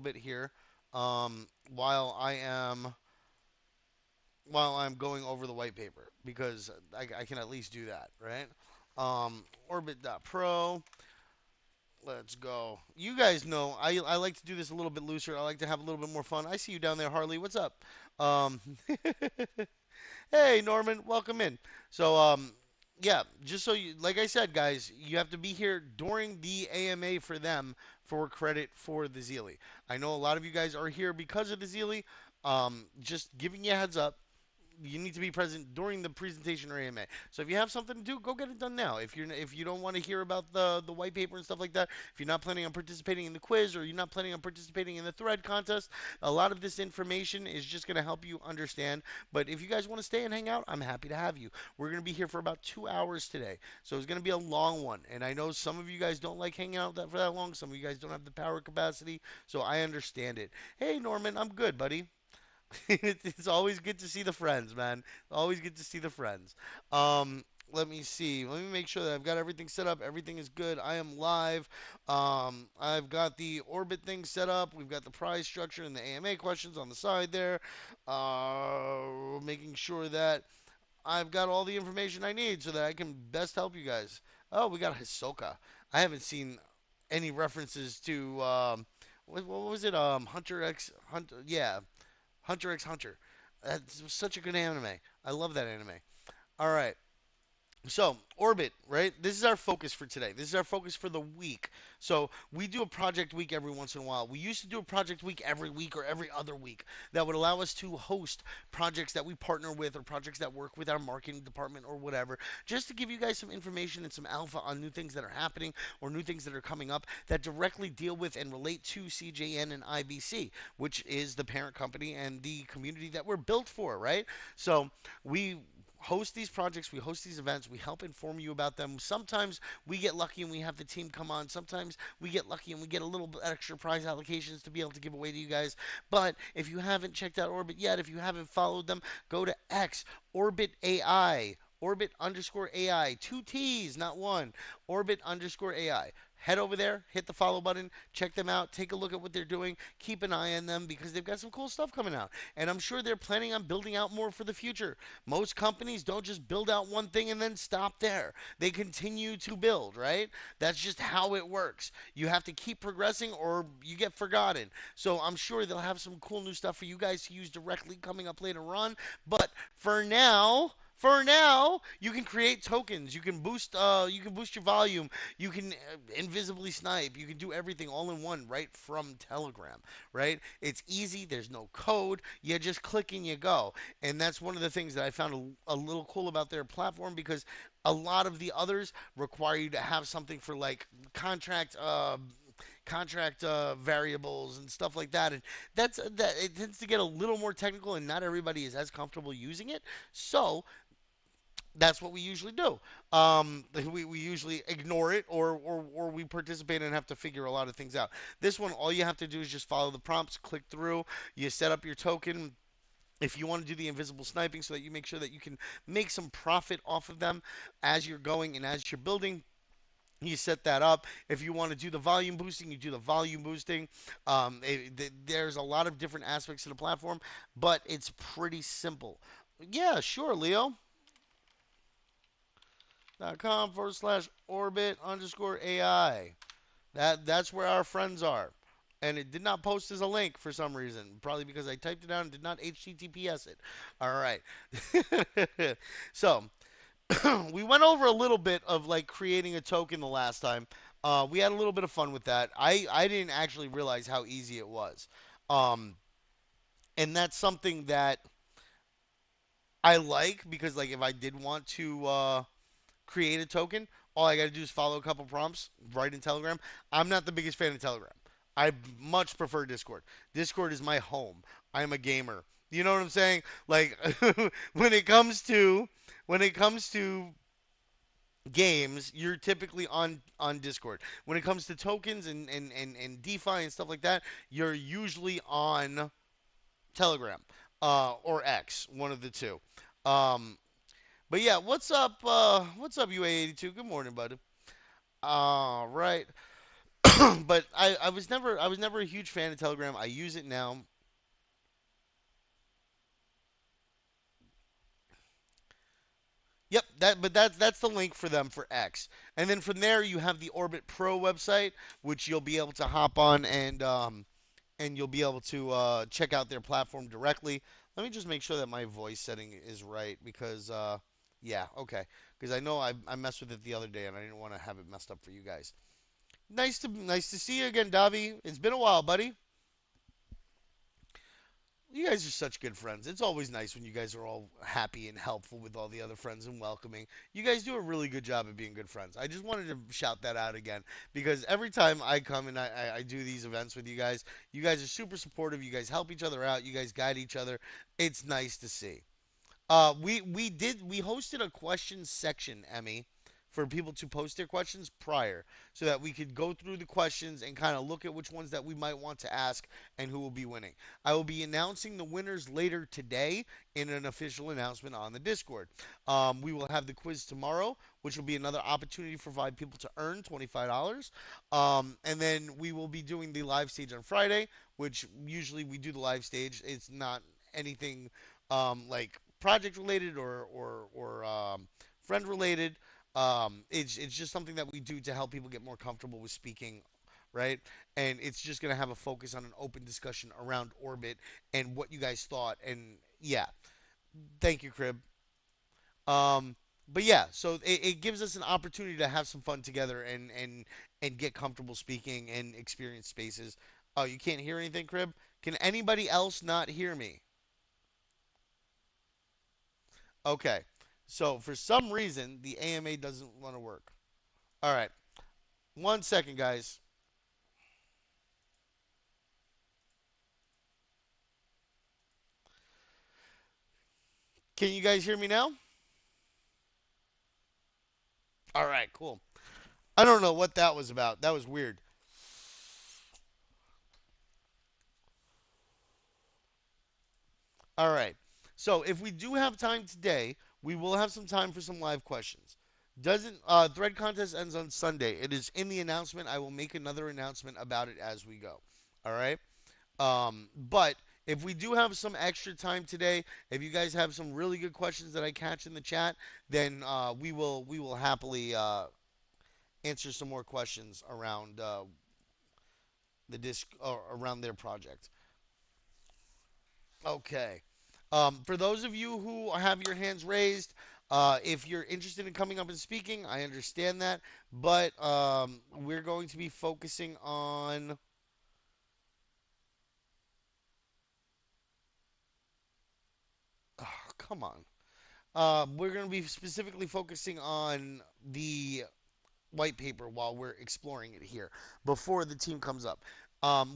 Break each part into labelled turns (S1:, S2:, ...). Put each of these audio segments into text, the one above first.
S1: bit here while I'm going over the white paper because I can at least do that, right? Orbit.pro. Let's go. You guys know I like to do this a little bit looser. I like to have a little bit more fun. I see you down there, Harley. What's up? Um, hey, Norman. Welcome in. So, yeah, just so you, like I said, guys, you have to be here during the AMA for them for credit for the Zealy. I know a lot of you guys are here because of the Zealy. Just giving you a heads up, you need to be present during the presentation or AMA. So if you have something to do, go get it done now. If you don't want to hear about the white paper and stuff like that, if you're not planning on participating in the quiz or you're not planning on participating in the thread contest, a lot of this information is just going to help you understand. But if you guys want to stay and hang out, I'm happy to have you. We're going to be here for about 2 hours today, so it's going to be a long one. And I know some of you guys don't like hanging out for that long. Some of you guys don't have the power capacity, so I understand it. Hey Norman, I'm good, buddy. It's always good to see the friends, man. Always good to see the friends. Let me see. Let me make sure that I've got everything set up. Everything is good. I am live. I've got the orbit thing set up. We've got the prize structure and the AMA questions on the side there. Making sure that I've got all the information I need so that I can best help you guys. Oh, we got Hisoka. I haven't seen any references to what was it? Hunter X Hunter. Yeah, Hunter x Hunter. That's such a good anime. I love that anime. All right. So, Orbit, right? This is our focus for today. This is our focus for the week. So, we do a project week every once in a while. We used to do a project week every week or every other week that would allow us to host projects that we partner with or projects that work with our marketing department or whatever, just to give you guys some information and some alpha on new things that are happening or new things that are coming up that directly deal with and relate to CJN and IBC, which is the parent company and the community that we're built for, right? So, we host these projects, we host these events, we help inform you about them. Sometimes we get lucky and we have the team come on. Sometimes we get lucky and we get a little bit extra prize allocations to be able to give away to you guys. But if you haven't checked out Orbit yet, if you haven't followed them, go to X, Orbit AI. Orbit underscore AI. Two T's, not one. Orbit underscore AI. Head over there, hit the follow button, check them out, take a look at what they're doing, keep an eye on them because they've got some cool stuff coming out. And I'm sure they're planning on building out more for the future. Most companies don't just build out one thing and then stop there. They continue to build, right? That's just how it works. You have to keep progressing or you get forgotten. So I'm sure they'll have some cool new stuff for you guys to use directly coming up later on. But for now, you can create tokens. You can boost your volume. You can invisibly snipe. You can do everything all in one right from Telegram, right? It's easy. There's no code. You just click and you go. And that's one of the things that I found a little cool about their platform because a lot of the others require you to have something for like contract variables and stuff like that, and that it tends to get a little more technical, and not everybody is as comfortable using it. So that's what we usually do. We usually ignore it or we participate and have to figure a lot of things out. This one, all you have to do is just follow the prompts, click through, you set up your token. If you want to do the invisible sniping so that you make sure that you can make some profit off of them as you're going and as you're building, you set that up. If you want to do the volume boosting, you do the volume boosting. There's a lot of different aspects to the platform, but it's pretty simple. Yeah, sure, Leo. .com/orbit underscore AI. That's where our friends are. And it did not post as a link for some reason. Probably because I typed it out and did not HTTPS it. All right. So we went over a little bit of like creating a token the last time. We had a little bit of fun with that. I didn't actually realize how easy it was. Um, and that's something that I like because like if I did want to create a token, all I got to do is follow a couple prompts, write in Telegram. I'm not the biggest fan of Telegram. I much prefer Discord. Discord is my home. I'm a gamer. You know what I'm saying? Like when it comes to when it comes to games, you're typically on Discord. When it comes to tokens and DeFi and stuff like that, you're usually on Telegram or X, one of the two. Um, but yeah, what's up, UA82? Good morning, buddy. All right. But I was never a huge fan of Telegram. I use it now. Yep, that's the link for them for X. And then from there you have the Orbit Pro website, which you'll be able to hop on and you'll be able to check out their platform directly. Let me just make sure that my voice setting is right because yeah, okay. Because I know I messed with it the other day and I didn't want to have it messed up for you guys. Nice to see you again, Davi. It's been a while, buddy. You guys are such good friends. It's always nice when you guys are all happy and helpful with all the other friends and welcoming. You guys do a really good job of being good friends. I just wanted to shout that out again because every time I come and I do these events with you guys are super supportive. You guys help each other out. You guys guide each other. It's nice to see. We hosted a questions section, Emmy, for people to post their questions prior, so that we could go through the questions and kind of look at which ones that we might want to ask and who will be winning. I will be announcing the winners later today in an official announcement on the Discord. We will have the quiz tomorrow, which will be another opportunity for five people to earn $25. And then we will be doing the live stage on Friday, which usually we do the live stage. It's not anything like project related or friend related. It's just something that we do to help people get more comfortable with speaking, right? And it's just gonna have a focus on an open discussion around Orbit and what you guys thought. And yeah, thank you, Crib. But yeah, so it gives us an opportunity to have some fun together and get comfortable speaking and experience spaces. Oh, you can't hear anything, Crib? Can anybody else not hear me? Okay. So for some reason, the AMA doesn't want to work. All right. 1 second, guys. Can you guys hear me now? All right, cool. I don't know what that was about. That was weird. All right. So if we do have time today, we will have some time for some live questions. Doesn't thread contest ends on Sunday. It is in the announcement. I will make another announcement about it as we go. All right. But if we do have some extra time today, if you guys have some really good questions that I catch in the chat, then we will happily answer some more questions around the disc or around their project. Okay. For those of you who have your hands raised, if you're interested in coming up and speaking, I understand that, but we're going to be focusing on. Oh, come on. We're going to be specifically focusing on the white paper while we're exploring it here before the team comes up.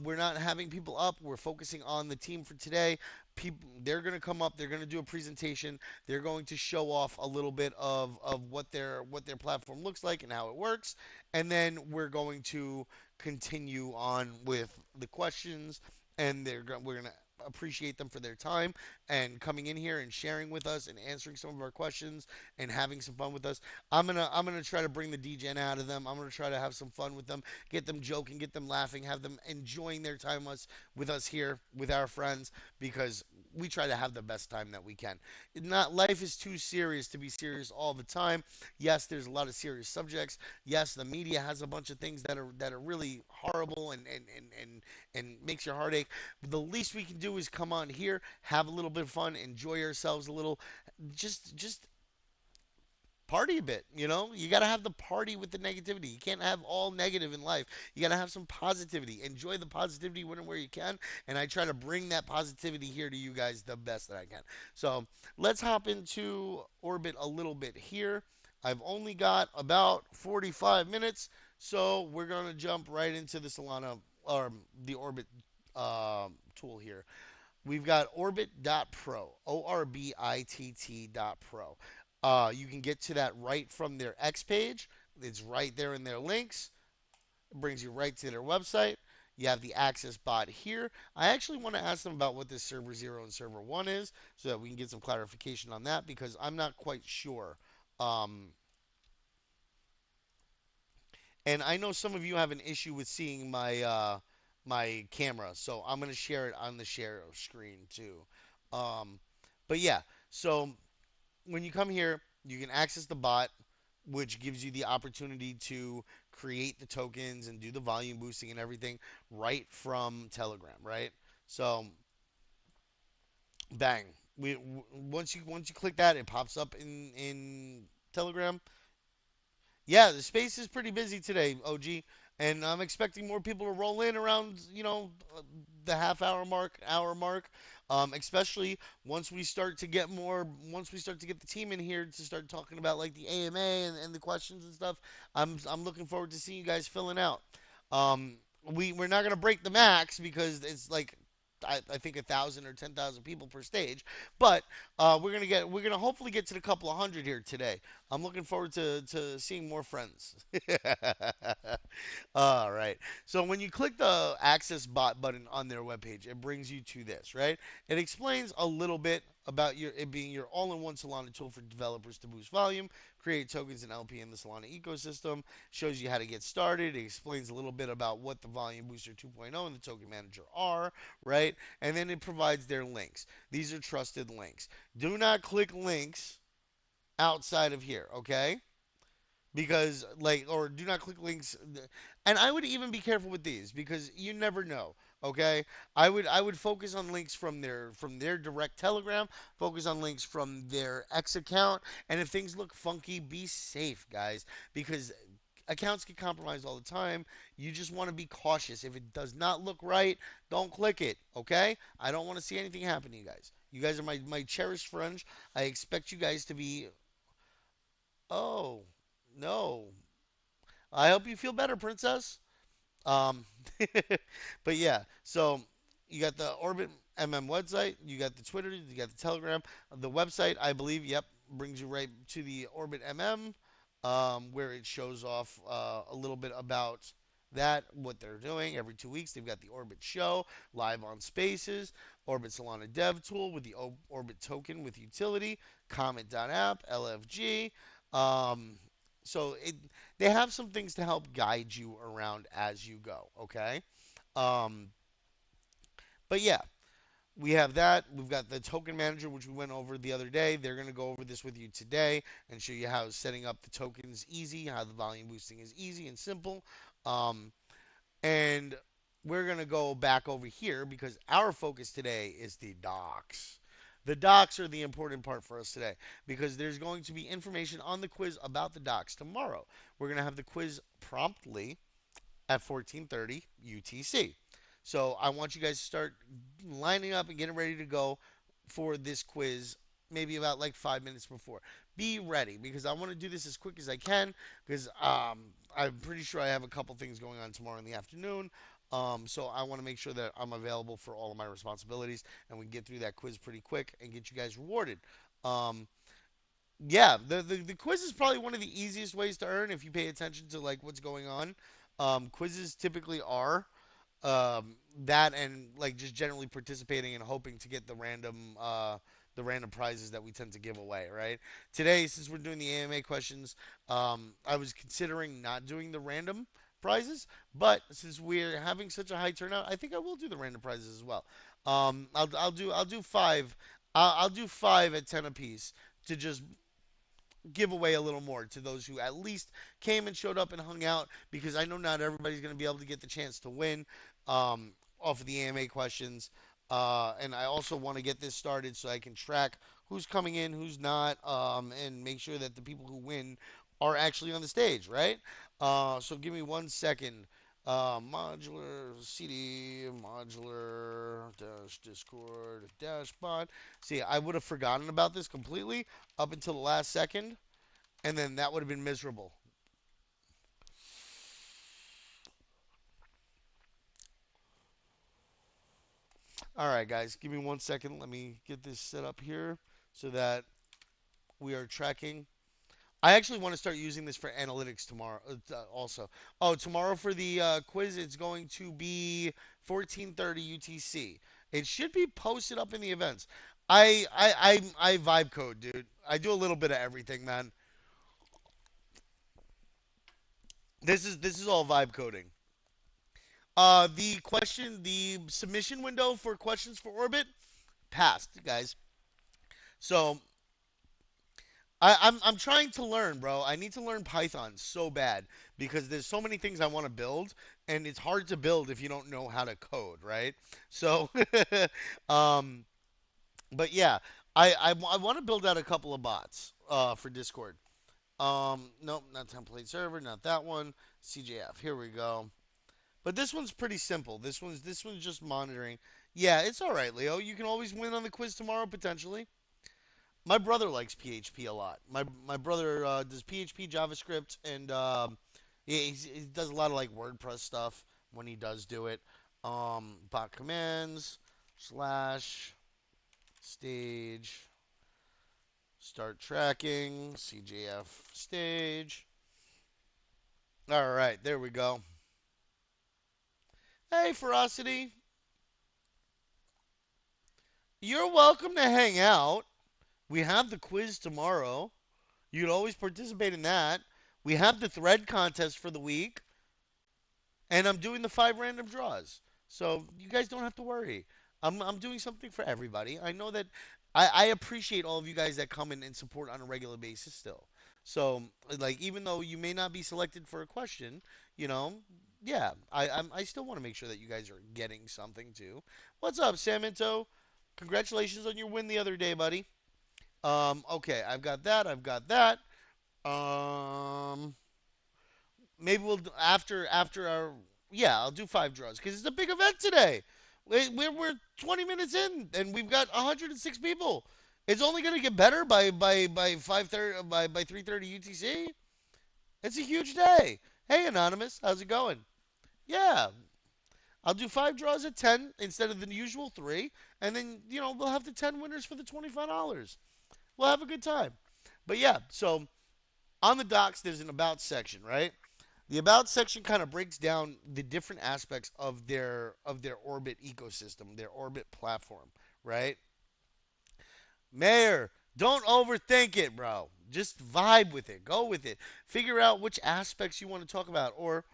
S1: We're not having people up. We're focusing on the team for today. People, they're going to come up. They're going to do a presentation. They're going to show off a little bit of what their platform looks like and how it works, and then we're going to continue on with the questions. And we're going to appreciate them for their time and coming in here and sharing with us and answering some of our questions and having some fun with us. I'm gonna try to bring the DJing out of them. I'm gonna try to have some fun with them, get them joking, get them laughing, have them enjoying their time with us here with our friends because we try to have the best time that we can. Not life is too serious to be serious all the time. Yes, there's a lot of serious subjects. Yes, the media has a bunch of things that are really horrible and makes your heart ache. The least we can do is come on here, have a little bit of fun, enjoy ourselves a little, just party a bit. You got to have the party with the negativity. You can't have all negative in life. You got to have some positivity. Enjoy the positivity when and where you can, and I try to bring that positivity here to you guys the best that I can. So let's hop into Orbit a little bit here. I've only got about 45 minutes, so we're going to jump right into the Solana or the Orbit tool here. We've got Orbitt.pro, Orbitt.pro. You can get to that right from their X page. It's right there in their links. It brings you right to their website. You have the access bot here. I actually want to ask them about what this server 0 and server 1 is so that we can get some clarification on that because I'm not quite sure. Um, And I know some of you have an issue with seeing my camera, so I'm gonna share it on the share screen too. Um, but yeah, so when you come here, you can access the bot, which gives you the opportunity to create the tokens and do the volume boosting and everything right from Telegram, right? So, bang. Once you click that, it pops up in Telegram. Yeah, the space is pretty busy today, OG, and I'm expecting more people to roll in around, the half hour mark. Especially once we start to get the team in here to start talking about like the AMA and the questions and stuff. I'm looking forward to seeing you guys filling out. Um, we're not gonna break the max because it's like I think 1,000 or 10,000 people per stage, but we're gonna hopefully get to the couple of hundred here today. I'm looking forward to seeing more friends. All right. So when you click the Access Bot button on their webpage, it brings you to this, right? It explains a little bit about it being your all-in-one Solana tool for developers to boost volume, create tokens and LP in the Solana ecosystem, shows you how to get started. It explains a little bit about what the Volume Booster 2.0 and the Token Manager are, right? And then it provides their links. These are trusted links. Do not click links outside of here, okay? Because like, or do not click links, and I would even be careful with these because you never know, okay? I would focus on links from their direct Telegram, focus on links from their X account, and if things look funky, be safe, guys, because accounts get compromised all the time. You just want to be cautious. If it does not look right, don't click it, okay? I don't want to see anything happen to you guys. You guys are my cherished friends. I expect you guys to be. Oh, no. I hope you feel better, princess. Um, but yeah, so you got the Orbit website, you got the Twitter, you got the Telegram, the website. I believe, yep, brings you right to the Orbit where it shows off a little bit about that, what they're doing every 2 weeks. They've got the Orbit Show live on Spaces, Orbit Solana Dev Tool with the Orbit token with utility, Comet.app, LFG. Um, so they have some things to help guide you around as you go. Okay. Um, but yeah, we have that. We've got the token manager, which we went over the other day. They're going to go over this with you today and show you how setting up the tokens easy, how the volume boosting is easy and simple. Um, and we're going to go back over here because our focus today is the docs. The docs are the important part for us today because there's going to be information on the quiz about the docs tomorrow. We're going to have the quiz promptly at 14:30 UTC. So I want you guys to start lining up and getting ready to go for this quiz maybe about like 5 minutes before. Be ready because I want to do this as quick as I can because I'm pretty sure I have a couple things going on tomorrow in the afternoon. So I want to make sure that I'm available for all of my responsibilities and we get through that quiz pretty quick and get you guys rewarded. Um, yeah, the quiz is probably one of the easiest ways to earn if you pay attention to like what's going on. Quizzes typically are that and like just generally participating and hoping to get the random prizes that we tend to give away. Right today, since we're doing the AMA questions, I was considering not doing the random prizes, but since we're having such a high turnout, I think I will do the random prizes as well. I'll do five. I'll do five at 10 apiece to just give away a little more to those who at least came and showed up and hung out because I know not everybody's going to be able to get the chance to win off of the AMA questions. And I also want to get this started so I can track who's coming in, who's not, and make sure that the people who win are actually on the stage, right? So give me 1 second. Modular CD modular dash Discord dash bot. See, I would have forgotten about this completely up until the last second, and then that would have been miserable. All right, guys, give me 1 second. Let me get this set up here so that we are tracking. I actually want to start using this for analytics tomorrow. Also, oh, tomorrow for the quiz, it's going to be 14:30 UTC. It should be posted up in the events. I vibe code, dude. I do a little bit of everything, man. This is all vibe coding. The submission window for questions for Orbit passed, guys. So I'm trying to learn, bro. I need to learn Python so bad because there's so many things I want to build, and it's hard to build if you don't know how to code, right? So, um, but yeah, I want to build out a couple of bots for Discord. Nope, not template server, not that one. CJF. Here we go. But this one's pretty simple. This one's just monitoring. Yeah, it's all right, Leo. You can always win on the quiz tomorrow potentially. My brother likes PHP a lot. My brother does PHP, JavaScript, and he does a lot of like WordPress stuff when he does do it. Bot commands slash stage start tracking CJF stage. All right, there we go. Hey, Ferocity, you're welcome to hang out. We have the quiz tomorrow. You can always participate in that. We have the thread contest for the week. And I'm doing the 5 random draws. So you guys don't have to worry. I'm doing something for everybody. I know that I appreciate all of you guys that come in and support on a regular basis still. So like even though you may not be selected for a question, you know, yeah, I still want to make sure that you guys are getting something too. What's up, Saminto? Congratulations on your win the other day, buddy. Okay, I've got that. I've got that. Um, maybe after our yeah, I'll do 5 draws because it's a big event today. We're 20 minutes in and we've got 106 people. It's only going to get better by 5:30 by 3:30 UTC. It's a huge day. Hey anonymous, how's it going? Yeah, I'll do 5 draws at 10 instead of the usual 3, and then we'll have the 10 winners for the $25. We'll have a good time. But yeah, so on the docs there's an about section, right? The about section kind of breaks down the different aspects of their Orbit ecosystem, their Orbit platform, right? Mayor, don't overthink it, bro. Just vibe with it. Go with it. Figure out which aspects you want to talk about, or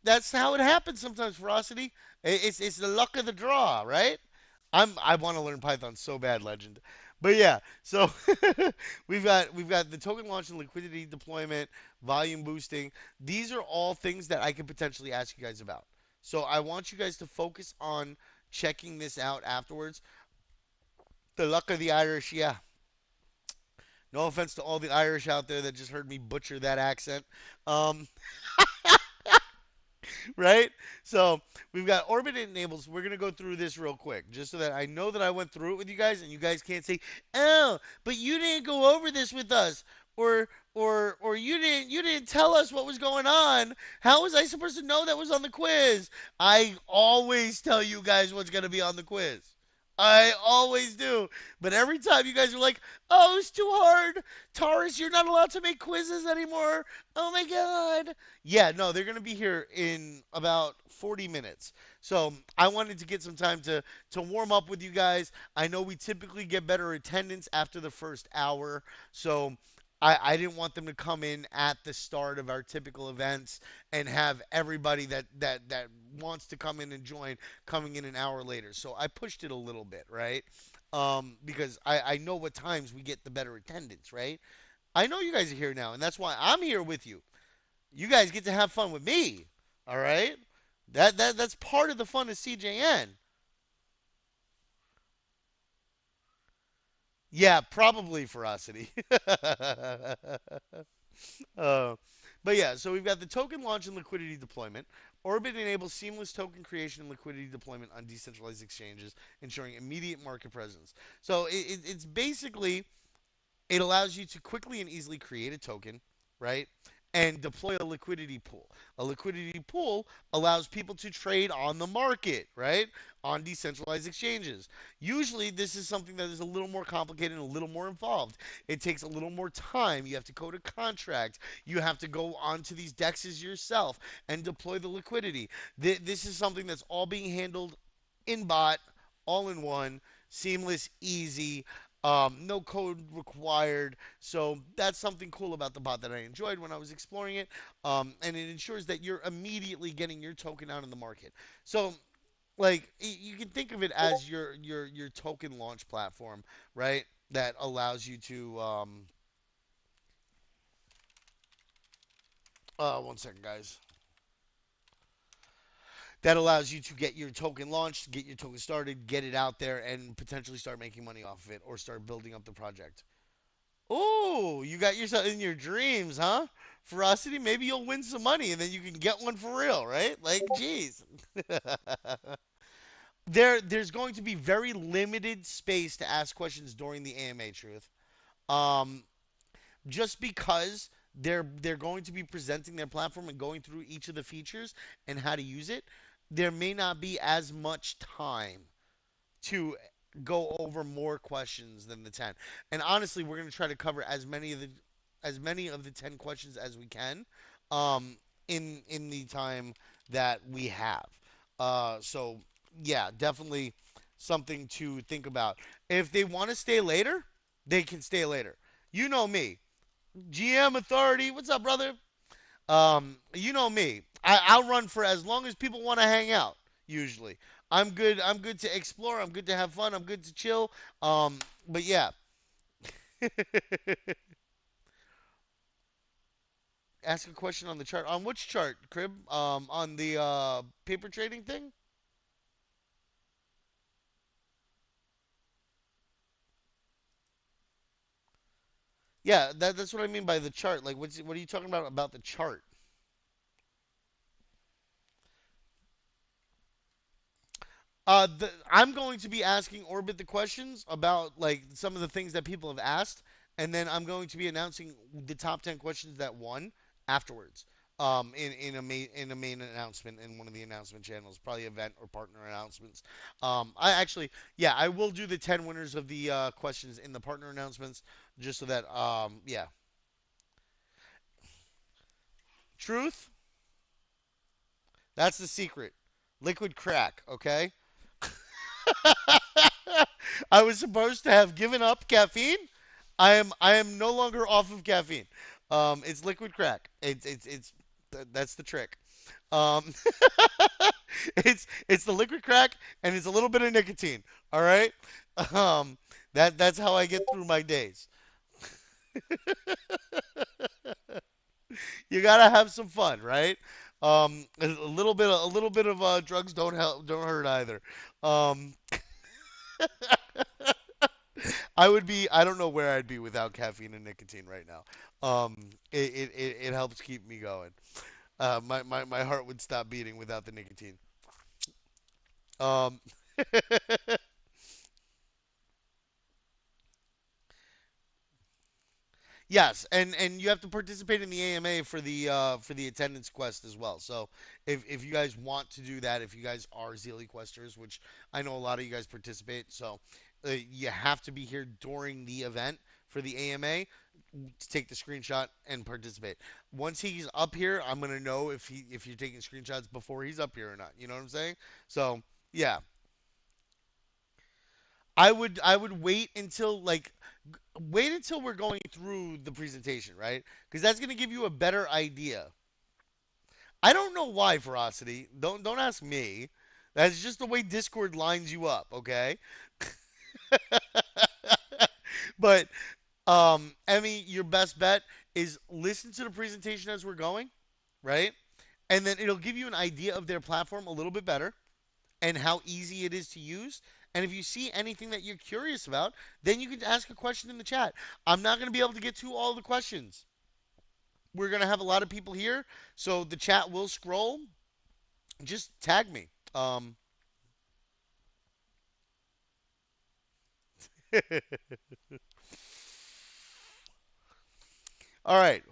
S1: that's how it happens sometimes, Ferocity. It's the luck of the draw, right? I want to learn Python so bad, Legend. But yeah, so we've got the token launch and liquidity deployment, volume boosting. These are all things that I could potentially ask you guys about. So I want you guys to focus on checking this out afterwards. The luck of the Irish, yeah. No offense to all the Irish out there that just heard me butcher that accent. Um, right? So we've got Orbit enables. We're gonna go through this real quick, just so that I know that I went through it with you guys, and you guys can't say, "Oh, but you didn't go over this with us," or you didn't tell us what was going on. How was I supposed to know that was on the quiz? I always tell you guys what's gonna be on the quiz. I always do. But every time you guys are like, "Oh, it's too hard. Taurus, you're not allowed to make quizzes anymore. Oh my god." Yeah, no, they're going to be here in about 40 minutes. So I wanted to get some time to warm up with you guys. I know we typically get better attendance after the first hour. So I didn't want them to come in at the start of our typical events and have everybody that wants to come in and join coming in an hour later. So I pushed it a little bit, right? Because I know what times we get the better attendance, right? I know you guys are here now, and that's why I'm here with you. You guys get to have fun with me. All right? That's part of the fun of CJN. Yeah, probably ferocity. uh, but yeah, so we've got the token launch and liquidity deployment. Orbit enables seamless token creation and liquidity deployment on decentralized exchanges, ensuring immediate market presence. So it's basically it allows you to quickly and easily create a token, right? And deploy a liquidity pool. A liquidity pool allows people to trade on the market, right? On decentralized exchanges. Usually, this is something that is a little more complicated and a little more involved. It takes a little more time. You have to code a contract. You have to go onto these dexes yourself and deploy the liquidity. This is something that's all being handled in bot, all in one, seamless, easy. No code required. So that's something cool about the bot that I enjoyed when I was exploring it. And it ensures that you're immediately getting your token out in the market. So like you can think of it as your token launch platform, right? That allows you to one second, guys. That allows you to get your token launched, get your token started, get it out there, and potentially start making money off of it or start building up the project. Oh, you got yourself in your dreams, huh? Ferocity, maybe you'll win some money and then you can get one for real, right? Like, jeez. There's going to be very limited space to ask questions during the AMA, Truth. Um, just because they're going to be presenting their platform and going through each of the features and how to use it, there may not be as much time to go over more questions than the 10. And honestly, we're going to try to cover as many of the 10 questions as we can um, in the time that we have. So yeah, definitely something to think about. If they want to stay later, they can stay later. You know me, GM Authority. What's up, brother? You know me. I'll run for as long as people want to hang out. Usually, I'm good. I'm good to explore. I'm good to have fun. I'm good to chill. But yeah, ask a question on the chart. On which chart, Crib? On the paper trading thing. Yeah, that's what I mean by the chart. Like, what are you talking about the chart? I'm going to be asking Orbit the questions about like some of the things that people have asked, and then I'm going to be announcing the top 10 questions that won afterwards. In a main announcement in one of the announcement channels, probably event or partner announcements. I actually, yeah, I will do the 10 winners of the questions in the partner announcements, just so that, yeah, truth. That's the secret. Liquid crack. Okay. I was supposed to have given up caffeine. I am no longer off of caffeine. It's liquid crack. That's the trick. Um, it's the liquid crack and it's a little bit of nicotine. All right. Um, that's how I get through my days. You gotta have some fun, right? A little bit of drugs don't help, don't hurt either. Um, I don't know where I'd be without caffeine and nicotine right now. It helps keep me going. My heart would stop beating without the nicotine. Um, yes, and you have to participate in the AMA for the attendance quest as well. So if you guys want to do that, if you guys are Zealy Questers, which I know a lot of you guys participate, so you have to be here during the event for the AMA to take the screenshot and participate. Once he's up here, I'm gonna know if you're taking screenshots before he's up here or not. You know what I'm saying? So yeah, I would wait until we're going through the presentation, right? Because that's gonna give you a better idea. I don't know why, Ferocity. Don't ask me. That's just the way Discord lines you up, okay? But Emmy, your best bet is listen to the presentation as we're going, right? And then it'll give you an idea of their platform a little bit better and how easy it is to use. And if you see anything that you're curious about, then you can ask a question in the chat. I'm not going to be able to get to all the questions. We're going to have a lot of people here, so the chat will scroll. Just tag me. All right.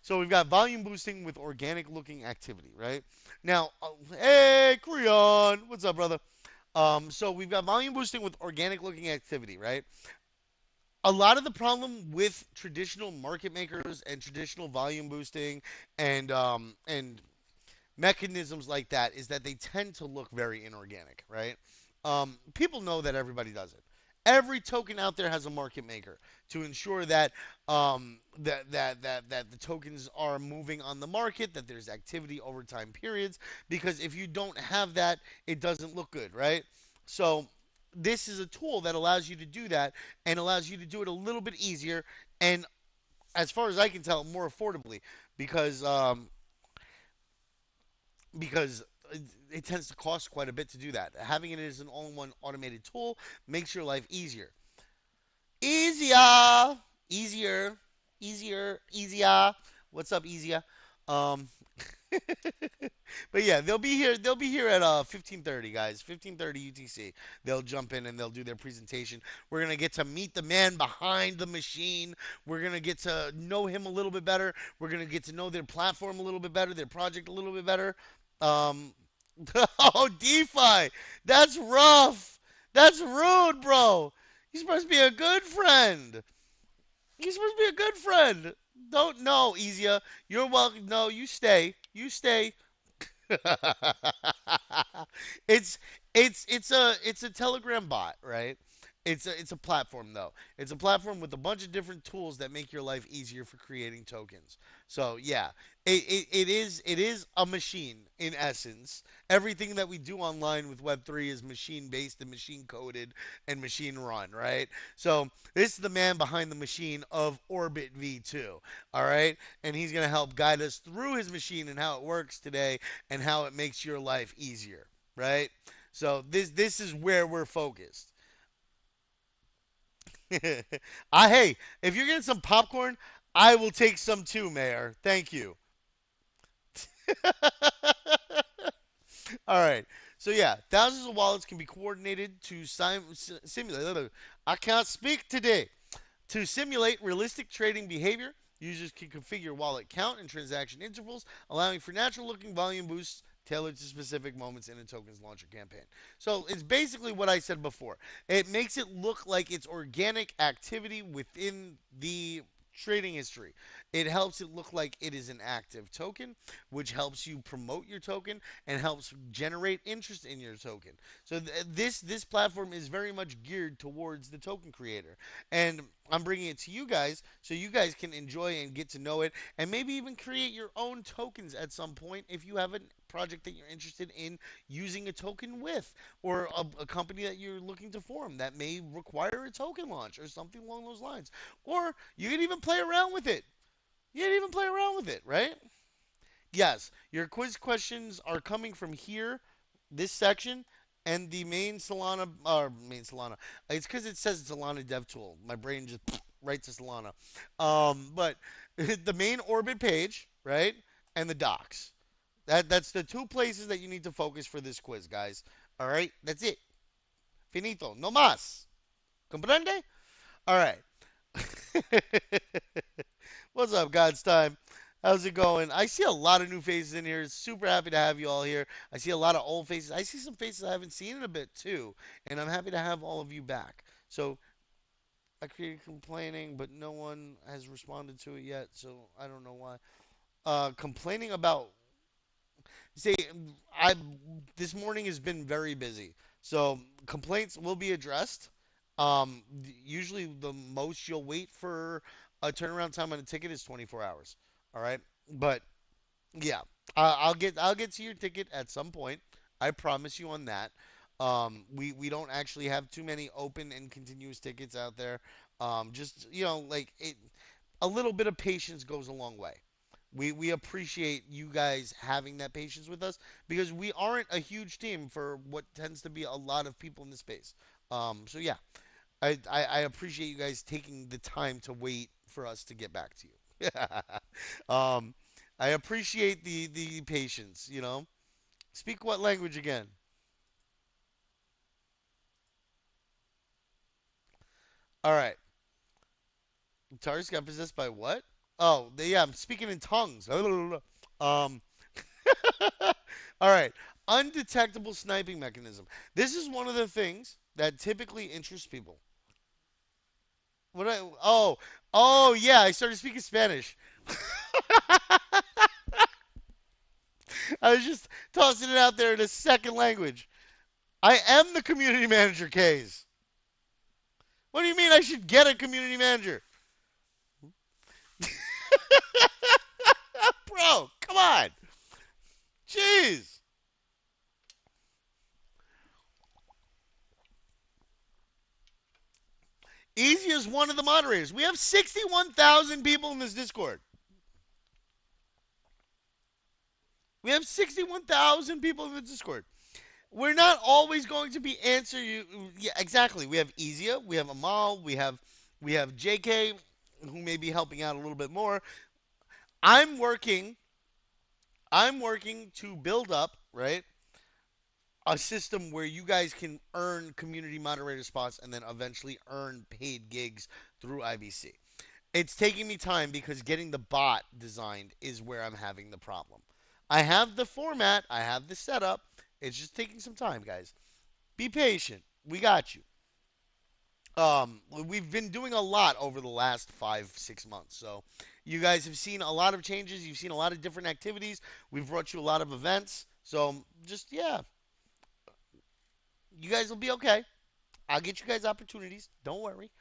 S1: So we've got volume boosting with organic looking activity, right? Now, hey, Creon, what's up, brother? So we've got volume boosting with organic looking activity, right? A lot of the problem with traditional market makers and traditional volume boosting and mechanisms like that is that they tend to look very inorganic, right? People know that everybody does it, Every token out there has a market maker to ensure that that the tokens are moving on the market, that there's activity over time periods. Because if you don't have that, it doesn't look good, right? So this is a tool that allows you to do that and allows you to do it a little bit easier and, as far as I can tell, more affordably because because it tends to cost quite a bit to do that. Having it as an all-in-one automated tool makes your life easier. Easier, easier, easier. What's up, easier? Um, but yeah, they'll be here. They'll be here at 15:30, guys. 15:30 UTC. They'll jump in and they'll do their presentation. We're gonna get to meet the man behind the machine. We're gonna get to know him a little bit better. We're gonna get to know their platform a little bit better, their project a little bit better. Um, oh, DeFi, that's rough. That's rude, bro. You're supposed to be a good friend. You're supposed to be a good friend. Don't know, Easier. You're welcome. No, you stay. You stay. it's it's a Telegram bot, right? It's a platform though. It's a platform with a bunch of different tools that make your life easier for creating tokens. So yeah, it is a machine in essence. Everything that we do online with Web3 is machine based and machine coded and machine run, right? So this is the man behind the machine of Orbit V2. All right, and he's gonna help guide us through his machine and how it works today and how it makes your life easier, right? So this is where we're focused. Hey, if you're getting some popcorn, I will take some too, Mayor. Thank you. All right. So yeah, thousands of wallets can be coordinated to simulate. I can't speak today. To simulate realistic trading behavior, users can configure wallet count and transaction intervals, allowing for natural looking volume boosts tailored to specific moments in a token's launcher campaign. So it's basically what I said before. It makes it look like it's organic activity within the trading history. It helps it look like it is an active token, which helps you promote your token and helps generate interest in your token. So this platform is very much geared towards the token creator, and I'm bringing it to you guys so you guys can enjoy and get to know it, and maybe even create your own tokens at some point if you have a project that you're interested in using a token with, or a company that you're looking to form that may require a token launch or something along those lines. Or you can even play around with it. You can even play around with it, right? Yes, your quiz questions are coming from here, this section, and the main Solana, or main Solana. It's because it says Solana Dev Tool. My brain just right to Solana. But the main Orbit page, right, and the docs. That's the two places that you need to focus for this quiz, guys. All right, that's it. Finito. No más. Comprende? All right. What's up, God's time? How's it going? I see a lot of new faces in here. Super happy to have you all here. I see a lot of old faces. I see some faces I haven't seen in a bit too, and I'm happy to have all of you back. So I created complaining, but no one has responded to it yet, so I don't know why. Complaining about, say, I this morning has been very busy, so complaints will be addressed. Usually the most you'll wait for a turnaround time on a ticket is 24 hours. All right, but yeah, I'll get to your ticket at some point. I promise you on that. We don't actually have too many open and continuous tickets out there. Just like a little bit of patience goes a long way. We appreciate you guys having that patience with us because we aren't a huge team for what tends to be a lot of people in the space. So yeah, I appreciate you guys taking the time to wait for us to get back to you. um, I appreciate the patience. Speak what language again? All right. Tari's got possessed by what? Oh, yeah, I'm speaking in tongues. Um, all right. Undetectable sniping mechanism. This is one of the things that typically interests people. Oh, yeah, I started speaking Spanish. I was just tossing it out there in a second language. I am the community manager, Kays. What do you mean I should get a community manager? Bro, come on. Jeez. Easy is one of the moderators. We have 61,000 people in this Discord. We have 61,000 people in the Discord. We're not always going to be answer you. Yeah, exactly. We have Ezia, we have Amal, we have JK, who may be helping out a little bit more. I'm working. I'm working to build up right a system where you guys can earn community moderator spots and then eventually earn paid gigs through IBC. It's taking me time because getting the bot designed is where I'm having the problem. I have the format, I have the setup. It's just taking some time, guys. Be patient. We got you. We've been doing a lot over the last 5, 6 months. So you guys have seen a lot of changes. You've seen a lot of different activities. We've brought you a lot of events. So just yeah, you guys will be okay. I'll get you guys opportunities. Don't worry.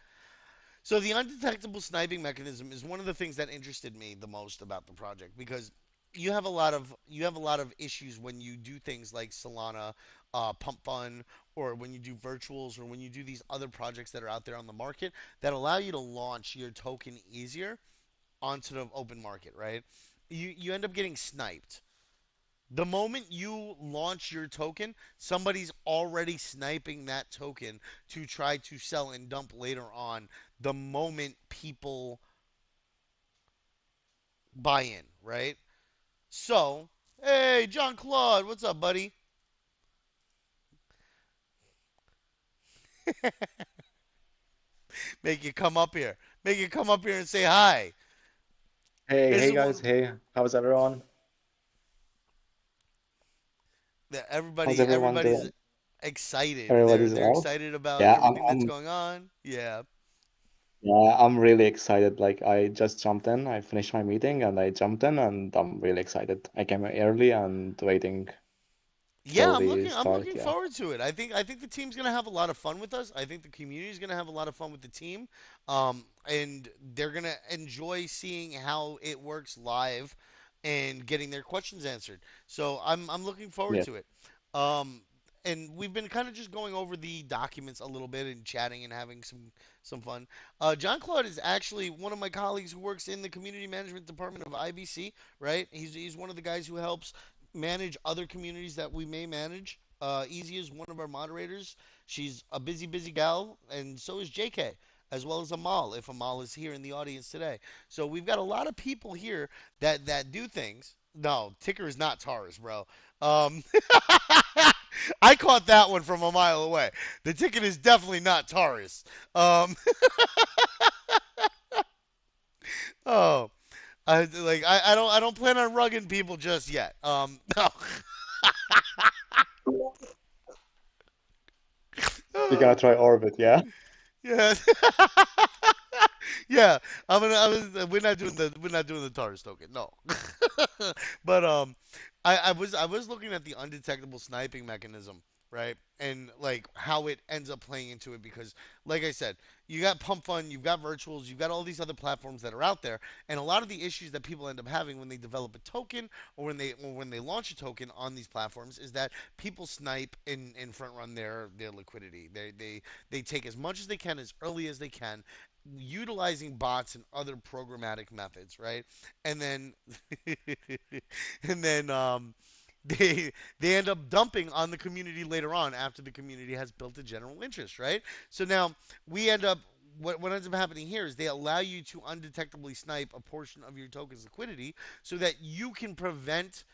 S1: So the undetectable sniping mechanism is one of the things that interested me the most about the project because you have a lot of issues when you do things like Solana, Pump Fun, or when you do virtuals, or when you do these other projects that are out there on the market that allow you to launch your token easier onto the open market, right? You end up getting sniped. The moment you launch your token, somebody's already sniping that token to try to sell and dump later on the moment people buy in, right? So, hey, John Claude, what's up, buddy? Make you come up here. Make you come up here and say hi.
S2: Hey,
S1: This
S2: hey
S1: is
S2: guys,
S1: what
S2: hey, how's everyone? How's everyone
S1: everybody's
S2: doing?
S1: excited. They're
S2: Everybody's
S1: they're
S2: well?
S1: excited about
S2: Yeah,
S1: everything that's going on. Yeah.
S2: yeah, I'm really excited. Like I just jumped in, I finished my meeting and I jumped in and I'm really excited. I came early and waiting
S1: Yeah,
S2: till
S1: I'm
S2: the
S1: looking. I'm
S2: start,
S1: looking
S2: yeah.
S1: forward to it. I think the team's gonna have a lot of fun with us. I think the community's gonna have a lot of fun with the team, and they're gonna enjoy seeing how it works live, and getting their questions answered. So I'm looking forward
S2: Yeah,
S1: to it. Um, and we've been kind of just going over the documents a little bit and chatting and having some fun. John Claude is actually one of my colleagues who works in the community management department of IBC. Right? He's one of the guys who helps manage other communities that we may manage. Easy is one of our moderators. She's a busy, busy gal, and so is JK, as well as Amal, if Amal is here in the audience today. So we've got a lot of people here that do things. No, Ticker is not Taurus, bro. Um, I caught that one from a mile away. The ticket is definitely not Taurus. Um, oh, I don't plan on rugging people just yet.
S2: you're gonna
S1: No.
S2: try Orbit, yeah?
S1: Yeah. Yeah, we're not doing the Taurus token. No. But I was looking at the undetectable sniping mechanism, right? And like how it ends up playing into it because like I said, you got Pump Fun, you've got virtuals, you've got all these other platforms that are out there, and a lot of the issues that people end up having when they develop a token or when they launch a token on these platforms is that people snipe and front run their liquidity. They take as much as they can as early as they can, utilizing bots and other programmatic methods, right? And then and then they end up dumping on the community later on after the community has built a general interest, right? So now we end up what ends up happening here is they allow you to undetectably snipe a portion of your token's liquidity so that you can prevent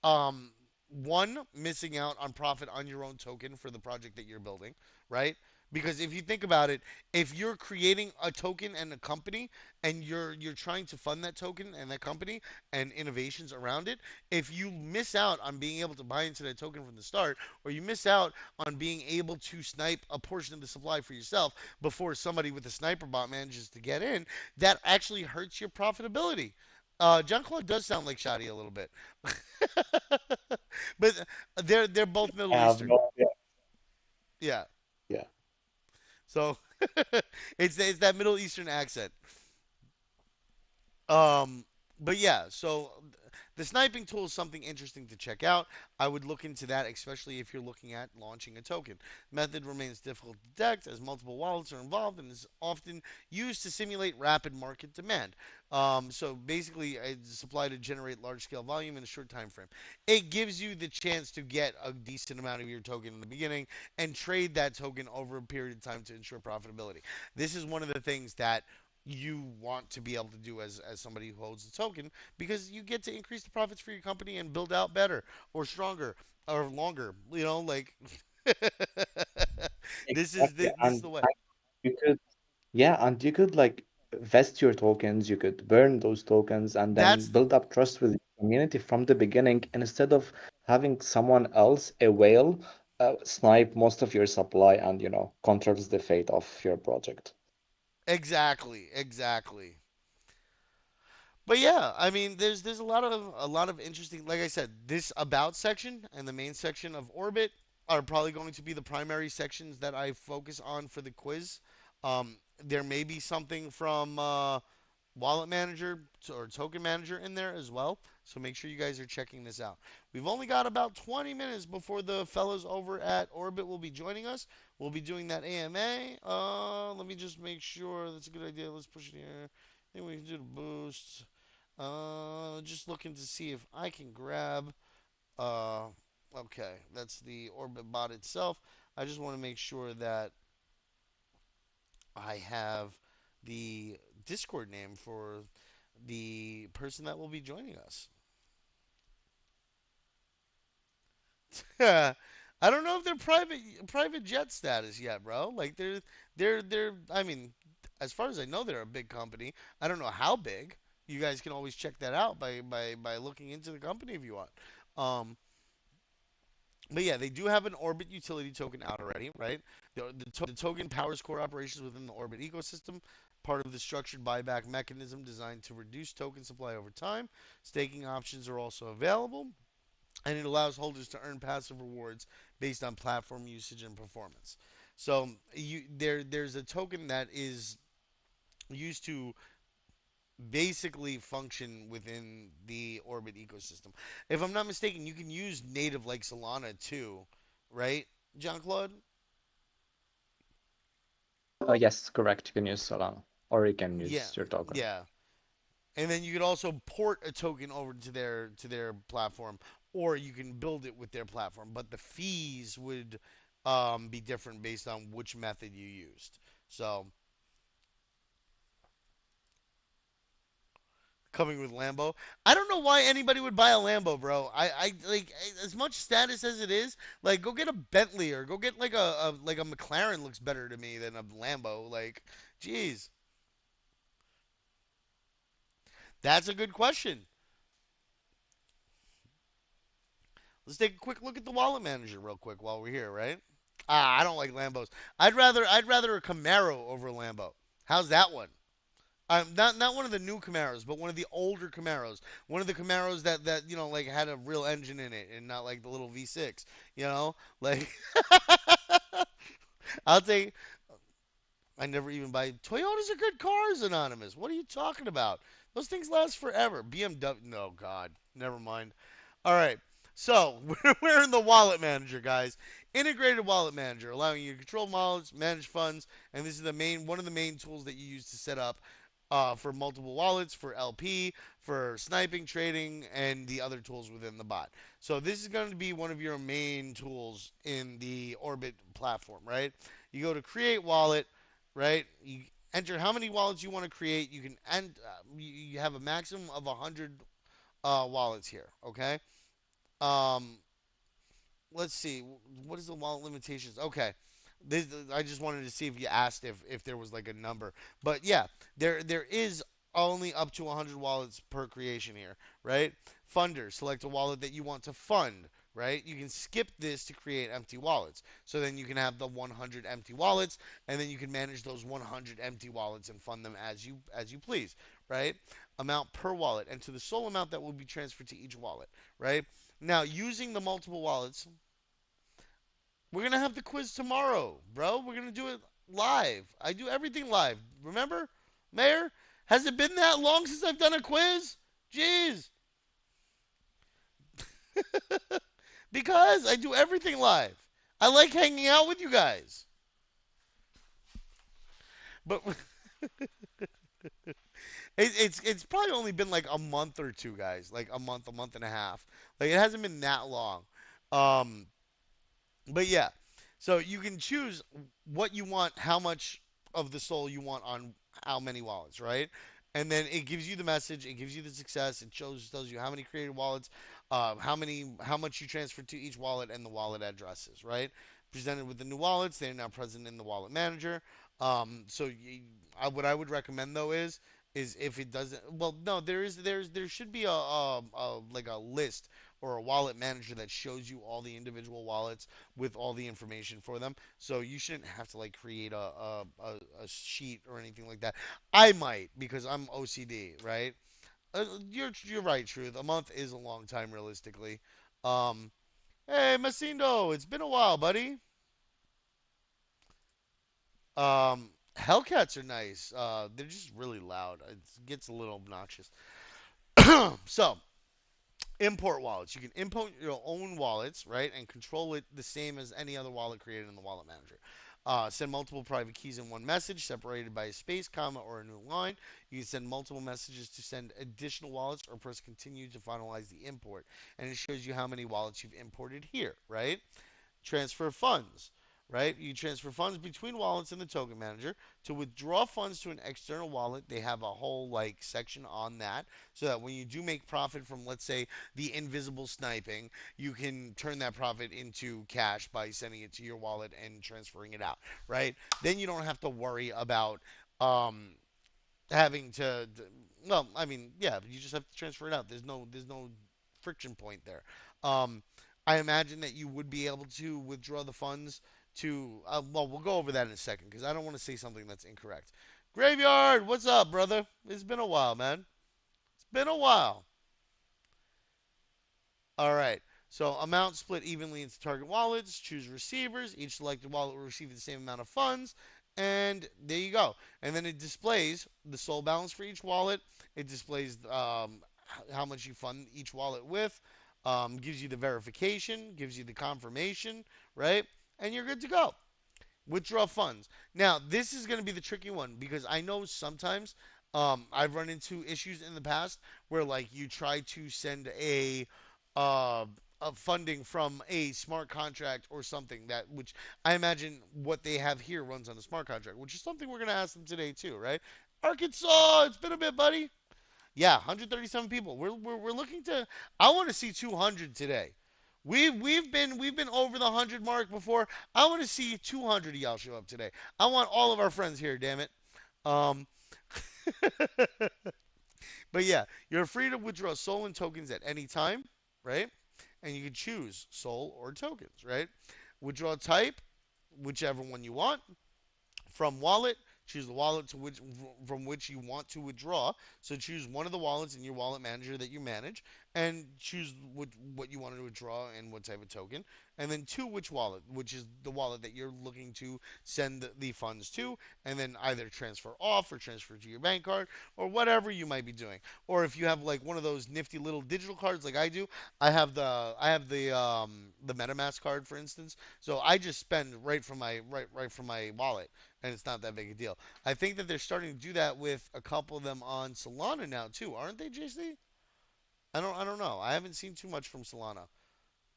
S1: um, one, missing out on profit on your own token for the project that you're building, right? Because if you think about it, if you're creating a token and a company and you're trying to fund that token and that company and innovations around it, if you miss out on being able to buy into that token from the start, or you miss out on being able to snipe a portion of the supply for yourself before somebody with a sniper bot manages to get in, that actually hurts your profitability. John Claude does sound like Shoddy a little bit. But they're both
S2: I
S1: Middle
S2: have
S1: Eastern.
S2: no idea.
S1: Yeah.
S2: Yeah.
S1: So It's that Middle Eastern accent. Um, but yeah, so the sniping tool is something interesting to check out. I would look into that, especially if you're looking at launching a token. Method remains difficult to detect as multiple wallets are involved and is often used to simulate rapid market demand. So basically, it's supply to generate large scale volume in a short time frame. It gives you the chance to get a decent amount of your token in the beginning and trade that token over a period of time to ensure profitability. This is one of the things that you want to be able to do as somebody who holds the token because you get to increase the profits for your company and build out better or stronger or longer. You know, like
S2: Exactly.
S1: this is the way.
S2: And you could, yeah, and you could like vest your tokens, you could burn those tokens and then
S1: That's the
S2: build up trust with the community from the beginning instead of having someone else, a whale, snipe most of your supply and, controls the fate of your project.
S1: exactly. But yeah, I mean, there's a lot of interesting. Like I said, this about section and the main section of Orbit are probably going to be the primary sections that I focus on for the quiz. There may be something from wallet manager or token manager in there as well. So make sure you guys are checking this out. We've only got about 20 minutes before the fellows over at Orbit will be joining us. We'll be doing that AMA. Let me just make sure that's a good idea. Let's push it here. Then we can do the boosts. Just looking to see if I can grab. Uh, okay, that's the Orbit bot itself. I just want to make sure that I have the Discord name for the person that will be joining us. I don't know if they're private jet status yet, bro. Like they're. I mean, as far as I know, they're a big company. I don't know how big. You guys can always check that out by looking into the company if you want. Um, but yeah, they do have an Orbit utility token out already, right? The token powers core operations within the Orbit ecosystem, part of the structured buyback mechanism designed to reduce token supply over time. Staking options are also available, and it allows holders to earn passive rewards based on platform usage and performance. So there's a token that is used to basically function within the Orbit ecosystem. If I'm not mistaken, you can use native like Solana too, right, John Claude?
S2: Yes, correct. You can use Solana or you can
S1: Yeah,
S2: use your token.
S1: yeah. And then you could also port a token over to their platform, or you can build it with their platform. But the fees would be different based on which method you used. So coming with Lambo, I don't know why anybody would buy a Lambo, bro. I like as much status as it is. Like, go get a Bentley or go get like a McLaren looks better to me than a Lambo. Like, jeez, that's a good question. Let's take a quick look at the wallet manager real quick while we're here, right? I don't like Lambos. I'd rather a Camaro over a Lambo. How's that one? Not one of the new Camaros, but one of the older Camaros. One of the Camaros that like had a real engine in it and not like the little V6. Like I'll take. I never even buy Toyotas are good cars. Anonymous. What are you talking about? Those things last forever. BMW. No, God. Never mind. All right. So we're in the wallet manager, guys. Integrated wallet manager, allowing you to control wallets, manage funds, and this is the main one of the main tools that you use to set up for multiple wallets, for LP, for sniping, trading, and the other tools within the bot. So this is going to be one of your main tools in the Orbit platform, right? You go to create wallet, right? You enter how many wallets you want to create. You can and you have a maximum of 100 wallets here, okay? Um, let's see. What is the wallet limitations? Okay. I just wanted to see if you asked if there was like a number. But yeah, there is only up to 100 wallets per creation here, right? Funder, select a wallet that you want to fund, right? You can skip this to create empty wallets. So then you can have the 100 empty wallets and then you can manage those 100 empty wallets and fund them as you please, right? Amount per wallet and to the sole amount that will be transferred to each wallet, right? Now, using the multiple wallets, we're gonna have the quiz tomorrow, bro. We're gonna do it. live. I do everything live. Remember, Mayor? Has it been that long since I've done a quiz? Jeez. Because I do everything live. I like hanging out with you guys. But it's probably only been like a month or two, guys. Like a month and a half. Like it hasn't been that long. Um, but yeah, so you can choose what you want, how much of the soul you want on how many wallets, right? And then it gives you the message, it gives you the success, it tells you how many created wallets, how much you transferred to each wallet, and the wallet addresses, right? Presented with the new wallets, they're now present in the wallet manager. So what I would recommend though is if it doesn't, well, no, there should be a like a list or a wallet manager that shows you all the individual wallets with all the information for them. So you shouldn't have to like create a sheet or anything like that. I might because I'm OCD, right? You're right, Truth. A month is a long time realistically. Um, hey, Macindo, it's been a while, buddy. Hellcats are nice. They're just really loud. It gets a little obnoxious. So import wallets. You can import your own wallets, right, and control it the same as any other wallet created in the wallet manager. Send multiple private keys in one message, separated by a space, comma, or a new line. You can send multiple messages to send additional wallets, or press continue to finalize the import. And it shows you how many wallets you've imported here, right? Transfer funds, right? You transfer funds between wallets in the token manager. To withdraw funds to an external wallet, they have a whole like section on that so that when you do make profit from, let's say, the invisible sniping, you can turn that profit into cash by sending it to your wallet and transferring it out, right? Then you don't have to worry about um, having to, well, I mean, yeah, you just have to transfer it out. There's no friction point there. Um, I imagine that you would be able to withdraw the funds to. Well, we'll go over that in a second because I don't want to say something that's incorrect. Graveyard, what's up, brother? It's been a while, man. It's been a while. All right. So amount split evenly into target wallets. Choose receivers. Each selected wallet will receive the same amount of funds. And there you go. And then it displays the soul balance for each wallet. It displays how much you fund each wallet with. Gives you the verification. Gives you the confirmation. Right. And you're good to go. Withdraw funds. Now, this is going to be the tricky one because I know sometimes I've run into issues in the past where like you try to send uh, a funding from a smart contract or something that which I imagine what they have here runs on a smart contract, which is something we're going to ask them today too, right? Arkansas, it's been a bit, buddy. Yeah, 137 people. We're looking to. I want to see 200 today. We've been over the 100 mark before. I want to see 200 of y'all show up today. I want all of our friends here. Damn it. Um, but yeah, you're free to withdraw soul and tokens at any time, right? And you can choose soul or tokens, right? Withdraw type, whichever one you want. From wallet, choose the wallet from which you want to withdraw. So choose one of the wallets in your wallet manager that you manage, and choose what you want to withdraw and what type of token. And then two, which wallet, which is the wallet that you're looking to send the funds to, and then either transfer off or transfer to your bank card or whatever you might be doing. Or if you have like one of those nifty little digital cards like I do, I have the MetaMask card for instance. So I just spend right from my wallet and it's not that big a deal. I think that they're starting to do that with a couple of them on Solana now too, aren't they, JC? I don't know. I haven't seen too much from Solana.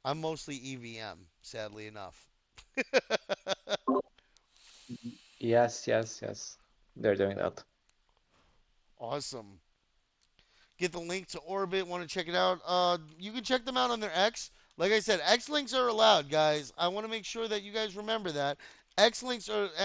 S1: I'm mostly EVM, sadly enough.
S2: Yes, yes, yes. They're doing that.
S1: Awesome. Get the link to Orbitt. Want to check it out? You can check them out on their X. Like I said, X links are allowed, guys. I want to make sure that you guys remember that X links and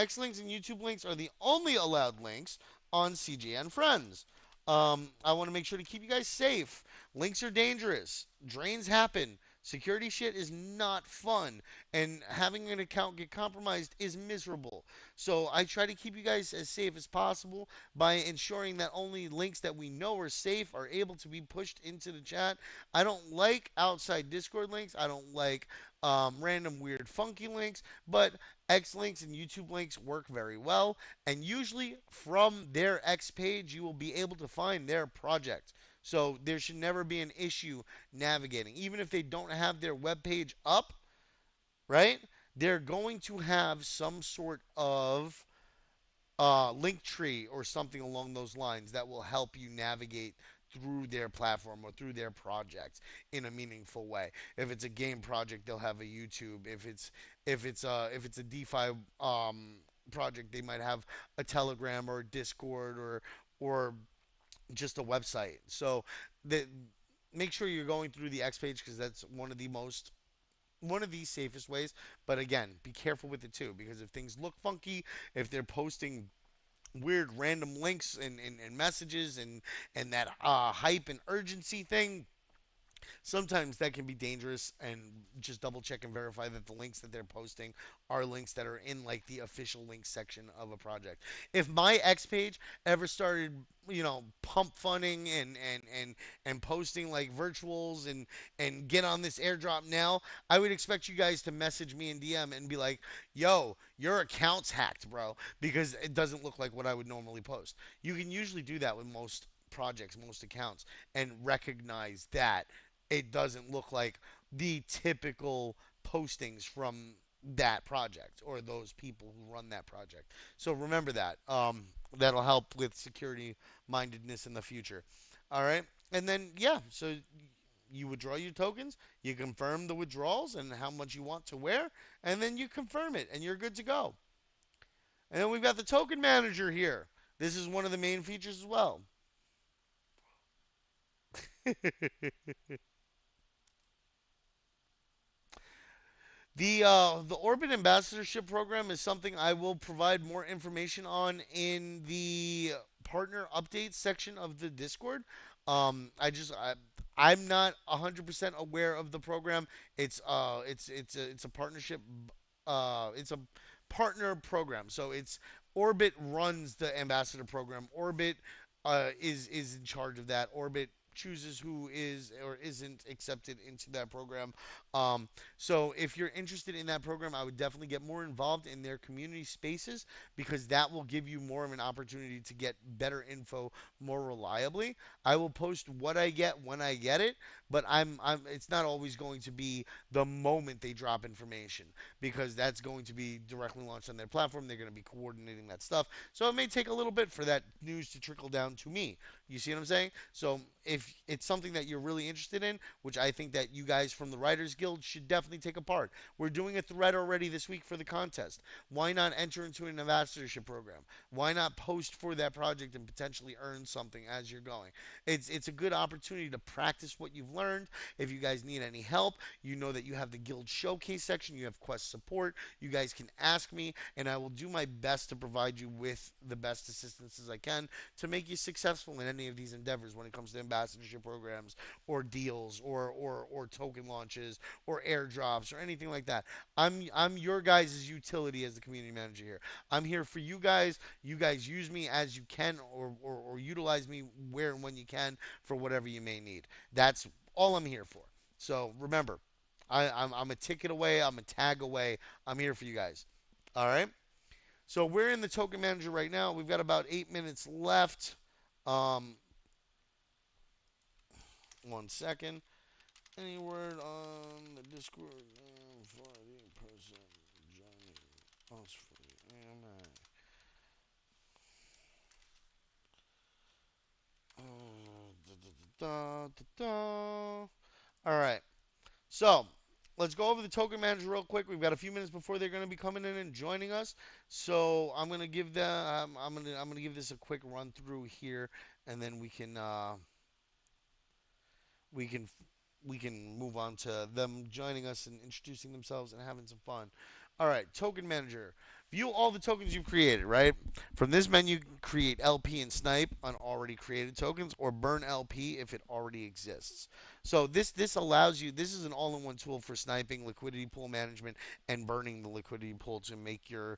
S1: YouTube links are the only allowed links on CGN Friends. I want to make sure to keep you guys safe. Links are dangerous. Drains happen. Security shit is not fun, and having an account get compromised is miserable. So I try to keep you guys as safe as possible by ensuring that only links that we know are safe are able to be pushed into the chat. I don't like outside Discord links. I don't like random weird funky links, but X links and YouTube links work very well. And usually from their X page, you will be able to find their project. So there should never be an issue navigating. Even if they don't have their web page up, right? They're going to have some sort of link tree or something along those lines that will help you navigate through their platform or through their projects in a meaningful way. If it's a game project, they'll have a YouTube. If it's a DeFi project, they might have a Telegram or a Discord or just a website. So the make sure you're going through the X page because that's one of the safest ways. But again, be careful with it too because if things look funky, if they're posting weird random links and messages and that hype and urgency thing, sometimes that can be dangerous, and just double check and verify that the links that they're posting are links that are in like the official link section of a project. If my X page ever started, pump funning and posting like virtuals and get on this airdrop now, I would expect you guys to message me in DM and be like, yo, your account's hacked, bro, because it doesn't look like what I would normally post. You can usually do that with most projects, most accounts, and recognize that it doesn't look like the typical postings from that project or those people who run that project. So remember that. That'll help with security mindedness in the future. All right. And then, yeah, so you withdraw your tokens, you confirm the withdrawals and how much you want to wear, and then you confirm it, and you're good to go. And then we've got the token manager here. This is one of the main features as well. The Orbit Ambassadorship Program is something I will provide more information on in the partner updates section of the Discord. I'm not 100% aware of the program. It's a partnership. It's a partner program. So it's Orbit runs the ambassador program. Orbit is in charge of that. Orbit chooses who is or isn't accepted into that program. Um, so if you're interested in that program, I would definitely get more involved in their community spaces because that will give you more of an opportunity to get better info more reliably. I will post what I get when I get it, but I'm it's not always going to be the moment they drop information because that's going to be directly launched on their platform. They're going to be coordinating that stuff. So it may take a little bit for that news to trickle down to me. You see what I'm saying? So if it's something that you're really interested in, which I think that you guys from the Writers Guild should definitely take a part. We're doing a thread already this week for the contest. Why not enter into an ambassadorship program? Why not post for that project and potentially earn something as you're going? It's a good opportunity to practice what you've learned. If you guys need any help, you know that you have the guild showcase section, you have quest support. You guys can ask me and I will do my best to provide you with the best assistance as I can to make you successful in any of these endeavors when it comes to ambassadorship programs or deals or token launches or airdrops or anything like that. I'm your guys' utility as the community manager here. I'm here for you guys. You guys use me as you can or utilize me where and when you can for whatever you may need. That's all I'm here for. So remember, I'm a ticket away. I'm a tag away. I'm here for you guys. All right. So we're in the token manager right now. We've got about 8 minutes left. Um, one second. Any word on the Discord for the person joining us for the AMA? Da, da, da. All right. So let's go over the token manager real quick. We've got a few minutes before they're going to be coming in and joining us. So I'm going to give them. I'm gonna give this a quick run through here, and then we can we can move on to them joining us and introducing themselves and having some fun. All right, token manager. View all the tokens you've created, right? From this menu, create LP and snipe on already created tokens or burn LP if it already exists. So this allows you this is an all-in-one tool for sniping, liquidity pool management and burning the liquidity pool to make your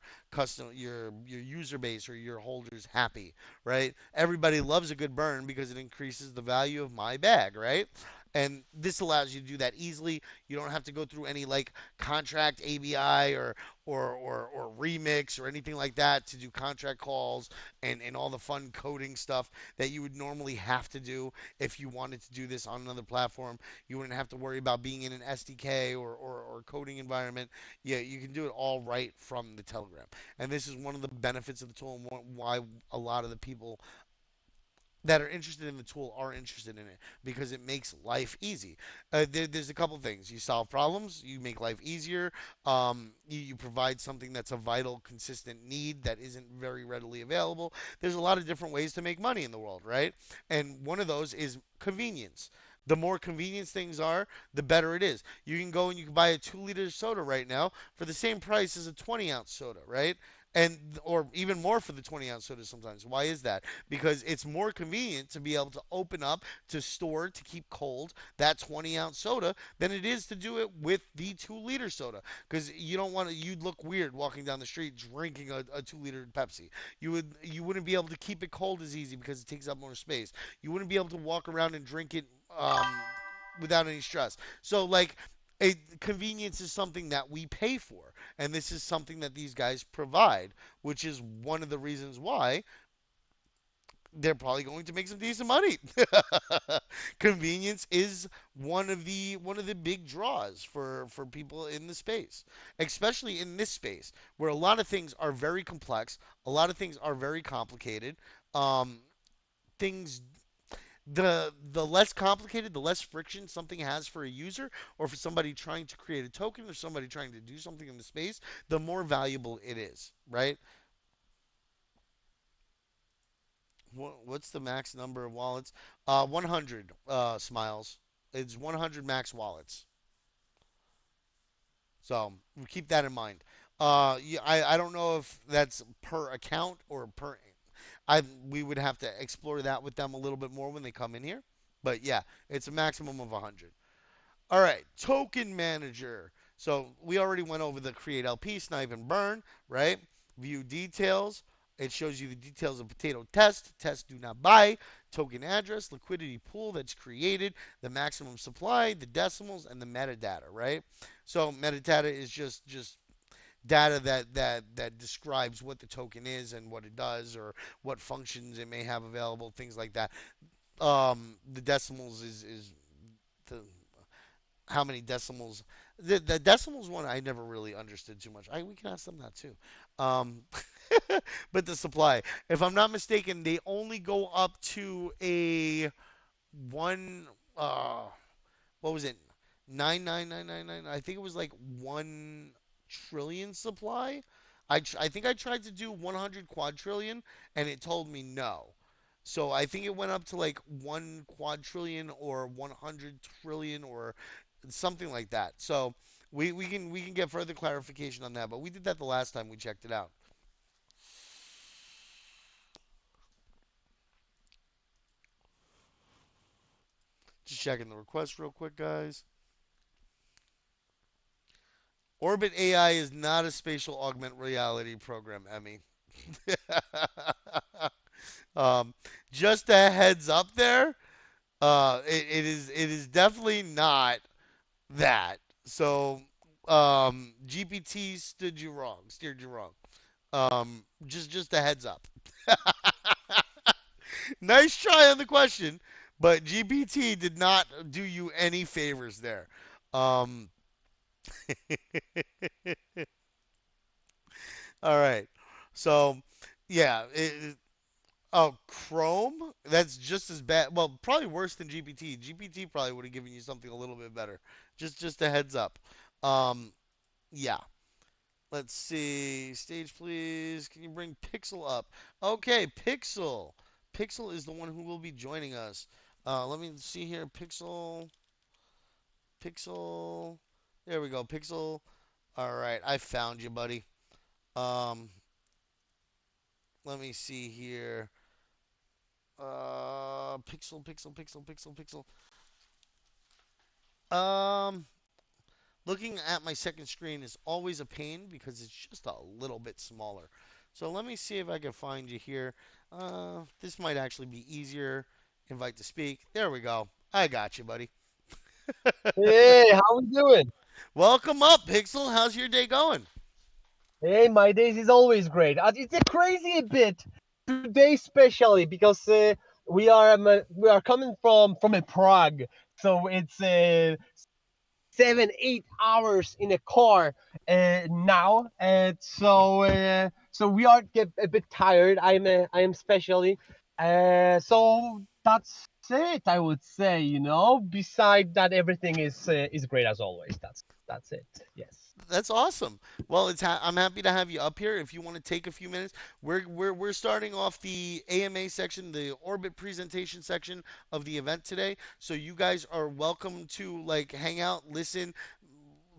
S1: your user base or your holders happy, right? Everybody loves a good burn because it increases the value of my bag, right? And this allows you to do that easily. You don't have to go through any like contract ABI or remix or anything like that to do contract calls and all the fun coding stuff that you would normally have to do if you wanted to do this on another platform. You wouldn't have to worry about being in an SDK or coding environment. Yeah, you can do it all right from the Telegram. And this is one of the benefits of the tool and why a lot of the people that are interested in the tool are interested in it because it makes life easy. There's a couple things. You solve problems, you make life easier, you provide something that's a vital, consistent need that isn't very readily available. There's a lot of different ways to make money in the world, right? And one of those is convenience. The more convenience things are, the better it is. You can go and you can buy a 2 liter soda right now for the same price as a 20-ounce soda, right? And or even more for the 20-ounce soda sometimes. Why is that? Because it's more convenient to be able to open up, to store, to keep cold that 20-ounce soda than it is to do it with the 2 liter soda. Because you don't want to, you'd look weird walking down the street drinking a 2 liter Pepsi. You wouldn't be able to keep it cold as easy because it takes up more space. You wouldn't be able to walk around and drink it without any stress. So like convenience is something that we pay for, and this is something that these guys provide, which is one of the reasons why they're probably going to make some decent money. Convenience is one of the big draws for people in the space, especially in this space where a lot of things are very complex, a lot of things are very complicated. Um, things the less complicated, the less friction something has for a user or for somebody trying to create a token or somebody trying to do something in the space, the more valuable it is, right? What's the max number of wallets? 100 smiles. It's 100 max wallets. So keep that in mind. Yeah, I don't know if that's per account or per. We would have to explore that with them a little bit more when they come in here. But yeah, it's a maximum of 100. All right, token manager. So we already went over the create LP, snipe and burn, right? View details. It shows you the details of potato test, test do not buy, token address, liquidity pool that's created, the maximum supply, the decimals, and the metadata, right? So metadata is just data that describes what the token is and what it does or what functions it may have available, things like that. The decimals is the how many decimals. The decimals one I never really understood too much. We can ask them that too. Um, but the supply, if I'm not mistaken, they only go up to a one. What was it? 99999. I think it was like 1 trillion supply. I think I tried to do 100 quadrillion and it told me no. So I think it went up to like 1 quadrillion or 100 trillion or something like that. So we can get further clarification on that. But we did that the last time we checked it out. Just checking the request real quick, guys. Orbit AI is not a spatial augmented reality program, Emmy. um, just a heads up there. It is definitely not that. So GPT stood you wrong, steered you wrong. Just a heads up. Nice try on the question, but GPT did not do you any favors there. Um, all right. So, yeah. Oh, Chrome? That's just as bad. Well, probably worse than GPT. GPT probably would have given you something a little bit better. Just a heads up. Um, yeah. Let's see. Stage, please. Can you bring Pixel up? Okay, Pixel. Pixel is the one who will be joining us. Let me see here. Pixel. There we go. Pixel. All right, I found you, buddy. Um, let me see here. Pixel. Um, looking at my second screen is always a pain because it's just a little bit smaller. So let me see if I can find you here. This might actually be easier. Invite to speak. There we go. I got you, buddy.
S3: Hey, how we doing?
S1: Welcome up, Pixel. How's your day going?
S3: Hey, my days is always great. It's a crazy bit today, especially because we are coming from a Prague, so it's 7 8 hours in a car now, so we are get a bit tired. I am especially, so that's it. I would say, Beside that, everything is great as always. That's it. Yes.
S1: That's awesome. Well, I'm happy to have you up here. If you want to take a few minutes, we're starting off the AMA section, the Orbit presentation section of the event today. So you guys are welcome to like hang out, listen.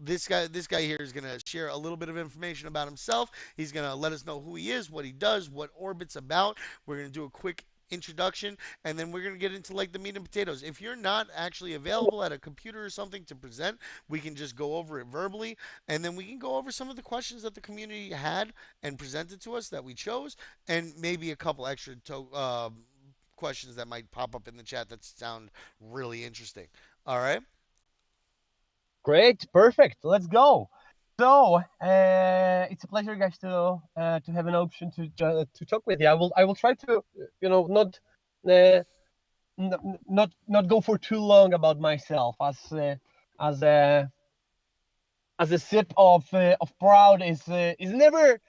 S1: This guy here is going to share a little bit of information about himself. He's going to let us know who he is, what he does, what Orbit's about. We're going to do a quick introduction, and then we're going to get into like the meat and potatoes. If you're not actually available at a computer or something to present, we can just go over it verbally, and then we can go over some of the questions that the community had and presented to us that we chose, and maybe a couple extra questions that might pop up in the chat that sound really interesting. All right.
S3: Great, perfect. Let's go. So it's a pleasure, guys, to have an option to talk with you. I will try to uh, not go for too long about myself, as uh, as a sip of proud is never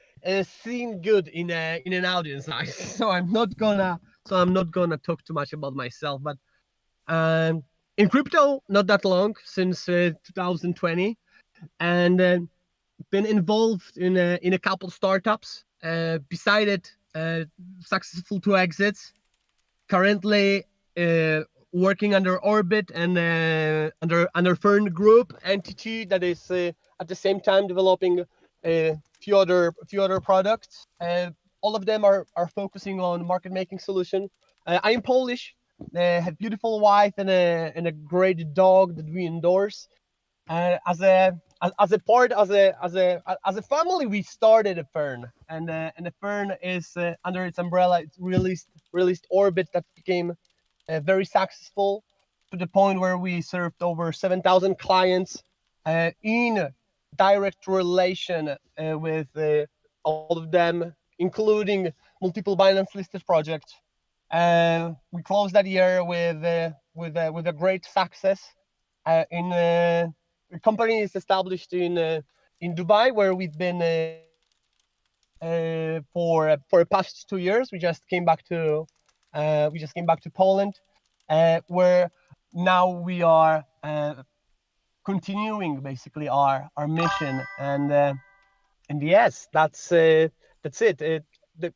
S3: seen good in an audience. So I'm not gonna talk too much about myself, but um, in crypto, not that long since 2020, and been involved in a couple startups. Beside it, successful two exits. Currently, uh, working under Orbitt and under Fern Group entity that is at the same time developing a few other products. All of them are focusing on market making solution. I am Polish. Have beautiful wife and a great dog that we endorse. As a part as a family, we started a Fern, and the Fern is under its umbrella. It's released Orbit that became very successful to the point where we served over 7,000 clients in direct relation with all of them, including multiple Binance listed projects. We closed that year with a great success. In The company is established in Dubai, where we've been for the past 2 years. We just came back to Poland, where now we are continuing basically our mission, and yes, that's it. The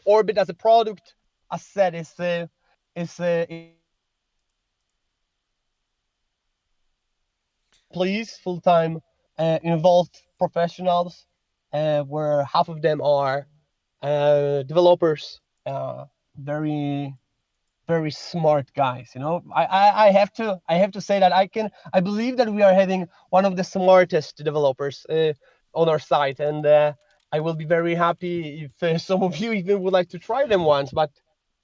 S3: Orbit as a product, as said, is employees, full-time involved professionals, where half of them are developers, very very smart guys. I have to say that I believe that we are having one of the smartest developers on our site, and I will be very happy if some of you even would like to try them once. But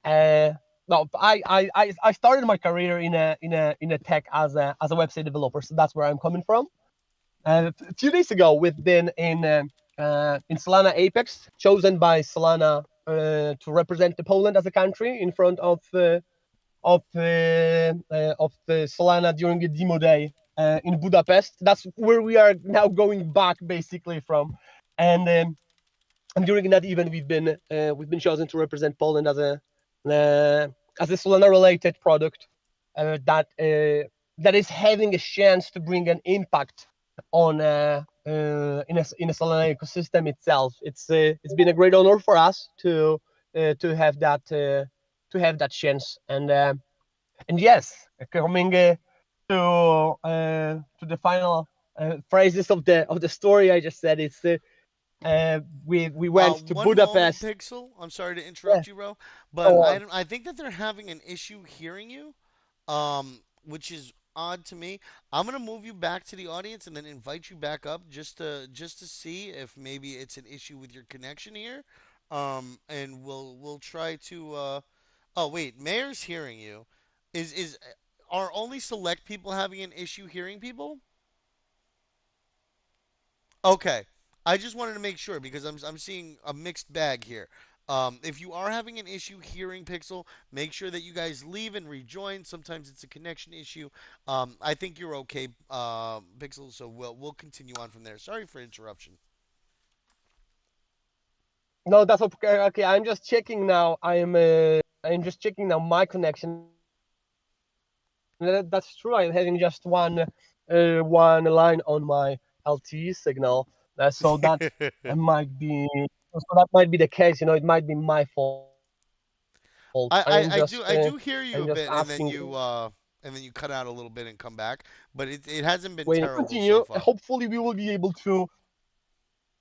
S3: uh, no, I started my career in a tech as a website developer, so that's where I'm coming from. A few days ago, we've been in Solana Apex, chosen by Solana to represent the Poland as a country in front of the Solana during the demo day in Budapest. That's where we are now going back basically from, and and during that event we've been chosen to represent Poland as a Solana related product that is having a chance to bring an impact on in a Solana ecosystem itself. It's been a great honor for us to have that chance, and yes, coming to the final phrases of the story I just said, we went to
S1: One moment,
S3: Budapest.
S1: Pixel. I'm sorry to
S3: Yeah,
S1: interrupt you, bro,
S3: go
S1: but I
S3: on.
S1: don't. I think that they're having an issue hearing you, which is odd to me. I'm gonna move you back to the audience and then invite you back up just to see if maybe it's an issue with your connection here. And we'll try to. Oh wait, Mayor's hearing you. Is are only select people having an issue hearing people? Okay. I just wanted to make sure because I'm seeing a mixed bag here. If you are having an issue hearing Pixel, make sure that you guys leave and rejoin. Sometimes it's a connection issue. I think you're okay, Pixel. So we'll continue on from there. Sorry for interruption.
S3: No, that's okay. Okay, I'm just checking now. I'm just checking now my connection. That's true. I'm having just one line on my LTE signal. So that might be the case. It might be my fault.
S1: I do
S3: I'm
S1: hear
S3: just
S1: you a bit,
S3: asking.
S1: and then you cut out a little bit and come back. But it hasn't been
S3: We
S1: terrible so
S3: continue.
S1: far.
S3: Hopefully, we will be able to.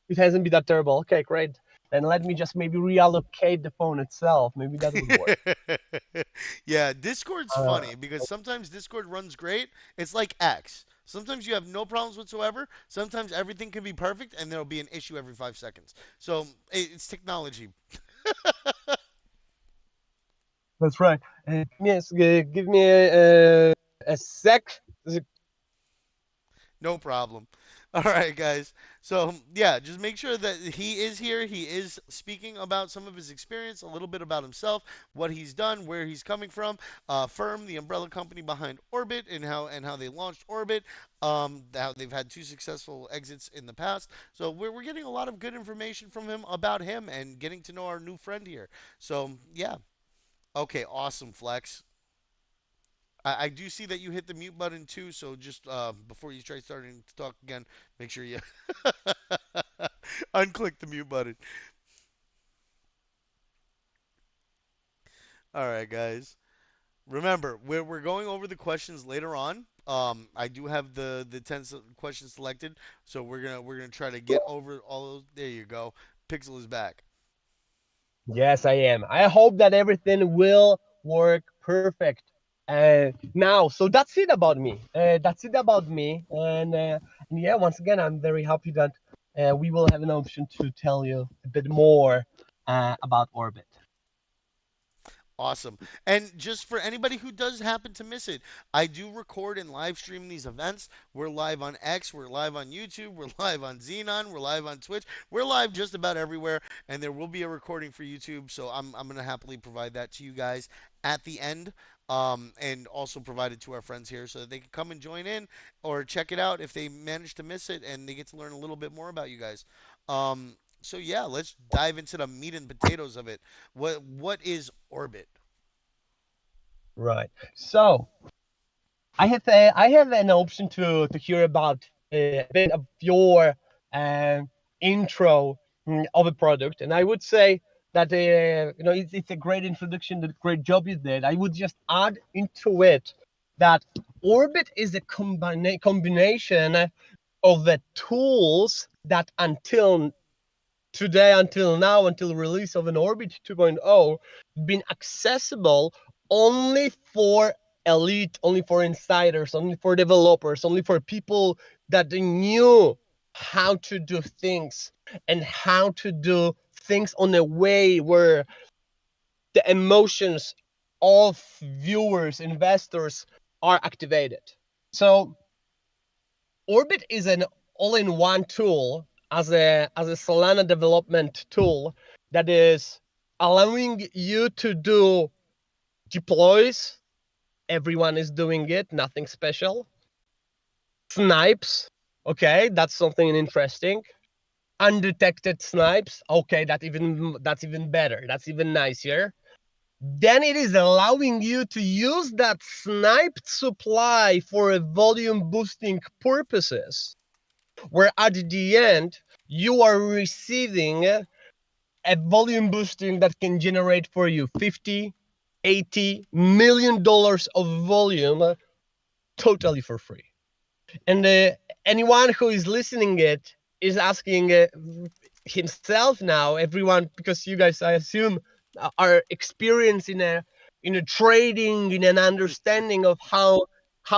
S3: It hasn't been that terrible. Okay, great. Then let me just maybe reallocate the phone itself. Maybe that would work.
S1: Yeah, Discord's
S3: Uh,
S1: funny because sometimes Discord runs great. It's like X. Sometimes you have no problems whatsoever. Sometimes everything can be perfect, and there'll be an issue every 5 seconds. So it's technology.
S3: that's right. Give me a sec.
S1: No problem. All right, guys. So, yeah, just make sure that he is here. He is speaking about some of his experience, a little bit about himself, what he's done, where he's coming from. Firm, the umbrella company behind Orbitt, and how they launched Orbitt. How they've had two successful exits in the past. So we're getting a lot of good information from him about him and getting to know our new friend here. So yeah. Okay, awesome, Flex. I do see that you hit the mute button too, so just before you try starting to talk again, make sure you unclick the mute button. All right, guys. Remember, we're going over the questions later on. I do have the questions selected, so we're gonna try to get over all those. There you go. Pixel is back.
S3: Yes, I am. I hope that everything will work perfect. Now, so that's it about me. That's it about me. And yeah, once again, I'm very happy that we will have an option to tell you a bit more about Orbit.
S1: Awesome. And just for anybody who does happen to miss it, I do record and live stream these events. We're live on X, we're live on YouTube, we're live on Xenon, we're live on Twitch. We're live just about everywhere, and there will be a recording for YouTube, so I'm going to happily provide that to you guys at the end. And also provide it to our friends here so that they can come and join in or check it out if they manage to miss it and they get to learn a little bit more about you guys. So yeah, let's dive into the meat and potatoes of it. What is Orbit?
S3: Right. So I have an option to hear about a bit of your uh, intro of a product, and I would say that it's a great introduction, a great job you did. I would just add into it that Orbit is a combination of the tools that until today, until now, until release of an Orbit 2.0, been accessible only for elite, only for insiders, only for developers, only for people that knew how to do things and how to do things on a way where the emotions of viewers, investors are activated. So Orbit is an all-in-one tool as a Solana development tool that is allowing you to do deploys. Everyone is doing it, nothing special. Snipes, okay, that's something interesting. Undetected snipes, okay, that's even better. That's even nicer. Then it is allowing you to use that sniped supply for a volume boosting purposes, where at the end you are receiving a volume boosting that can generate for you 50, 80 million dollars of volume totally for free. And anyone who is listening it is asking himself now, everyone, because you guys, I assume, are experienced in a trading, in an understanding of how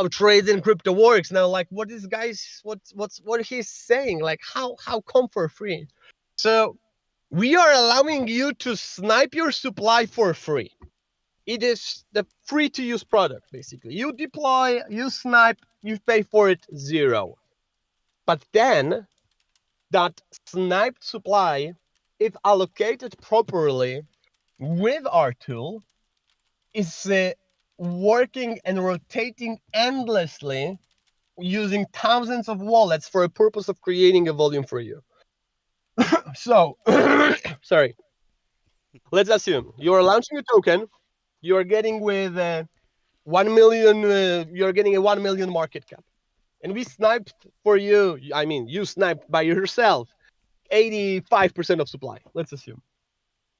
S3: trades in crypto works. Now, like, what is guys, what he's saying, like, how come for free? So we are allowing you to snipe your supply for free. it is the free to use product, basically. You deploy, you snipe, you pay for it 0. But then that sniped supply, if allocated properly with our tool, is working and rotating endlessly using thousands of wallets for a purpose of creating a volume for you. So, sorry. Let's assume you are launching a token. You are getting with 1 million. You're getting a 1 million market cap, and we sniped for you. I mean, you sniped by yourself 85% of supply. Let's assume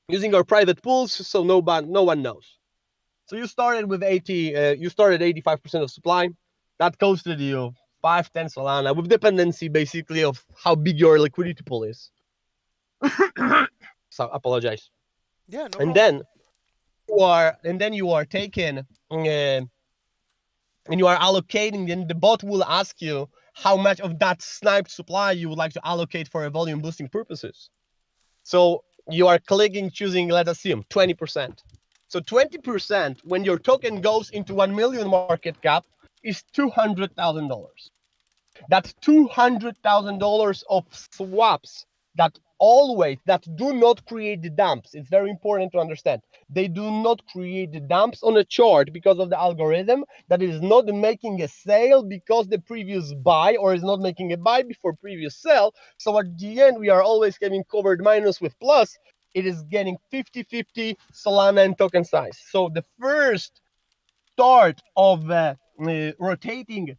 S3: using our private pools, so no one knows. So you started with 80. You started 85% of supply. That costed you 5-10 Solana with dependency basically of how big your liquidity pool is. So apologize.
S1: Yeah, no
S3: And
S1: problem.
S3: then you are taking and you are allocating, then the bot will ask you how much of that sniped supply you would like to allocate for a volume boosting purposes. So you are clicking, choosing, let's assume 20%. So 20% when your token goes into 1 million market cap is $200,000. That's $200,000 of swaps that do not create the dumps. It's very important to understand. They do not create the dumps on a chart because of the algorithm that is not making a sale because the previous buy, or is not making a buy before previous sell. So at the end, we are always getting covered minus with plus. It is getting 50-50 Solana and token size. So the first start of rotating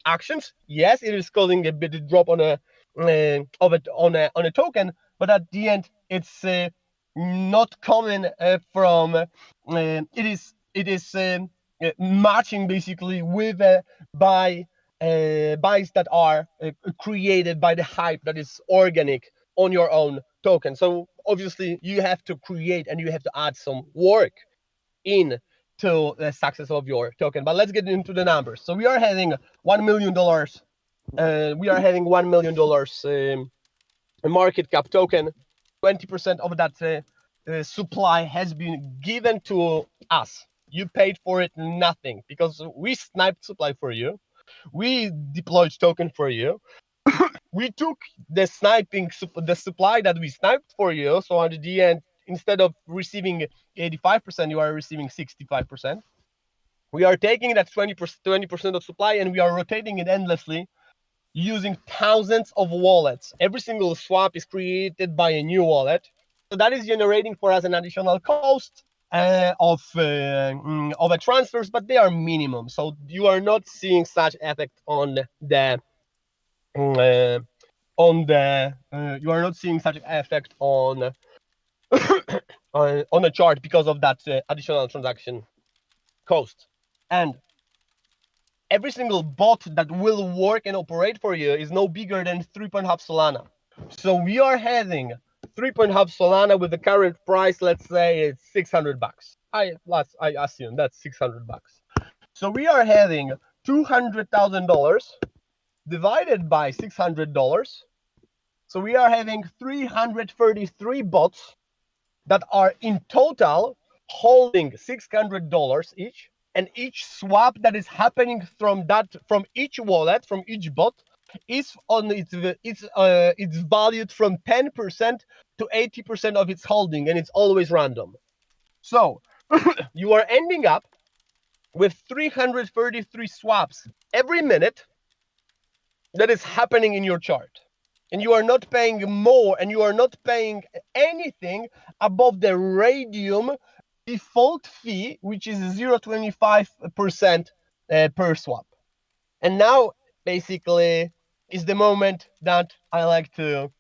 S3: actions, yes, it is causing a bit of drop on a on a token, but at the end, it's not coming from. It is matching basically with buys that are created by the hype that is organic on your own token. So obviously, you have to create and you have to add some work in to the success of your token. But let's get into the numbers. So we are having $1 million. We are having $1 million market cap token. 20% of that supply has been given to us. You paid for it nothing because we sniped supply for you. We deployed token for you. We took the supply that we sniped for you. So at the end, instead of receiving 85%, you are receiving 65%. We are taking that 20% of supply and we are rotating it endlessly using thousands of wallets. Every single swap is created by a new wallet. So that is generating for us an additional cost of a transfers, but they are minimum. So you are not seeing such effect on the you are not seeing such effect on on a chart because of that additional transaction cost. And every single bot that will work and operate for you is no bigger than 3.5 Solana. So we are having 3.5 Solana with the current price, let's say it's $600. I assume that's $600. So we are having $200,000 divided by $600. So we are having 333 bots that are in total holding $600 each, and each swap that is happening from each wallet, from each bot, is on it's valued from 10% to 80% of its holding, and it's always random. So you are ending up with 333 swaps every minute that is happening in your chart. And you are not paying more, and you are not paying anything above the radium default fee, which is 0.25% per swap. And now, basically, is the moment that I like to,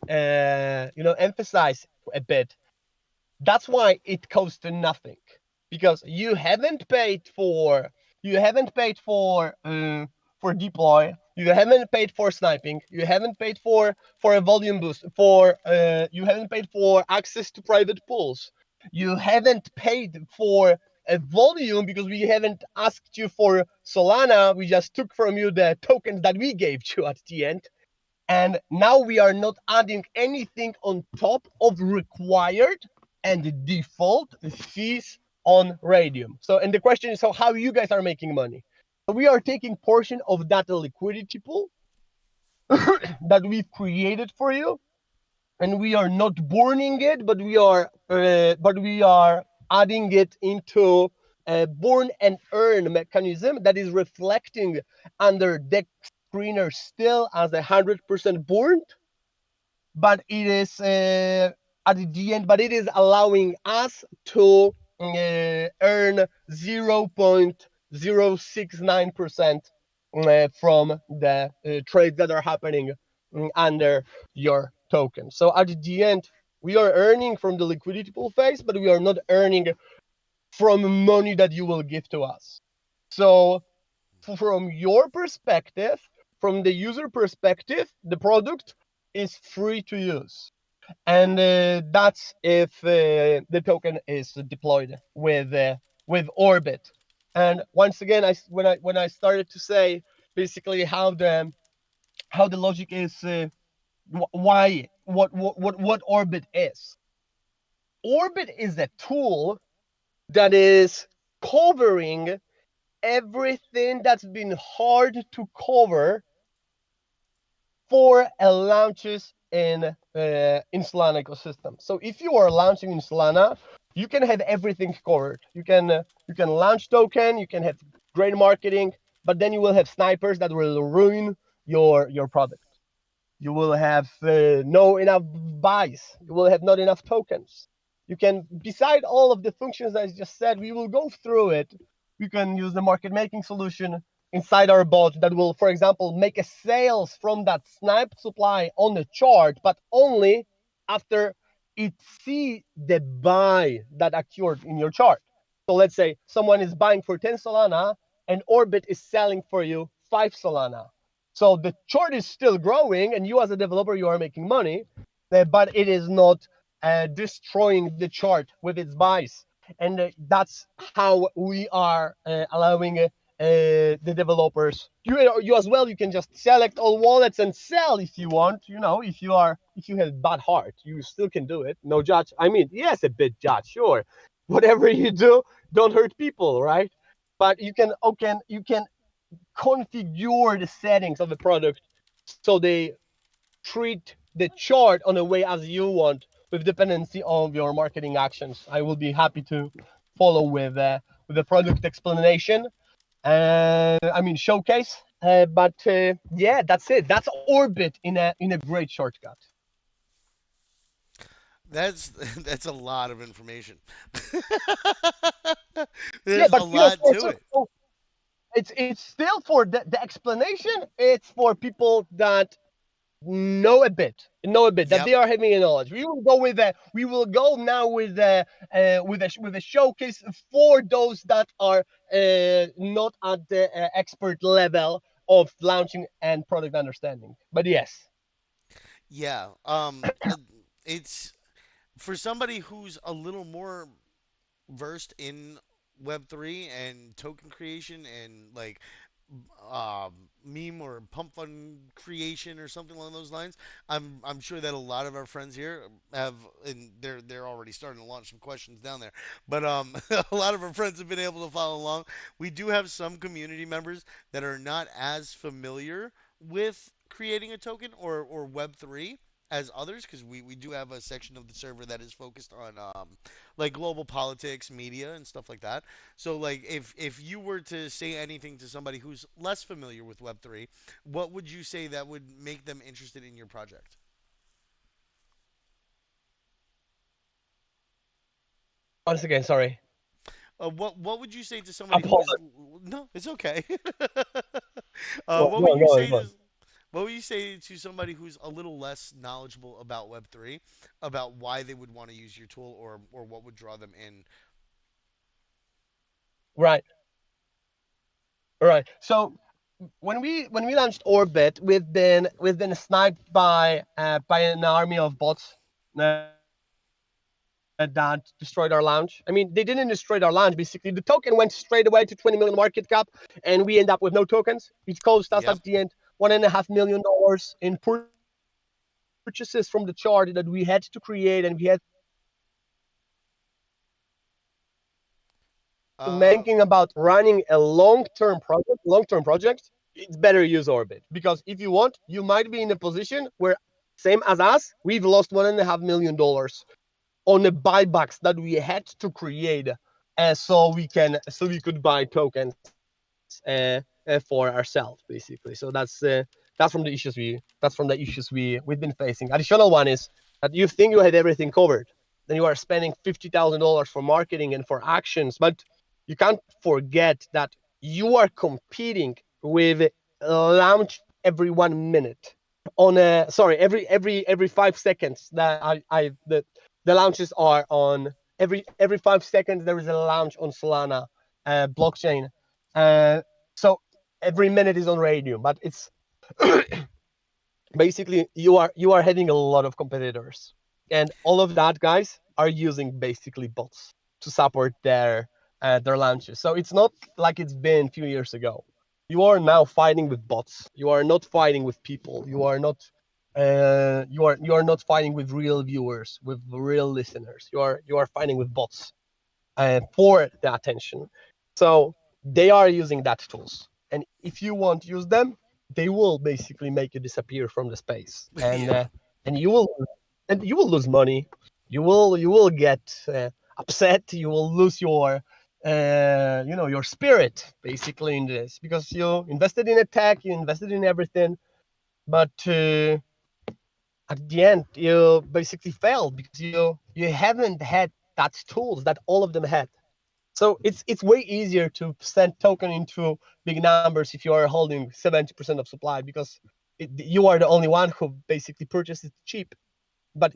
S3: emphasize a bit. That's why it costs nothing, because you haven't paid for deploy, you haven't paid for sniping, you haven't paid for a volume boost, you haven't paid for access to private pools, you haven't paid for a volume because we haven't asked you for Solana. We just took from you the tokens that we gave you at the end. And now we are not adding anything on top of required and default fees on Radium. So, and the question is, so how you guys are making money? So we are taking portion of that liquidity pool that we've created for you, and we are not burning it, but we are adding it into a burn and earn mechanism that is reflecting under deck screener still as 100% burned, but it is at the end, but it is allowing us to earn 0.069% from the trades that are happening under your token. So at the end, we are earning from the liquidity pool phase, but we are not earning from money that you will give to us. So from your perspective, from the user perspective, the product is free to use, and that's if the token is deployed with Orbitt. And once again, when I started to say basically how the logic is, why what Orbitt is. Orbitt is a tool that is covering everything that's been hard to cover for launches in Solana ecosystem. So if you are launching in Solana, you can have everything covered. You can launch token, you can have great marketing, but then you will have snipers that will ruin your product. You will have no enough buys. You will have not enough tokens. You can, beside all of the functions that I just said, we will go through it. We can use the market making solution inside our bot that will, for example, make a sales from that sniped supply on the chart, but only after it see the buy that occurred in your chart. So let's say someone is buying for 10 Solana and Orbitt is selling for you 5 Solana. So the chart is still growing, and you as a developer, you are making money, but it is not destroying the chart with its buys. And that's how we are allowing the developers. You as well. You can just select all wallets and sell if you want. You know, if you have bad heart, you still can do it. No judge. I mean, yes, a bit judge, sure. Whatever you do, don't hurt people, right? But you can configure the settings of the product so they treat the chart on a way as you want with dependency of your marketing actions. I will be happy to follow with the product explanation. I mean showcase. But yeah, that's it. That's Orbitt in a great shortcut.
S1: That's that's a lot of information.
S3: Yeah,
S1: There's a
S3: but you know,
S1: lot to it.
S3: it's still for the explanation. It's for people that know a bit that
S1: Yep.
S3: they are having a knowledge. We will go now with a showcase for those that are not at the expert level of launching and product understanding. But yes,
S1: Yeah. It's for somebody who's a little more versed in Web3 and token creation and like meme or pump fund creation or something along those lines. I'm sure that a lot of our friends here have, and they're already starting to launch some questions down there. But a lot of our friends have been able to follow along. We do have some community members that are not as familiar with creating a token or Web3 as others because we do have a section of the server that is focused on like global politics, media, and stuff like that. So like if you were to say anything to somebody who's less familiar with Web3, what would you say that would make them interested in your project?
S3: once again, sorry.
S1: What would you say to somebody who is
S3: Apologies.
S1: no, it's okay.
S3: Go,
S1: What would
S3: go,
S1: you
S3: go,
S1: say
S3: go.
S1: to what would you say to somebody who's a little less knowledgeable about Web3, about why they would want to use your tool or what would draw them in?
S3: Right, right. So when we launched Orbit, we've been sniped by an army of bots that destroyed our launch. I mean, they didn't destroy our launch. Basically, the token went straight away to 20 million market cap, and we end up with no tokens. It cost us at
S1: Yep.
S3: the end $1.5 million in purchases from the chart that we had to create, and we had to pay for the purchases.
S1: Uh,
S3: thinking about running a long-term project, it's better use Orbit, because if you want, you might be in a position where, same as us, we've lost $1.5 million on the buybacks that we had to create, so we could buy tokens for ourselves, basically. So that's from the issues we've been facing. Additional one is that you think you had everything covered, then you are spending $50,000 for marketing and for actions, but you can't forget that you are competing with launch every 1 minute on a sorry every 5 seconds that I the launches are on every 5 seconds. There is a launch on Solana blockchain. So every minute is on Radium, but it's basically you are having a lot of competitors, and all of that guys are using basically bots to support their launches. So it's not like it's been a few years ago. You are now fighting with bots. You are not fighting with people. You are not fighting with real viewers, with real listeners. You are fighting with bots for the attention. So they are using that tools, and if you won't use them, they will basically make you disappear from the space, and
S1: yeah,
S3: uh, and you will and you will lose money. You will get upset. You will lose your spirit basically in this, because you invested in a tech, you invested in everything, but at the end you basically failed because you haven't had that tools that all of them had. So it's way easier to send token into big numbers if you are holding 70% of supply, because you are the only one who basically purchased it cheap.
S1: yeah,
S3: But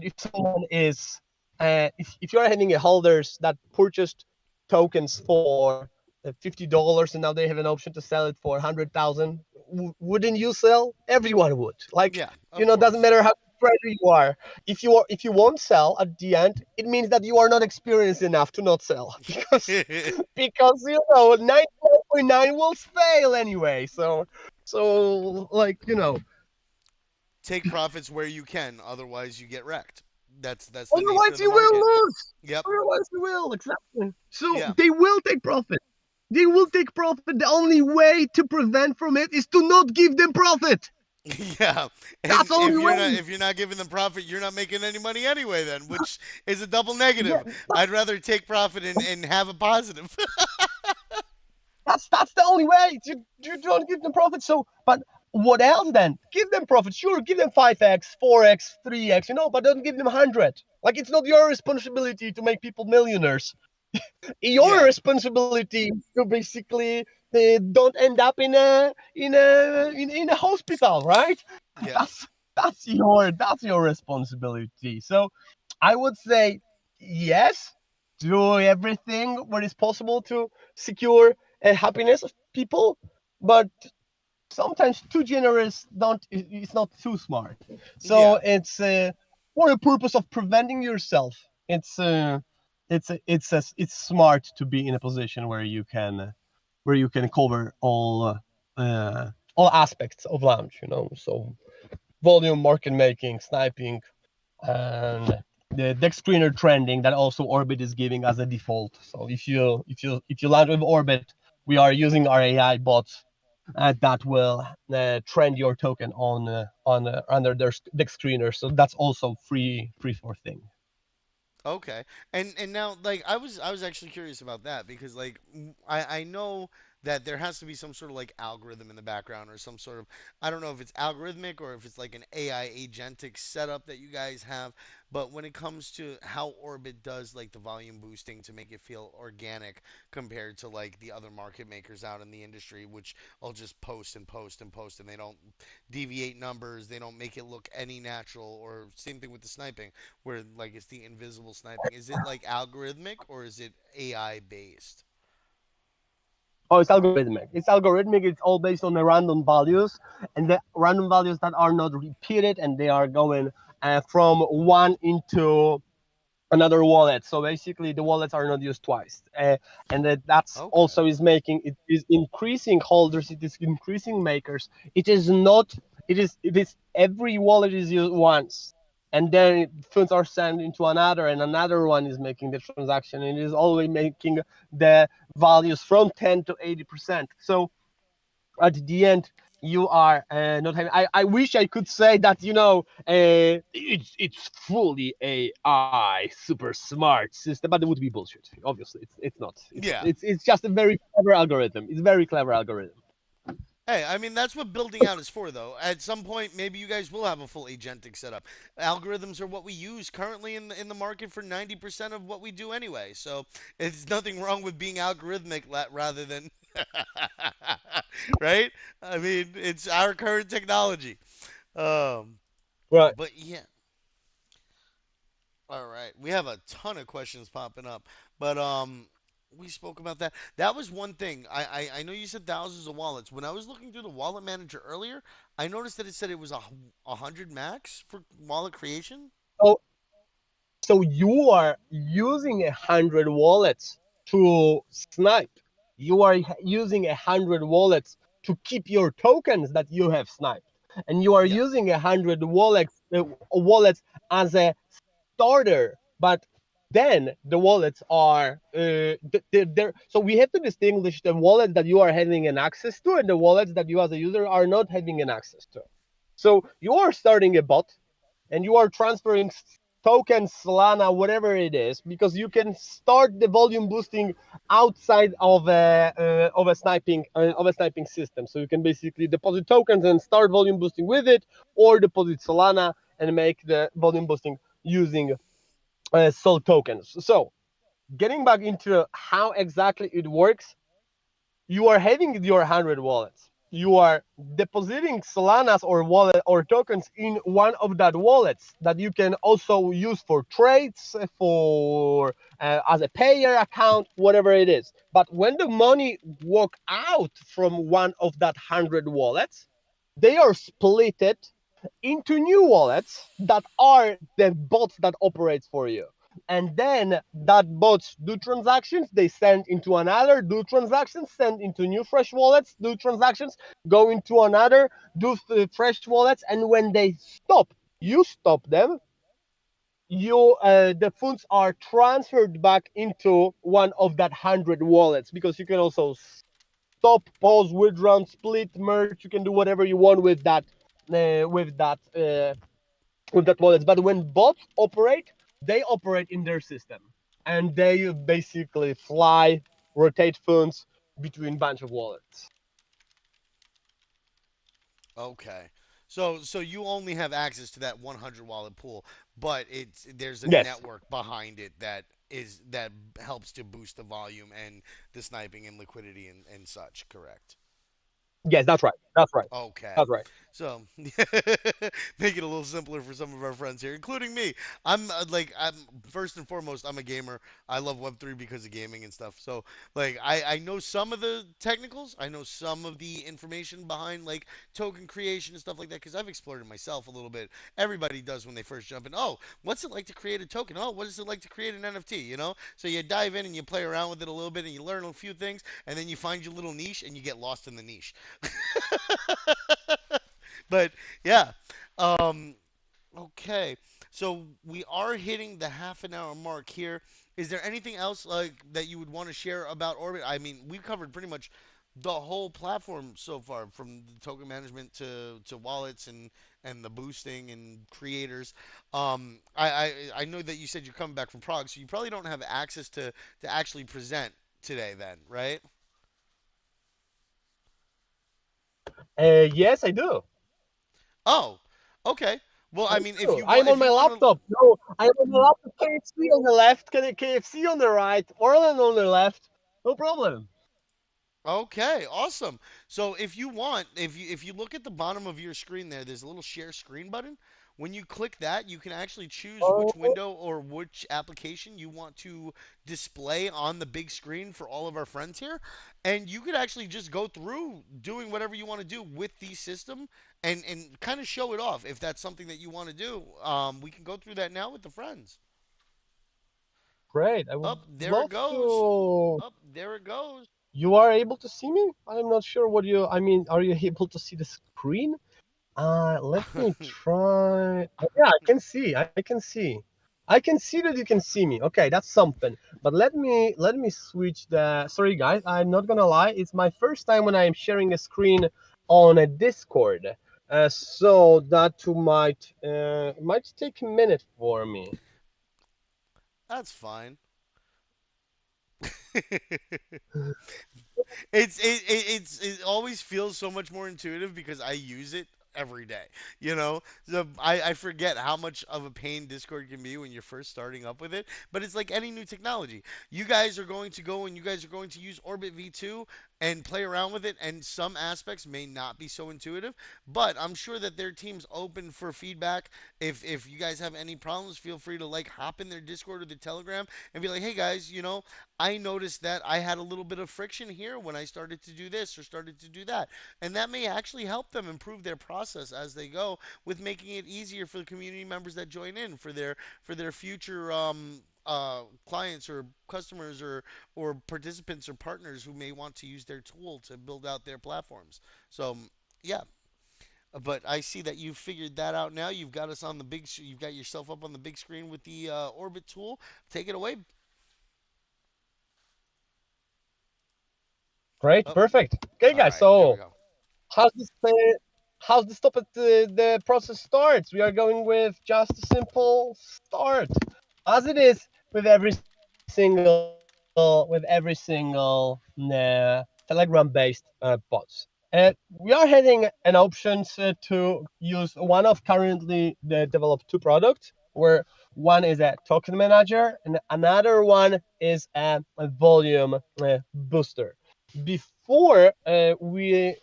S3: if someone is if you are having a holders that purchased tokens for $50, and now they have an option to sell it for 100,000, wouldn't you sell? Everyone would. Like,
S1: yeah. Of
S3: doesn't
S1: course.
S3: matter how treasure you are. If you won't sell at the end, it means that you are not experienced enough to not sell because 99.9 will fail anyway. So like
S1: Take profits where you can, otherwise you get wrecked. That's the nature
S3: otherwise
S1: of the
S3: you will
S1: market.
S3: lose.
S1: Yep.
S3: Otherwise you will, exactly. So
S1: Yeah.
S3: they will take profit. They will take profit. The only way to prevent from it is to not give them profit.
S1: Yeah.
S3: That's
S1: And
S3: the only way.
S1: if you're not giving them profit, you're not making any money anyway then, which is a double
S3: Yeah,
S1: negative. I'd rather take profit and have a positive.
S3: that's the only way. You don't give them profit. So, but what else then? Give them profit. Sure, give them 5x, 4x, 3x, but don't give them 100. Like, it's not your responsibility to make people millionaires. Your
S1: Yeah.
S3: responsibility is to basically don't end up in a hospital, right?
S1: Yeah.
S3: That's that's your responsibility. So I would say yes, do everything what is possible to secure happiness of people, but sometimes too generous don't it's not too smart. So
S1: Yeah.
S3: it's for the purpose of preventing yourself. It's smart to be in a position where you can cover all aspects of launch. So volume, market making, sniping, and the deck screener trending that also Orbit is giving as a default. So if you launch with Orbit, we are using our AI bots that will trend your token on under their deck screener. So that's also free for thing.
S1: Okay. And now like I was actually curious about that because like I know that there has to be some sort of like algorithm in the background or some sort of I don't know if it's algorithmic or if it's like an AI agentic setup that you guys have, but when it comes to how Orbit does like the volume boosting to make it feel organic compared to like the other market makers out in the industry which will just post and post and post and they don't deviate numbers, they don't make it look any natural or same thing with the sniping where like it's the invisible sniping. Is it like algorithmic or is it AI based?
S3: Oh, it's algorithmic. It's algorithmic. It's all based on the random values, and the random values that are not repeated, and they are going from one into another wallet. So basically, the wallets are not used twice, and that's
S1: Okay.
S3: also is making it is increasing holders. It is increasing makers. It is not. It is every wallet is used once. and then funds are sent into another, and another one is making the transaction, and it is only making the values from 10 to 80%. So at the end, you are not having. I wish I could say that, it's fully AI, super smart system, but it would be bullshit. Obviously, it's not.
S1: Yeah.
S3: It's just a very clever algorithm. It's a very clever algorithm.
S1: Hey, I mean that's what building out is for, though. At some point, maybe you guys will have a full agentic setup. Algorithms are what we use currently in the market for 90% of what we do anyway. So it's nothing wrong with being algorithmic rather than right. I mean, it's our current technology. Um,
S3: Right.
S1: but yeah, all right. We have a ton of questions popping up, but we spoke about that. That was one thing. I know you said thousands of wallets. When I was looking through the wallet manager earlier, I noticed that it said it was a hundred max for wallet creation.
S3: So so you are using 100 wallets to snipe. You are using 100 wallets to keep your tokens that you have sniped, and you are
S1: Yeah.
S3: using 100 wallets as a starter. But then the wallets are they're, so we have to distinguish the wallets that you are having an access to and the wallets that you as a user are not having an access to. So you are starting a bot and you are transferring tokens, Solana, whatever it is, because you can start the volume boosting outside of a sniping system. So you can basically deposit tokens and start volume boosting with it, or deposit Solana and make the volume boosting using Sol tokens. So getting back into how exactly it works, you are having your 100 wallets. You are depositing Solanas or wallet or tokens in one of that wallets that you can also use for trades, for as a payer account, whatever it is. But when the money walk out from one of that 100 wallets, they are splitted into new wallets that are the bots that operates for you. And then that bots do transactions, they send into another, do transactions, send into new fresh wallets, do transactions, go into another, do fresh wallets, and when they stop, you stop them, you the funds are transferred back into one of that 100 wallets, because you can also stop, pause, withdraw, split, merge. You can do whatever you want uh, with that uh, with that wallets. But when bots operate, they operate in their system, and they basically fly, rotate funds between bunch of wallets.
S1: Okay. So you only have access to that 100 wallet pool, but there's a
S3: Yes,
S1: network behind it that helps to boost the volume and the sniping and liquidity and such. Correct.
S3: yes, that's right. That's right.
S1: Okay.
S3: That's right.
S1: So make it a little simpler for some of our friends here, including me. I'm first and foremost I'm a gamer. I love Web3 because of gaming and stuff. So like I know some of the technicals. I know some of the information behind like token creation and stuff like that because I've explored it myself a little bit. Everybody does when they first jump in. Oh, what's it like to create a token? Oh, what is it like to create an NFT? You know? So you dive in and you play around with it a little bit and you learn a few things and then you find your little niche and you get lost in the niche. But yeah. Um, okay. So we are hitting the half an hour mark here. Is there anything else like that you would want to share about Orbit? I mean, we've covered pretty much the whole platform so far, from the token management to wallets and the boosting and creators. I know that you said you're coming back from Prague, so you probably don't have access to actually present today, then, right?
S3: Yes, I do.
S1: Oh, okay. Well,
S3: I
S1: I mean,
S3: do. I'm on
S1: if
S3: my
S1: you want to.
S3: laptop. No, I'm on my laptop. KFC on the left, KFC on the right, Orland on the left. No problem.
S1: Okay, awesome. So if you want, if you look at the bottom of your screen there, there's a little share screen button. When you click that, you can actually choose which
S3: Oh,
S1: window or which application you want to display on the big screen for all of our friends here. And you could actually just go through doing whatever you want to do with the system and kind of show it off if that's something that you want to do. We can go through that now with the friends.
S3: great. I would
S1: Up, there it
S3: love
S1: goes.
S3: to.
S1: Up, there it goes.
S3: You are able to see me? I'm not sure what you. I mean, are you able to see the screen? Let me try. Yeah, I can see. I can see. I can see that you can see me. Okay, that's something. But let me switch the. Sorry, guys. I'm not gonna lie. It's my first time when I'm sharing a screen on a Discord. So that too might take a minute for me.
S1: That's fine. It always feels so much more intuitive because I use it every day. You know, so I forget how much of a pain Discord can be when you're first starting up with it. But it's like any new technology. You guys are going to go and you guys are going to use Orbit V2 and play around with it, and some aspects may not be so intuitive. But I'm sure that their team's open for feedback. If you guys have any problems, feel free to like hop in their Discord or the Telegram and be like, hey guys, I noticed that I had a little bit of friction here when I started to do this or started to do that. And that may actually help them improve their process as they go with making it easier for the community members that join in for their future clients or customers or participants or partners who may want to use their tool to build out their platforms. So yeah, but I see that you've figured that out now. You've got us on the you've got yourself up on the big screen with the Orbit tool. Take it away.
S3: Great,
S1: Oh,
S3: perfect. Okay,
S1: all
S3: guys.
S1: right, there we
S3: So
S1: go.
S3: how's this? How's this stop at the process starts? We are going with just a simple start, as it is with every single Telegram-based bots. We are having an option to use one of currently developed two products, where one is a token manager and another one is a volume booster. Before we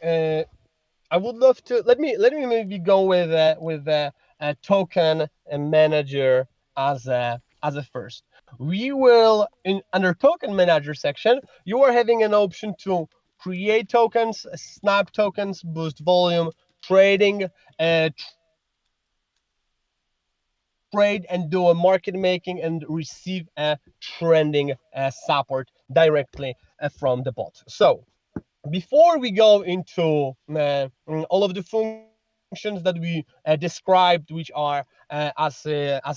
S3: I would love to let me maybe go with a token manager as a first. We will in under token manager section. You are having an option to create tokens, snap tokens, boost volume, trading, trade and do a market making and receive a trending support directly from the bot. So before we go into all of the functions that we described, which are as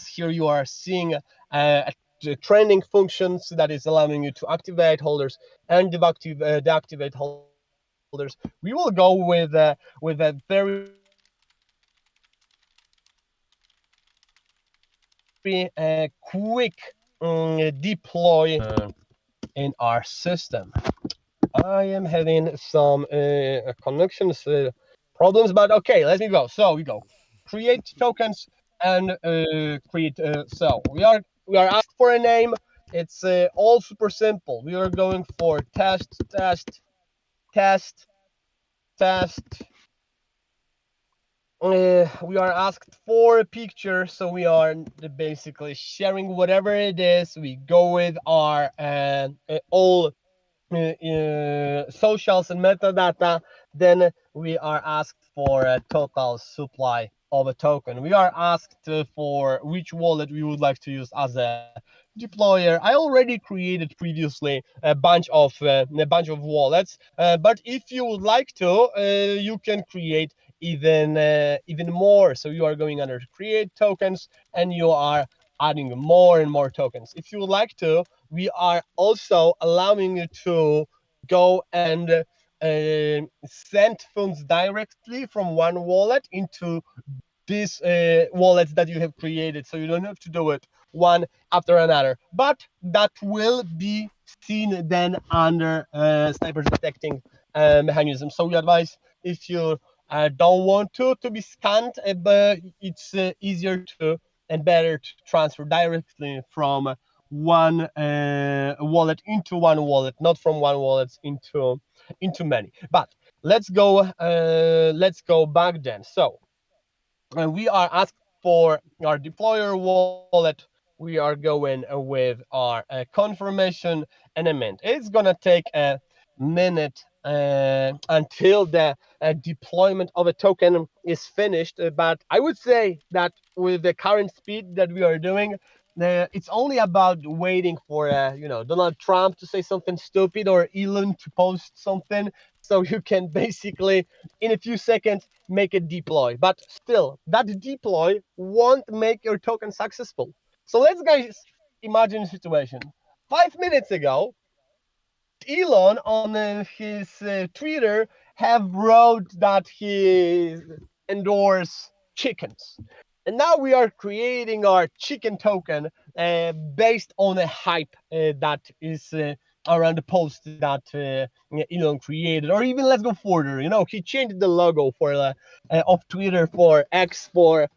S3: here you are seeing the trending functions that is allowing you to activate holders and deactivate holders, we will go with a very quick deploy in our system. I am having some connections problems, but okay, let me go. So we go create tokens and create. So we are asked for a name. It's all super simple. We are going for test, test. We are asked for a picture, so we are basically sharing whatever it is. We go with our all socials and metadata, then we are asked for a total supply of a token. We are asked for which wallet we would like to use as a deployer. I already created previously a bunch of wallets, but if you would like to, you can create even more. So you are going under create tokens and you are adding more and more tokens. If you would like to, we are also allowing you to go and send funds directly from one wallet into these wallets that you have created. So you don't have to do it one after another. But that will be seen then under snipers detecting mechanism. So we advise, if you don't want to be scanned, but it's easier to and better to transfer directly from one wallet into one wallet, not from one wallet into many. But let's go back then. So we are asked for our deployer wallet. We are going with our confirmation element. It's gonna take a minute until the deployment of a token is finished. But I would say that with the current speed that we are doing, it's only about waiting for Donald Trump to say something stupid or Elon to post something, so you can basically in a few seconds make a deploy, but still that deploy won't make your token successful. So let's guys imagine a situation. 5 minutes ago, Elon on his Twitter have wrote that he endorse chickens, and now we are creating our chicken token based on a hype that is around the post that Elon created. Or even let's go further. He changed the logo for of Twitter for X for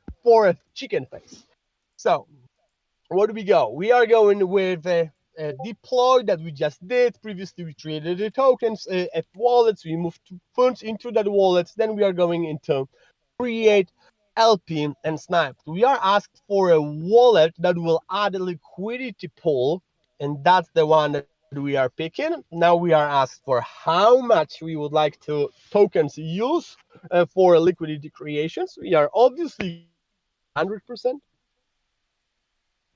S3: chicken face. So where do we go? We are going with a deploy that we just did. Previously, we created the tokens at wallets. We moved funds into that wallets. Then we are going into create LP and Snipe. We are asked for a wallet that will add a liquidity pool, and that's the one that we are picking. Now we are asked for how much we would like to tokens use for liquidity creations. We are obviously going with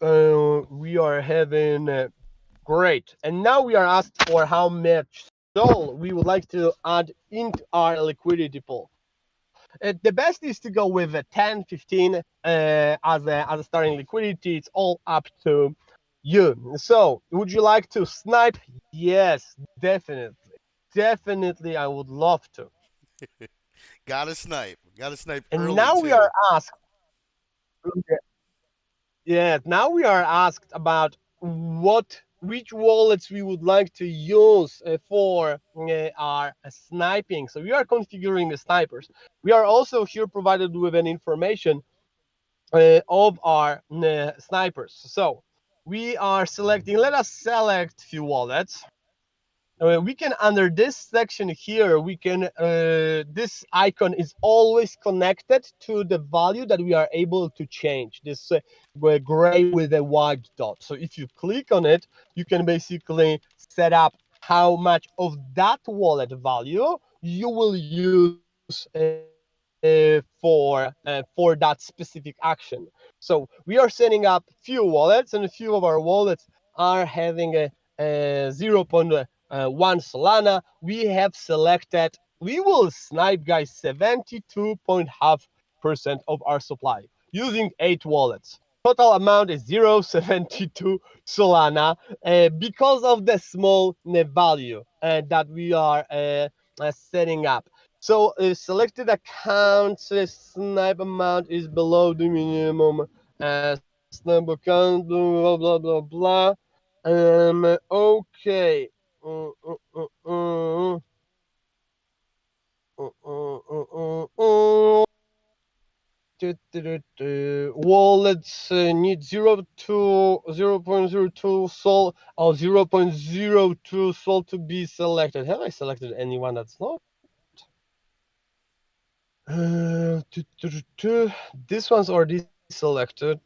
S3: 100%. We are having great. And now we are asked for how much SOL we would like to add into our liquidity pool. The best is to go with a 10, 15 as a starting liquidity. It's all up to you. So, would you like to snipe? Yes, definitely. Definitely, I would love to.
S1: Gotta snipe. Gotta snipe
S3: And
S1: early
S3: now we are
S1: too.
S3: asked, yeah, now we are asked about which wallets we would like to use for our sniping. So we are configuring the snipers. We are also here provided with an information of our snipers. So we are selecting. Let us select few wallets. We can under this section here we can this icon is always connected to the value that we are able to change, this gray with a white dot. So if you click on it, you can basically set up how much of that wallet value you will use for that specific action. So we are setting up few wallets, and a few of our wallets are having a 0.1 Solana. We have selected, we will snipe, guys, 72.5% of our supply using 8 wallets. Total amount is 0.72 Solana because of the small value that we are setting up. So selected accounts snipe amount is below the minimum snipe account, blah blah blah blah. Okay. Uh, uh, uh, uh, Wallets need 0.02 sol or 0.02 sol to be selected. Have I selected anyone that's not? This one's already selected.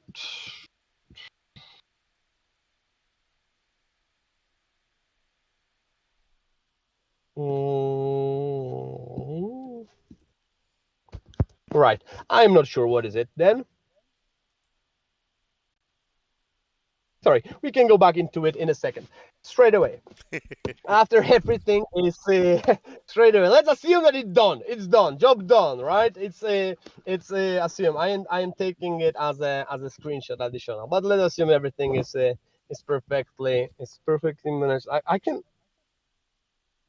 S3: Right. I'm not sure what is it then. Sorry, we can go back into it in a second. Straight away. After everything is straight away. Let's assume that it's done. It's done. Job done, right? It's assume. I am taking it as a screenshot additional. But let's assume everything is perfectly managed.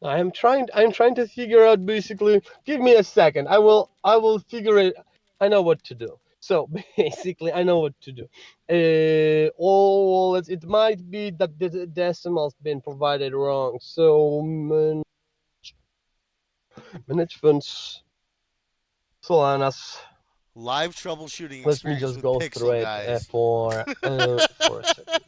S3: I'm trying to figure out basically. Give me a second. I will figure it. I know what to do. So basically, I know what to do. It might be that the decimal's been provided wrong. So manage funds, Solanas.
S1: Live troubleshooting
S3: Let me
S1: experience
S3: just
S1: with
S3: go through
S1: Pixel,
S3: it
S1: guys.
S3: for a second.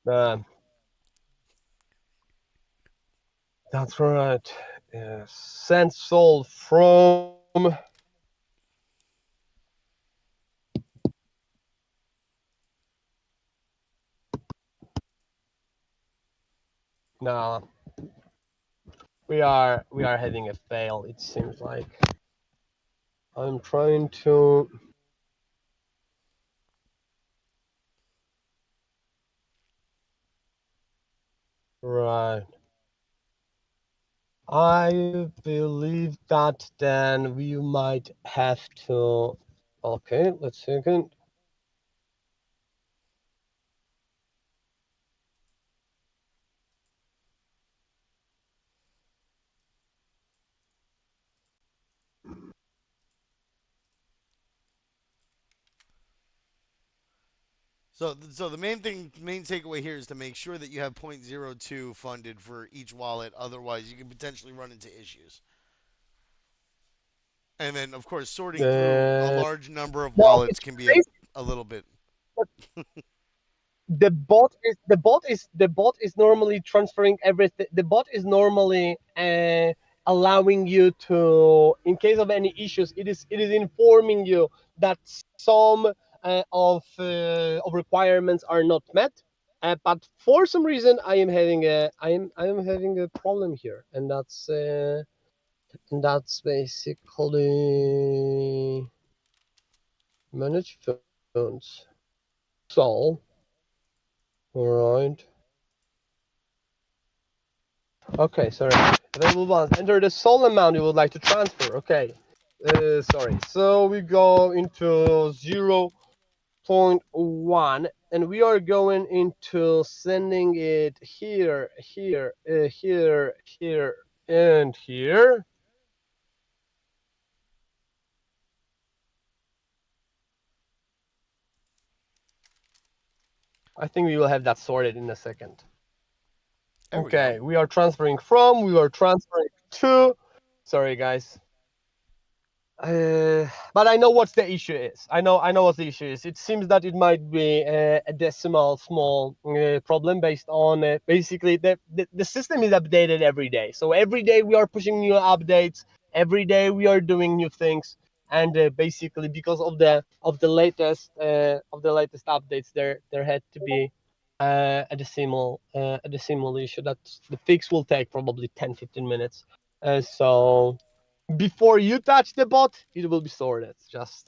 S3: Uh, that's right. Send soul from. Nah, we are having a fail. It seems like I'm trying to. Right. I believe that then we might have to. Okay, let's see again.
S1: So the main takeaway here is to make sure that you have point zero 0.02 funded for each wallet. Otherwise, you can potentially run into issues. And then, of course, sorting through a
S3: Uh,
S1: large number of
S3: no,
S1: wallets
S3: it's
S1: can be
S3: crazy.
S1: a little bit.
S3: The bot is normally transferring everything. The bot is normally allowing you to, in case of any issues, it is informing you that some of requirements are not met. But for some reason, I am having a problem here, and that's basically manage phones. So, all right. Okay, sorry. Available balance. Enter the sole amount you would like to transfer. Okay. Sorry. So we go into 0.1 and we are going into sending it here, here, here, here, and here. I think we will have that sorted in a second.
S1: There we go.
S3: Okay, we are transferring to. Sorry, guys. But I know what the issue is. I know what the issue is. It seems that it might be a decimal small problem based on basically the system is updated every day. So every day we are pushing new updates. Every day we are doing new things, and basically because of the latest updates, there had to be a decimal issue that the fix will take probably 10-15 minutes. So before you touch the bot, it will be sorted. Just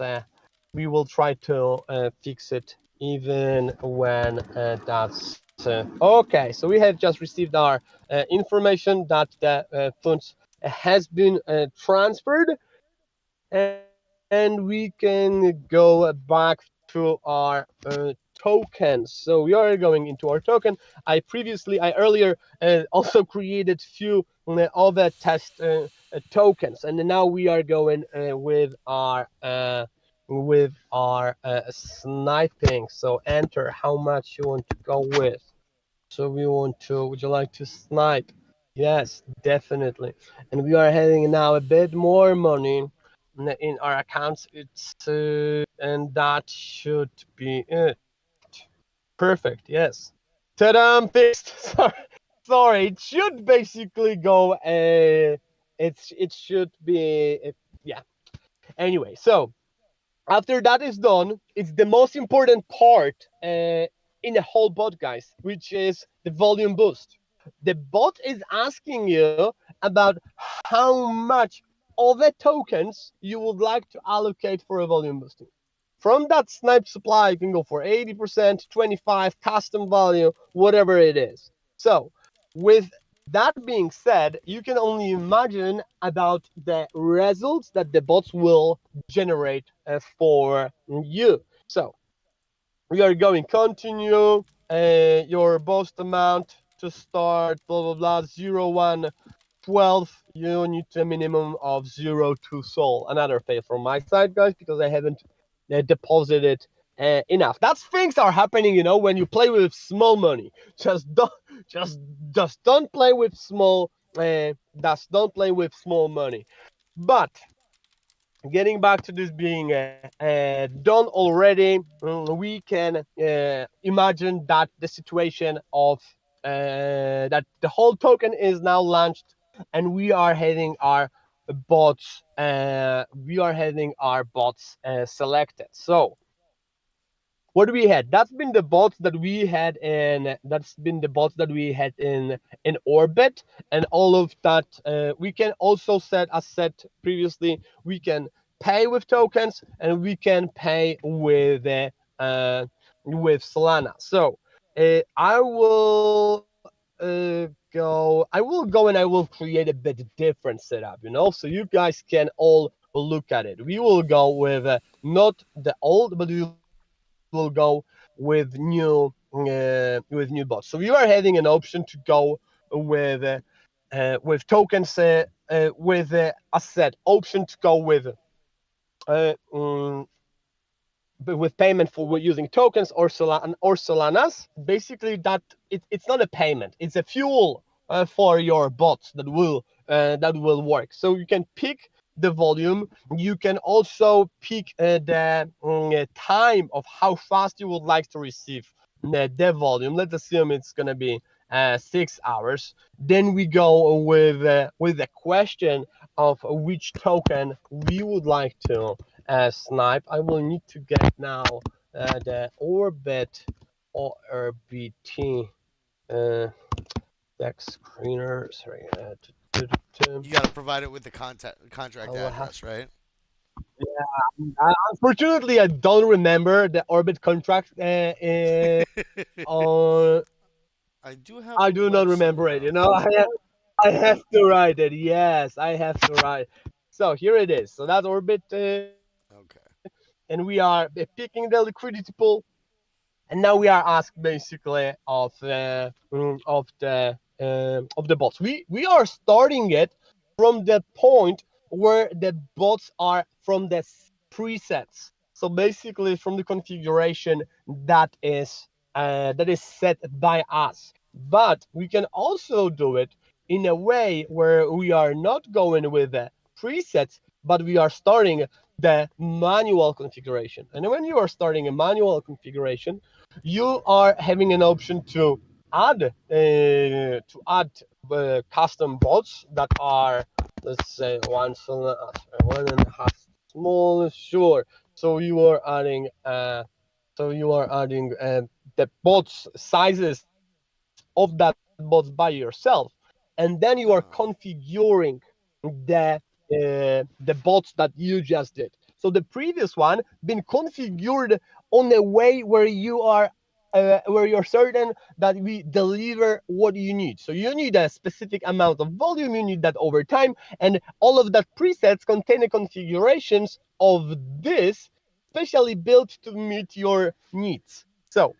S3: we will try to fix it even when that's okay. So we have just received our information that the funds has been transferred, and we can go back to our tokens. So we are going into our token. I earlier also created few other test tokens, and now we are going with our sniping. So enter how much you want to go with. So we want to. Would you like to snipe? Yes, definitely. And we are having now a bit more money in our accounts. And that should be it. Perfect. Yes. Ta-da! Fixed. Sorry. It should basically go. It should be. Yeah. Anyway, so after that is done, it's the most important part in the whole bot, guys, which is the volume boost. The bot is asking you about how much of the tokens you would like to allocate for a volume boosting. From that snipe supply, you can go for 80%, 25, custom value, whatever it is. So, with that being said, you can only imagine about the results that the bots will generate for you. So, we are going continue your boost amount to start blah blah blah 0, 1, 12. You need a minimum of 0 2 sol. Another fail from my side, guys, because I haven't deposited enough. That's things are happening, when you play with small money. just don't just just don't play with small just don't play with small money. But getting back to this being done already, we can imagine that the situation of that the whole token is now launched, and we are having our bots selected. So what we had, that's been the bots that we had in Orbit, and all of that we can also set, as said previously, we can pay with tokens and we can pay with Solana. So I will go. I will go and I will create a bit different setup, so you guys can all look at it. We will go with not the old, but we will go with new bots. So you are having an option to go with tokens with a set option to go uh, um, with payment for using tokens or Solanas. Basically, it's not a payment; it's a fuel for your bots that will work. So you can pick the volume. You can also pick the time of how fast you would like to receive the volume. Let's assume it's gonna be 6 hours. Then we go with the question of which token we would like to snipe. I will need to get now the Orbitt or RBT uh, deck screener. Sorry.
S1: You got to provide it with the
S3: I
S1: contract
S3: will have.
S1: address, right?
S3: Unfortunately, I don't remember the Orbit contract. On
S1: I do have
S3: I
S1: the
S3: do not
S1: website
S3: remember it.
S1: up.
S3: I have to write it. Yes, I have to write. So here it is. So that's Orbit,
S1: Okay.
S3: and we are picking the liquidity pool. And now we are asked basically of the bots. We are starting it from the point where the bots are from the presets. So basically from the configuration that is set by us. But we can also do it in a way where we are not going with the presets, but we are starting the manual configuration. And when you are starting a manual configuration, you are having an option to add custom bots that are, let's say, one and a half small. Sure. So you are adding the bots sizes of that bots by yourself, and then you are
S1: Oh.
S3: configuring the the bots that you just did. So the previous one been configured on a way where you're certain that we deliver what you need. So you need a specific amount of volume, you need that over time, and all of that presets contain the configurations of this, specially built to meet your needs. So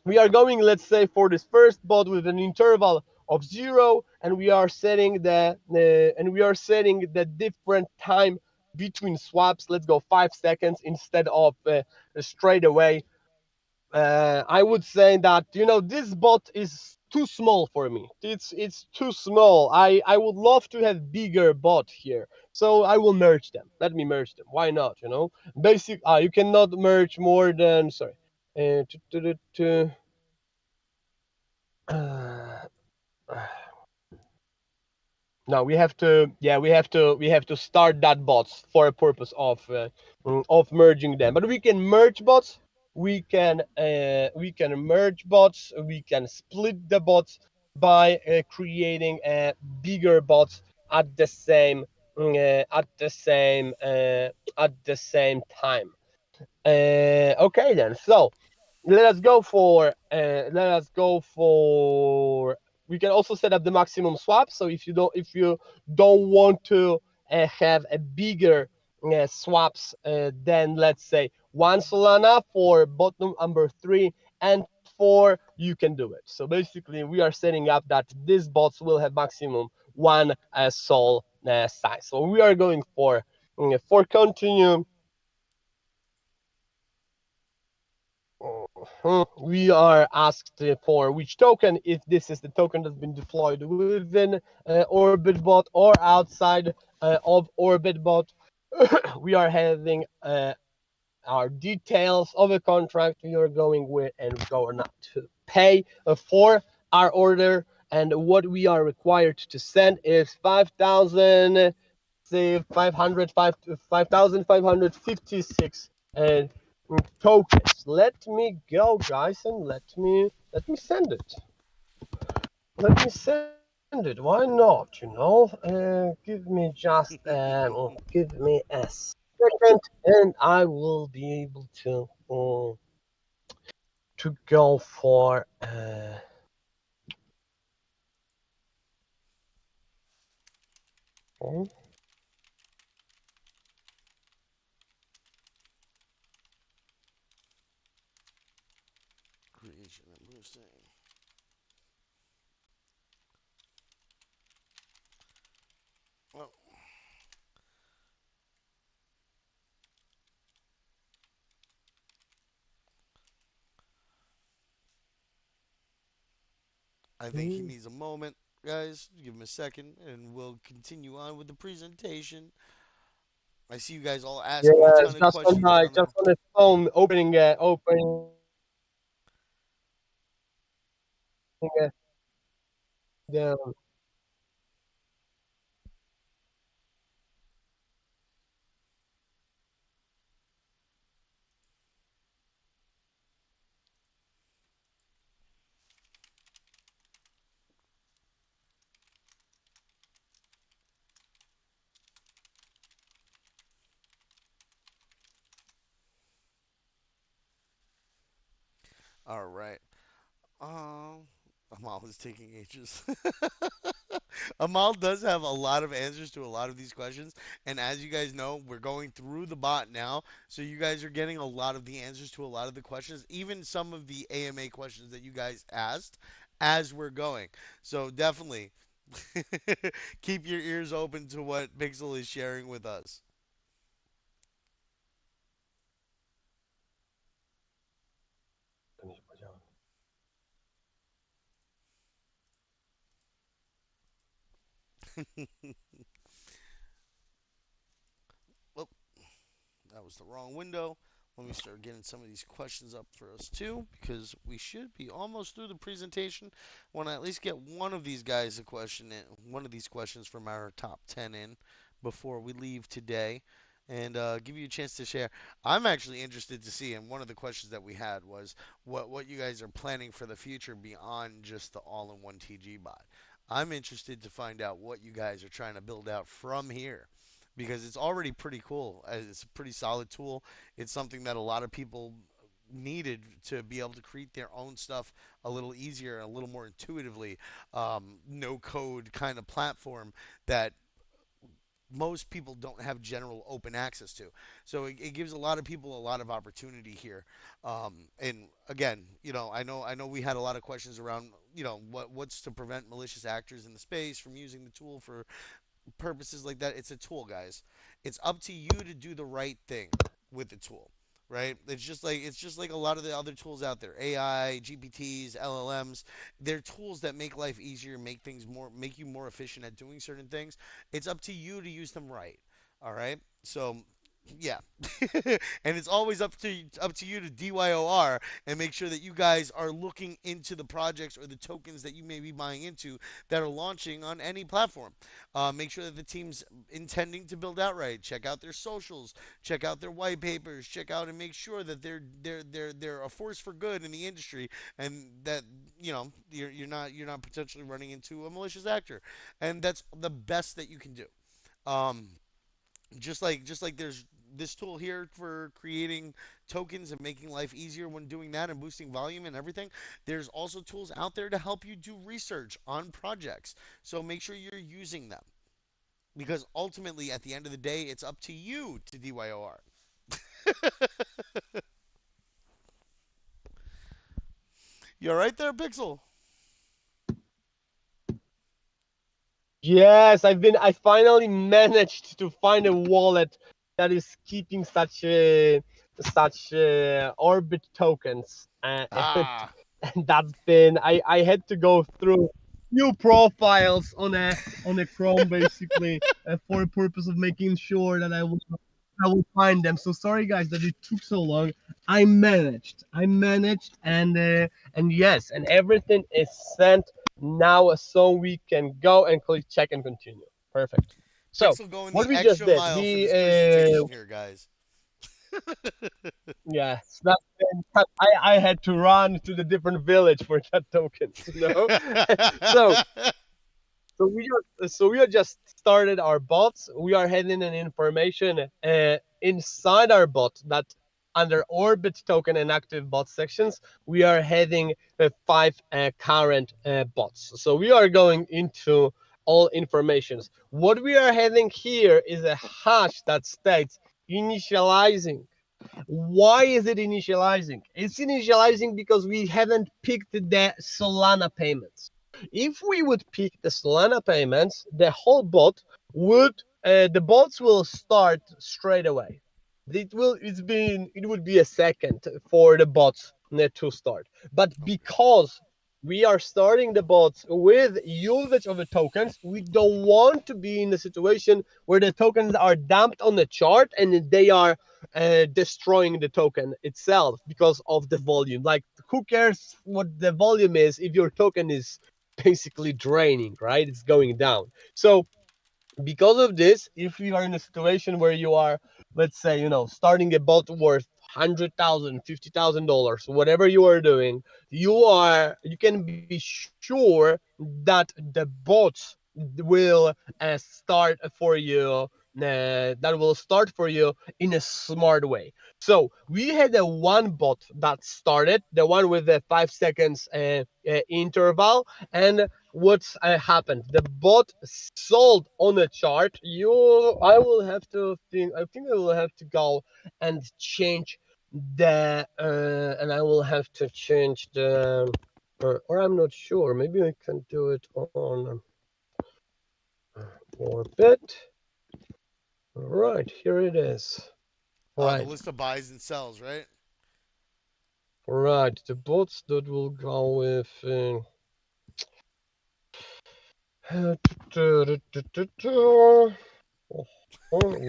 S3: we are going, let's say, for this first bot with an interval of 0, and we are setting the different time between swaps. Let's go 5 seconds instead of straight away. I would say that this bot is too small for me. It's too small. I would love to have bigger bot here. So I will merge them. Let me merge them. Why not? You cannot merge more than, sorry. Uh, to, to, to, uh, No, we have to start that bots for a purpose of merging them. But we can merge bots. We can merge bots. We can split the bots by creating bigger bots at the same time. Okay then. So let us go for we can also set up the maximum swap. So if you don't want to have a bigger swaps, then let's say one Solana for bottom number 3 and 4, you can do it. So basically we are setting up that these bots will have maximum one sol size. So we are going for continue. We are asked for which token, if this is the token that's been deployed within OrbitBot or outside of OrbitBot. We are having our details of a contract we are going with, and going to pay for our order. And what we are required to send is 5,000, say 5,556 tokens. Let me go, guys, and let me send it. Let me send it. Why not? Give me a second, and I will be able to go for Oh,
S1: Creation and boosting. Well, I think he
S3: mm.
S1: needs a moment, guys. Give him a second, and we'll continue on with the presentation. I see you guys all asking a
S3: Yes,
S1: ton of questions down there.
S3: just on his phone, opening the.
S1: All right. Um, Amal is taking ages. Amal does have a lot of answers to a lot of these questions, and as you guys know, we're going through the bot now, so you guys are getting a lot of the answers to a lot of the questions, even some of the AMA questions that you guys asked as we're going. So definitely keep your ears open to what Pixel is sharing with us. Well, that was the wrong window. Let me start getting some of these questions up for us too, because we should be almost through the presentation. Want to at least get one of these guys a question in, one of these questions from our top 10 in before we leave today, and give you a chance to share. I'm actually interested to see, and one of the questions that we had was what you guys are planning for the future beyond just the all-in-one TG bot. I'm interested to find out what you guys are trying to build out from here because it's already pretty cool. It's a pretty solid tool. It's something that a lot of people needed to be able to create their own stuff a little easier and a little more intuitively. No code kind of platform that most people don't have general open access to. So it gives a lot of people a lot of opportunity here. And again, I know we had a lot of questions around, what's to prevent malicious actors in the space from using the tool for purposes like that. It's a tool, guys. It's up to you to do the right thing with the tool, right? It's just like a lot of the other tools out there. AI, GPTs, LLMs, they're tools that make life easier, make you more efficient at doing certain things. It's up to you to use them right. All right? So yeah. And it's always up to you to DYOR and make sure that you guys are looking into the projects or the tokens that you may be buying into that are launching on any platform. Make sure that the team's intending to build outright. Check out their socials. Check out their white papers. Check out and make sure that they're a force for good in the industry, and that you're not potentially running into a malicious actor, and that's the best that you can do. Um, just like there's this tool here for creating tokens and making life easier when doing that and boosting volume and everything. There's also tools out there to help you do research on projects. So make sure you're using them because ultimately at the end of the day it's up to you to DYOR. You're right there, Pixel.
S3: Yes, I finally managed to find a wallet that is keeping such Orbit tokens,
S1: Ah,
S3: and that's been I had to go through few profiles on a Chrome basically for the purpose of making sure that I will find them. So sorry guys that it took so long. I managed, and yes, and everything is sent now, so we can go and click check and continue. Perfect. So
S1: Pixel going
S3: what
S1: the
S3: we just
S1: extra
S3: did,
S1: mile for this presentation here, guys.
S3: yes, I had to run to the different village for that tokens, so so we are just started our bots. We are having an information inside our bot that under Orbit token and active bot sections, we are having five current bots. So we are going into all informations. What we are having here is a hash that states initializing. Why is it initializing? It's initializing because we haven't picked the Solana payments. If we would pick the Solana payments, the whole bot would, the bots will start straight away. It would be a second for the bots to start. But
S1: Okay.
S3: because we are starting the bots with usage of the tokens, we don't want to be in a situation where the tokens are dumped on the chart and they are destroying the token itself because of the volume. Like, who cares what the volume is if your token is basically draining, right? It's going down. So because of this, if you are in a situation where you are, let's say, starting a bot worth 100,000, $50,000, whatever you are doing, you can be sure that the bots will start for you. That will start for you in a smart way. So we had a one bot that started, the one with the 5 seconds interval, and what's happened? The bot sold on a chart. I will have to think. I think I will have to go and change and I will have to change or I'm not sure. Maybe I can do it on Orbit. Right, here it is.
S1: The
S3: Right,
S1: list of buys and sells, right?
S3: right. The bots that will go with. No,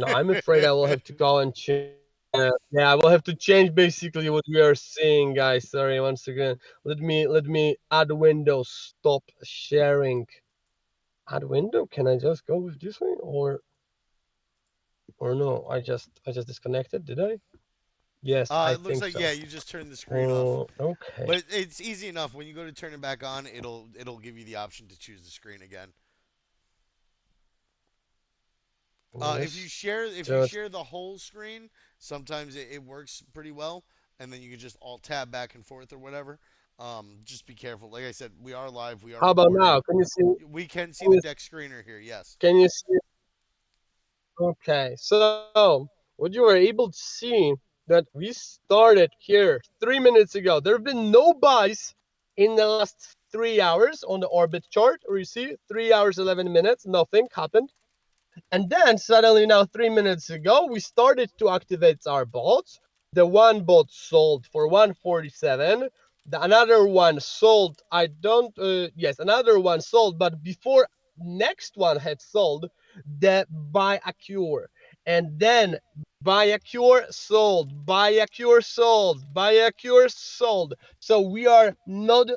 S3: I'm afraid I will have to go and change. Yeah, I will have to change basically what we are seeing, guys. Sorry, once again. Let me add window. Stop sharing. Add window. Can I just go with this one or no? I just disconnected. Did I? Yes, I
S1: It looks
S3: think
S1: like,
S3: so.
S1: yeah, you just turned the screen off.
S3: Okay.
S1: But it's easy enough. When you go to turn it back on, it'll give you the option to choose the screen again.
S3: Yes.
S1: If you
S3: Just
S1: share the whole screen, sometimes it works pretty well, and then you can just alt tab back and forth or whatever. Just be careful. Like I said, we are live. We are
S3: how about
S1: recording.
S3: now? Can you see?
S1: We can see
S3: Can
S1: the
S3: you,
S1: deck screener here. Yes.
S3: can you see? Okay, so what you were able to see that we started here 3 minutes ago. There have been no buys in the last 3 hours on the Orbit chart, or you see 3 hours 11 minutes, nothing happened. And then suddenly now 3 minutes ago, we started to activate our bots. The one bot sold for 147. Another one sold. I don't. Yes, another one sold. But before next one had sold, the buy a cure, and then buy a cure sold. Buy a cure sold. Buy a cure sold. So we are not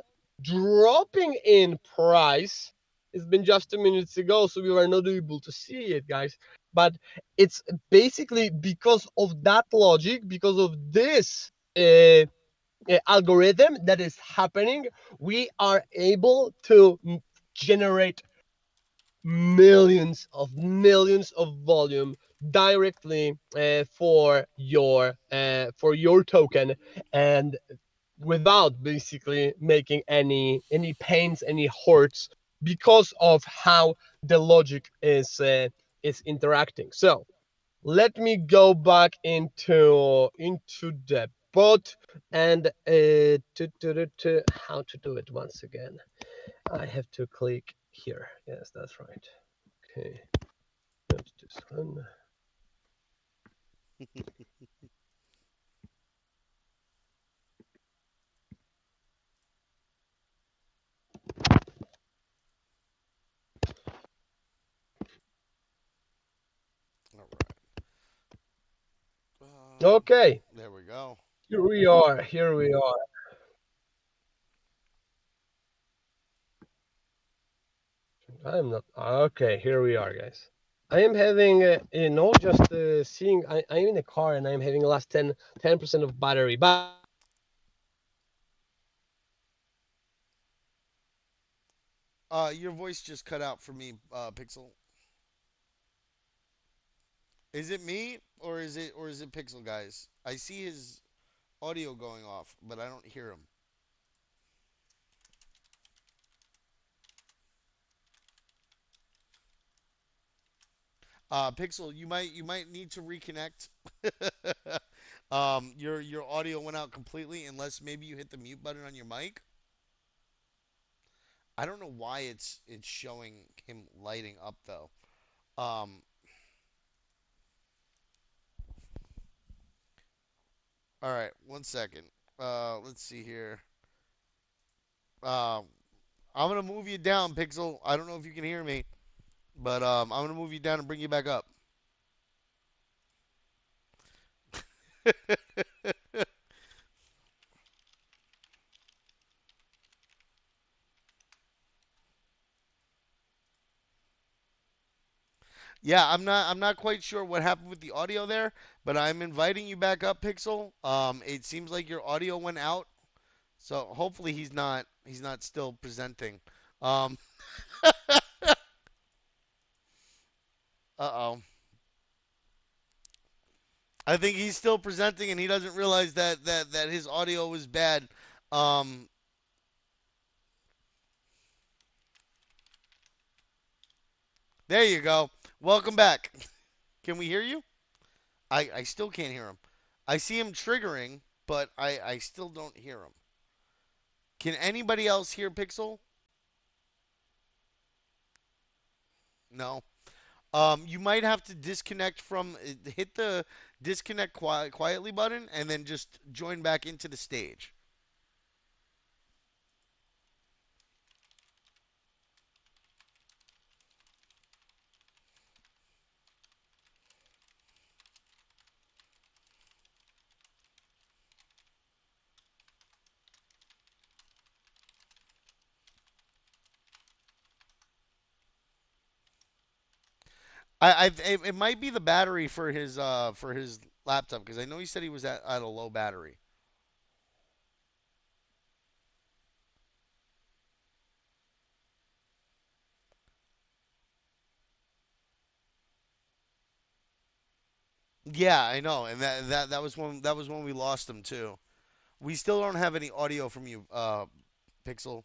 S3: dropping in price. It's been just 2 minutes ago, so we were not able to see it, guys. But it's basically because of that logic, because of this algorithm that is happening, we are able to generate millions of volume directly for your token, and without basically making any pains, any hurts, because of how the logic is interacting. So let me go back into the bot and how to do it once again. I have to click here. Yes, that's right. Okay, that's this one.
S1: All right.
S3: Okay,
S1: There we go.
S3: here we are. Here we are. I'm not. Okay, here we are, guys. I am having, just seeing, I'm in a car and I'm having last 10% of battery. But
S1: Your voice just cut out for me, Pixel. Is it me or is it Pixel, guys? I see his audio going off, but I don't hear him. Pixel, you might need to reconnect. Your audio went out completely unless maybe you hit the mute button on your mic. I don't know why it's showing him lighting up though. Um, all right, one second. Let's see here. Um, I'm gonna move you down, Pixel. I don't know if you can hear me, but I'm gonna move you down and bring you back up. Yeah, I'm not quite sure what happened with the audio there, but I'm inviting you back up, Pixel. It seems like your audio went out, so hopefully he's not still presenting. Um, uh-oh. I think he's still presenting and he doesn't realize that his audio was bad. Um, there you go. Welcome back. Can we hear you? I still can't hear him. I see him triggering, but I still don't hear him. Can anybody else hear Pixel? No. You might have to disconnect from hit the disconnect quietly button and then just join back into the stage. It might be the battery for his laptop because I know he said he was at a low battery. Yeah, I know, and that was when we lost him too. We still don't have any audio from you, Pixel.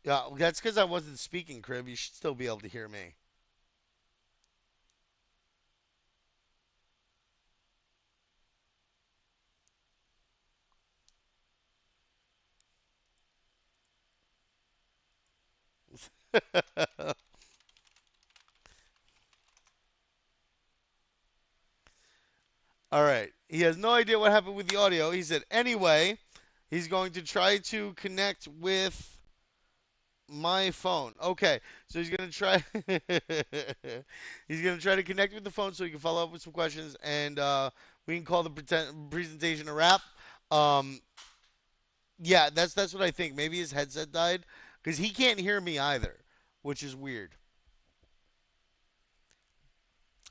S1: Yeah, that's because I wasn't speaking, Crib. You should still be able to hear me. All right. He has no idea what happened with the audio. He said anyway, he's going to try to connect with my phone. Okay, so he's gonna try. He's gonna try to connect with the phone so he can follow up with some questions, and we can call the presentation a wrap. Um, yeah, that's what I think. Maybe his headset died because he can't hear me either, which is weird.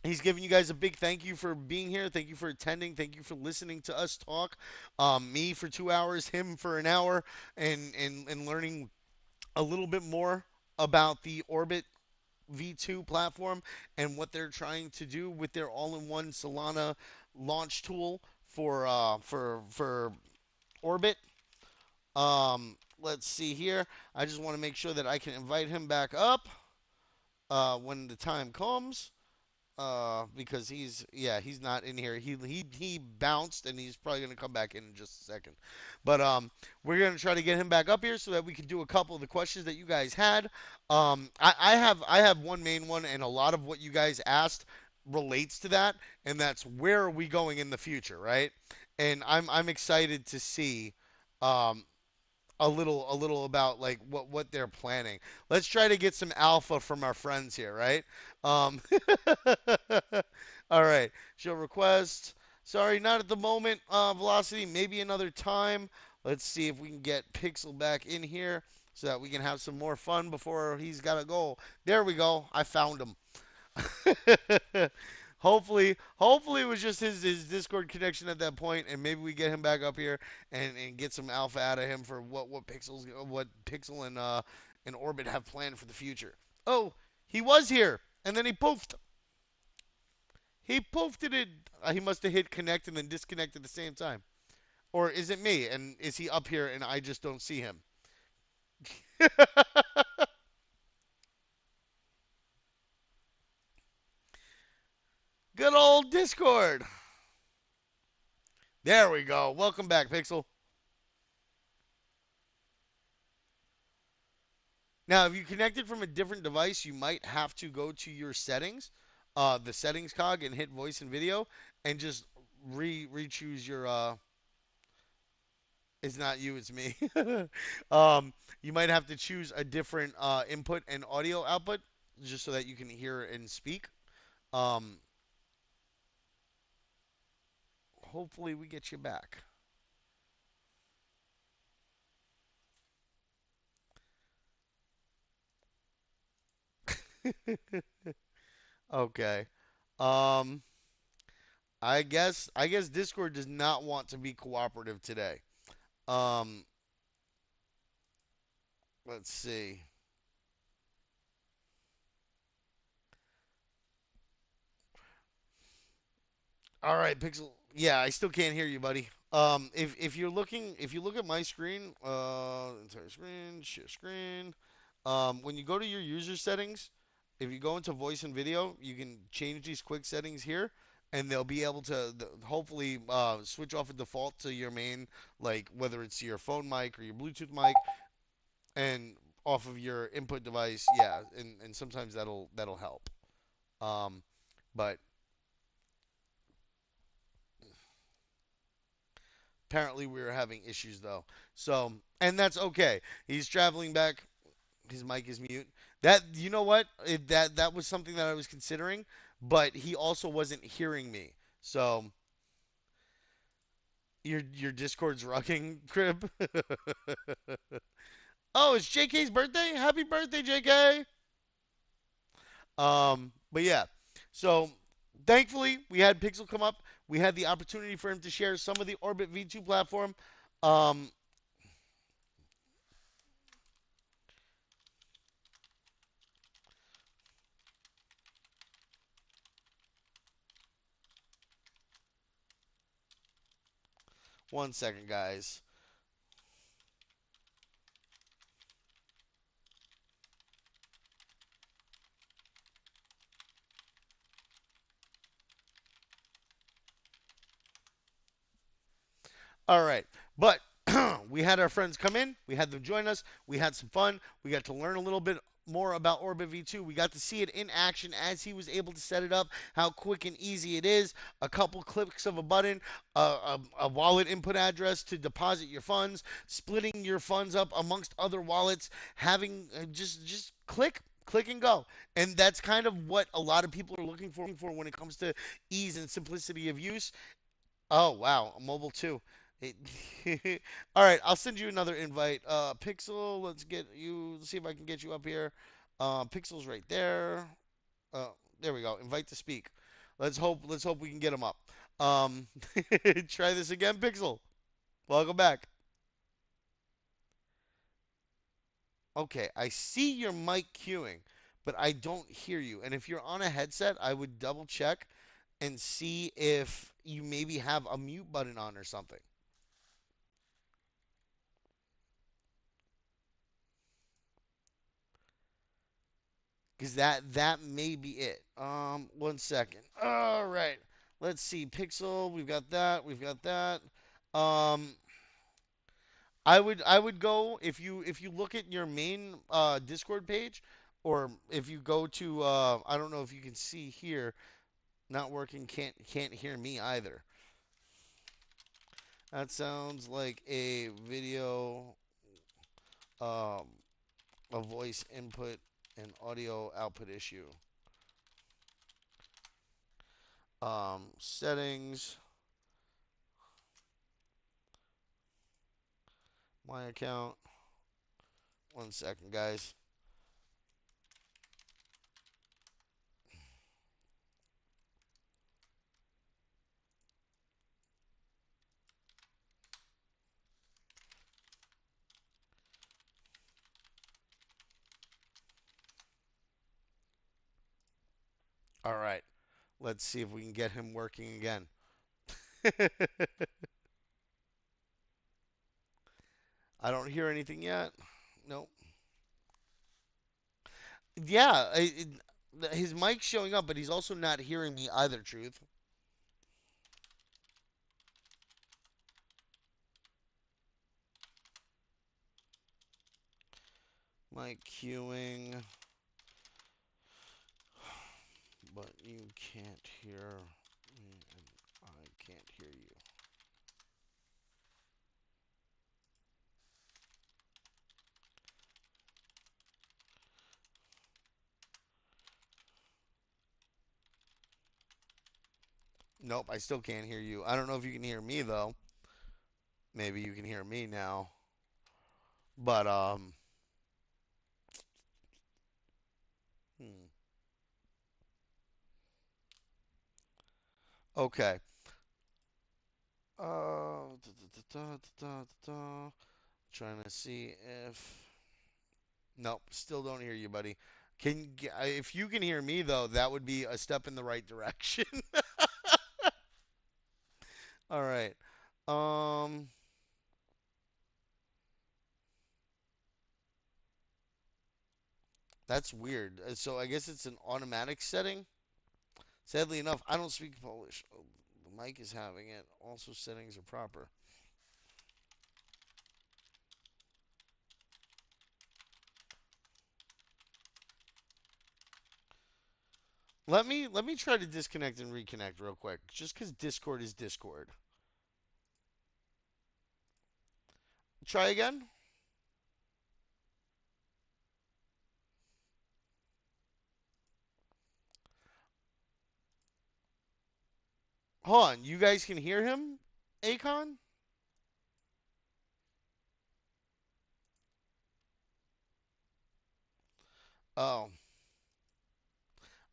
S1: He's giving you guys a big thank you for being here. Thank you for attending. Thank you for listening to us talk. Me for 2 hours, him for an hour, and learning a little bit more about the Orbitt V2 platform and what they're trying to do with their all-in-one Solana launch tool for Orbitt. Let's see here. I just want to make sure that I can invite him back up when the time comes. Because he's not in here. He bounced and he's probably gonna come back in just a second. But we're gonna try to get him back up here so that we can do a couple of the questions that you guys had. I have one main one, and a lot of what you guys asked relates to that, and that's where are we going in the future, right? And I'm excited to see. Um, a little about like what they're planning. Let's try to get some alpha from our friends here, right? Um, all right. Show request. Sorry, not at the moment. Velocity, maybe another time. Let's see if we can get Pixel back in here so that we can have some more fun before he's got to go. There we go. I found him. Hopefully it was just his Discord connection at that point, and maybe we get him back up here and get some alpha out of him for what Pixel and Orbit have planned for the future. Oh, he was here, and then he poofed. He poofed it. He must have hit connect and then disconnect at the same time. Or is it me? And is he up here and I just don't see him? Good old Discord. There we go. Welcome back, Pixel. Now, if you connected from a different device, you might have to go to your settings, the settings cog, and hit voice and video, and just re choose your. It's not you, it's me. You might have to choose a different input and audio output, just so that you can hear and speak. Um, Hopefully, we get you back. Okay. Um, I guess Discord does not want to be cooperative today. Um, let's see. All right, Pixel. Yeah, I still can't hear you, buddy. If you look at my screen, entire screen, share screen. When you go to your user settings, if you go into voice and video, you can change these quick settings here, and they'll be able to hopefully switch off a default to your main, like whether it's your phone mic or your Bluetooth mic, and off of your input device. Yeah, and sometimes that'll help. Um, but apparently we were having issues though. So, and that's okay. He's traveling back. His mic is mute. That you know what? That was something that I was considering, but he also wasn't hearing me. So your Discord's rocking, Crib. Oh, it's JK's birthday. Happy birthday, JK. But yeah. So thankfully we had Pixel come up. We had the opportunity for him to share some of the Orbit V2 platform. Um, One second, guys. All right. But we had our friends come in. We had them join us. We had some fun. We got to learn a little bit more about Orbit V2. We got to see it in action as he was able to set it up, how quick and easy it is. A couple clicks of a button, a wallet input address to deposit your funds, splitting your funds up amongst other wallets, having just click and go. And that's kind of what a lot of people are looking for when it comes to ease and simplicity of use. Oh wow, mobile too. All right, I'll send you another invite. Pixel, let's get you. Let's see if I can get you up here. Pixel's right there. Uh, there we go. Invite to speak. Let's hope we can get him up. Um, try this again, Pixel. Welcome back. Okay, I see your mic queuing, but I don't hear you. And if you're on a headset, I would double check and see if you maybe have a mute button on or something. Because that may be it. One second. All right. Let's see. Pixel. We've got that. We've got that. Um, I would go if you look at your main Discord page, or if you go to I don't know if you can see here. Not working. Can't hear me either. That sounds like a video. Um, a voice input and audio output issue. Settings, my account. 1 second, guys. All right. Let's see if we can get him working again. I don't hear anything yet. Nope. Yeah, his mic's showing up, but he's also not hearing me either, Truth. Mic queuing, but you can't hear me, and I can't hear you. Nope, I still can't hear you. I don't know if you can hear me, though. Maybe you can hear me now. But, hmm. Okay. Trying to see if. Nope, still don't hear you, buddy. If you can hear me though, that would be a step in the right direction. All right. Um, that's weird. So I guess it's an automatic setting. Sadly enough, I don't speak Polish. Oh, the mic is having it. Also, settings are proper. Let me try to disconnect and reconnect real quick, just because Discord is Discord. Try again. Hold on. You guys can hear him, Akon? Oh,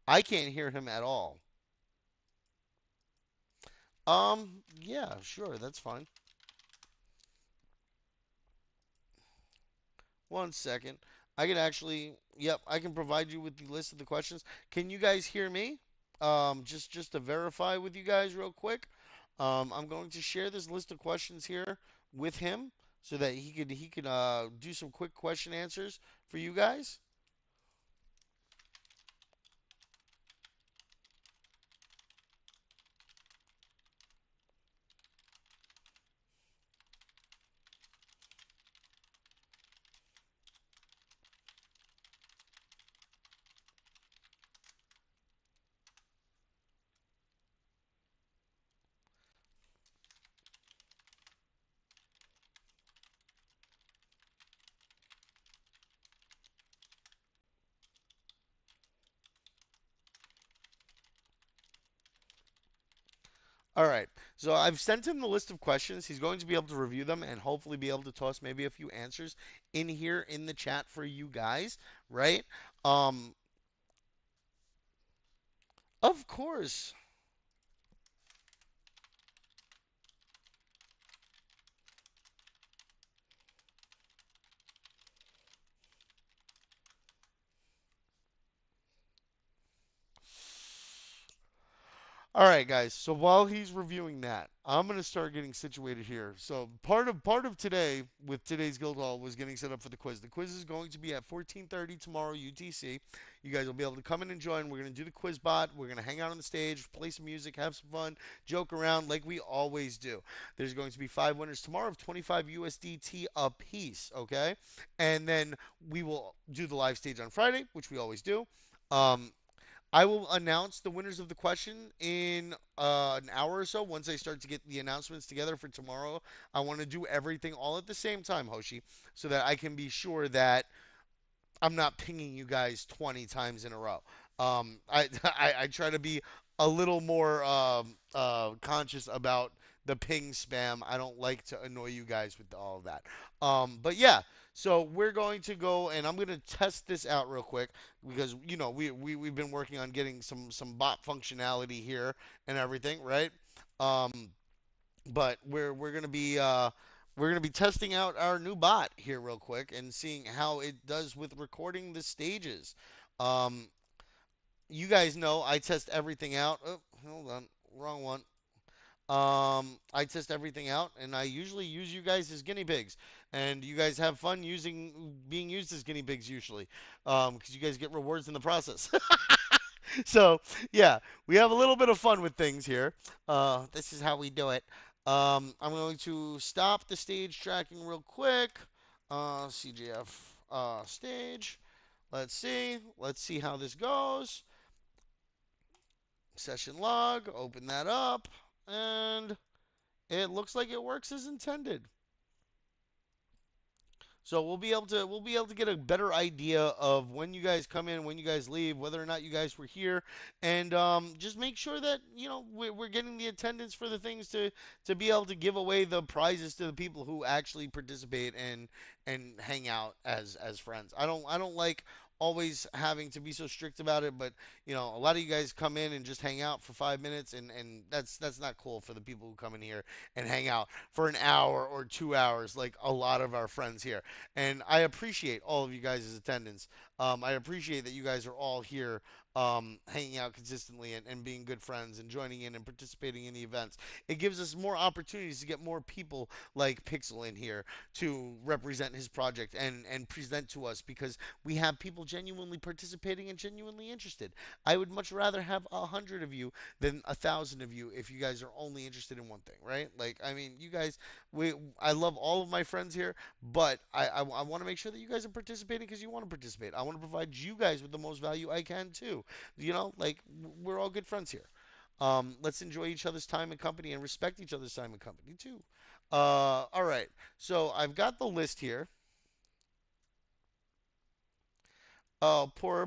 S1: I can't hear him at all. Yeah, sure, that's fine. 1 second. I can actually, yep, I can provide you with the list of the questions. Can you guys hear me? Just to verify with you guys real quick. I'm going to share this list of questions here with him so that he could do some quick question answers for you guys. All right. So I've sent him the list of questions. He's going to be able to review them and hopefully be able to toss maybe a few answers in here in the chat for you guys, right? Um, of course. All right, guys. So while he's reviewing that, I'm gonna start getting situated here. So part of today with today's guild hall was getting set up for the quiz. The quiz is going to be at 14:30 tomorrow UTC. You guys will be able to come in and join. We're gonna do the quiz bot. We're gonna hang out on the stage, play some music, have some fun, joke around like we always do. There's going to be 5 winners tomorrow of 25 USDT apiece. Okay, and then we will do the live stage on Friday, which we always do. Um, I will announce the winners of the question in an hour or so once I start to get the announcements together for tomorrow. I want to do everything all at the same time, Hoshi, so that I can be sure that I'm not pinging you guys 20 times in a row. I try to be a little more conscious about the ping spam. I don't like to annoy you guys with all of that. But yeah, so we're going to go and I'm going to test this out real quick because we've been working on getting some bot functionality here and everything, right? But we're gonna be testing out our new bot here real quick and seeing how it does with recording the stages. Um, you guys know I test everything out. Oh, hold on, wrong one. I test everything out, and I usually use you guys as guinea pigs, and you guys have fun being used as guinea pigs usually, because you guys get rewards in the process. So yeah, we have a little bit of fun with things here. This is how we do it. I'm going to stop the stage tracking real quick. CGF stage. Let's see. Let's see how this goes. Session log. Open that up, and it looks like it works as intended. So we'll be able to get a better idea of when you guys come in, when you guys leave, whether or not you guys were here, and just make sure that we're getting the attendance for the things to be able to give away the prizes to the people who actually participate and hang out as friends. I don't like always having to be so strict about it, but a lot of you guys come in and just hang out for 5 minutes, and that's not cool for the people who come in here and hang out for an hour or 2 hours, like a lot of our friends here. And I appreciate all of you guys' attendance. I appreciate that you guys are all here hanging out consistently and being good friends and joining in and participating in the events. It gives us more opportunities to get more people like Pixel in here to represent his project and present to us because we have people genuinely participating and genuinely interested. I would much rather have 100 of you than 1,000 of you if you guys are only interested in one thing, right? Like, I mean, you guys, I love all of my friends here, but I want to make sure that you guys are participating because you want to participate. I want to provide you guys with the most value I can too. Like we're all good friends here. Let's enjoy each other's time and company and respect each other's time and company too. All right. So I've got the list here. Oh, poor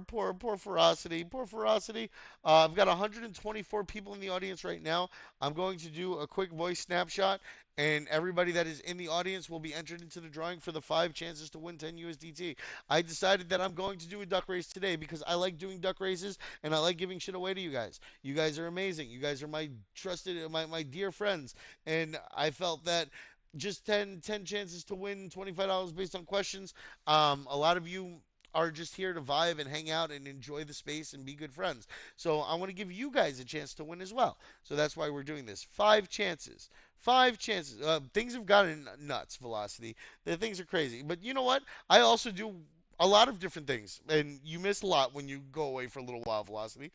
S1: Ferocity, poor Ferocity. I've got 124 people in the audience right now. I'm going to do a quick voice snapshot, and everybody that is in the audience will be entered into the drawing for the 5 chances to win 10 USDT. I decided that I'm going to do a duck race today because I like doing duck races and I like giving shit away to you guys. You guys are amazing. You guys are my trusted, my dear friends, and I felt that just ten chances to win $25 based on questions. A lot of you are just here to vibe and hang out and enjoy the space and be good friends. So I want to give you guys a chance to win as well. So that's why we're doing this. 5 chances. 5 chances. Things have gotten nuts, Velocity. The things are crazy. But you know what? I also do a lot of different things. And you miss a lot when you go away for a little while, Velocity.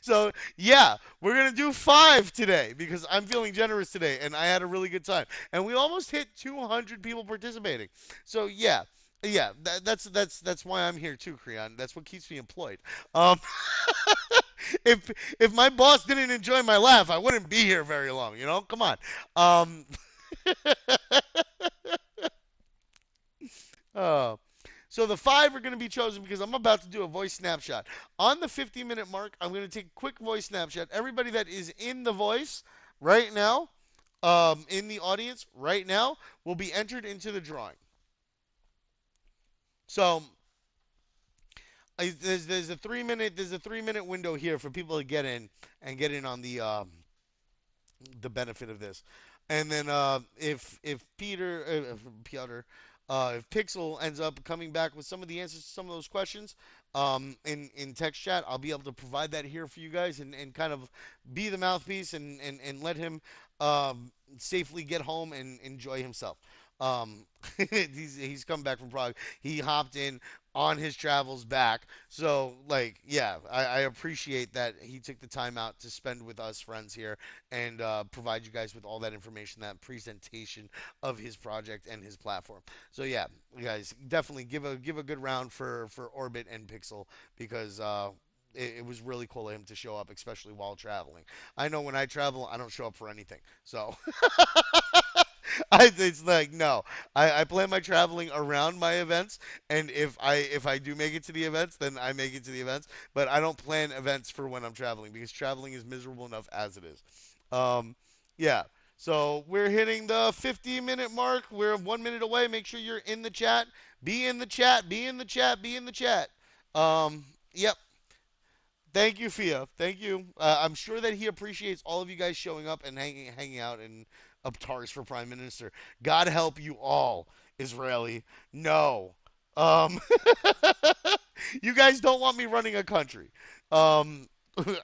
S1: So yeah, we're gonna do 5 today because I'm feeling generous today, and I had a really good time, and we almost hit 200 people participating. So yeah, yeah, that's why I'm here too, Creon. That's what keeps me employed. Um, if my boss didn't enjoy my laugh, I wouldn't be here very long. Come on. Um, oh. So the 5 are going to be chosen because I'm about to do a voice snapshot. On the 50-minute mark, I'm going to take a quick voice snapshot. Everybody that is in the voice right now, in the audience right now, will be entered into the drawing. So there's a 3-minute window here for people to get in and get in on the benefit of this. And then if Pixel ends up coming back with some of the answers to some of those questions in text chat, I'll be able to provide that here for you guys and kind of be the mouthpiece and let him safely get home and enjoy himself. He's come back from Prague. He hopped in on his travels back. So, like, yeah, I appreciate that he took the time out to spend with us friends here and provide you guys with all that information, that presentation of his project and his platform. So, yeah, you guys definitely give a good round for Orbitt and Pixel because it was really cool of him to show up, especially while traveling. I know when I travel, I don't show up for anything. So it's like no, I plan my traveling around my events, and if I do make it to the events, then I make it to the events. But I don't plan events for when I'm traveling because traveling is miserable enough as it is. Um, yeah. So we're hitting the 50-minute mark. We're 1 minute away. Make sure you're in the chat. Be in the chat. Be in the chat. Be in the chat. Yep. Thank you, Fia. Thank you. I'm sure that he appreciates all of you guys showing up and hanging out in Uptars for Prime Minister. God help you all, Israeli. No. Um, you guys don't want me running a country. Um,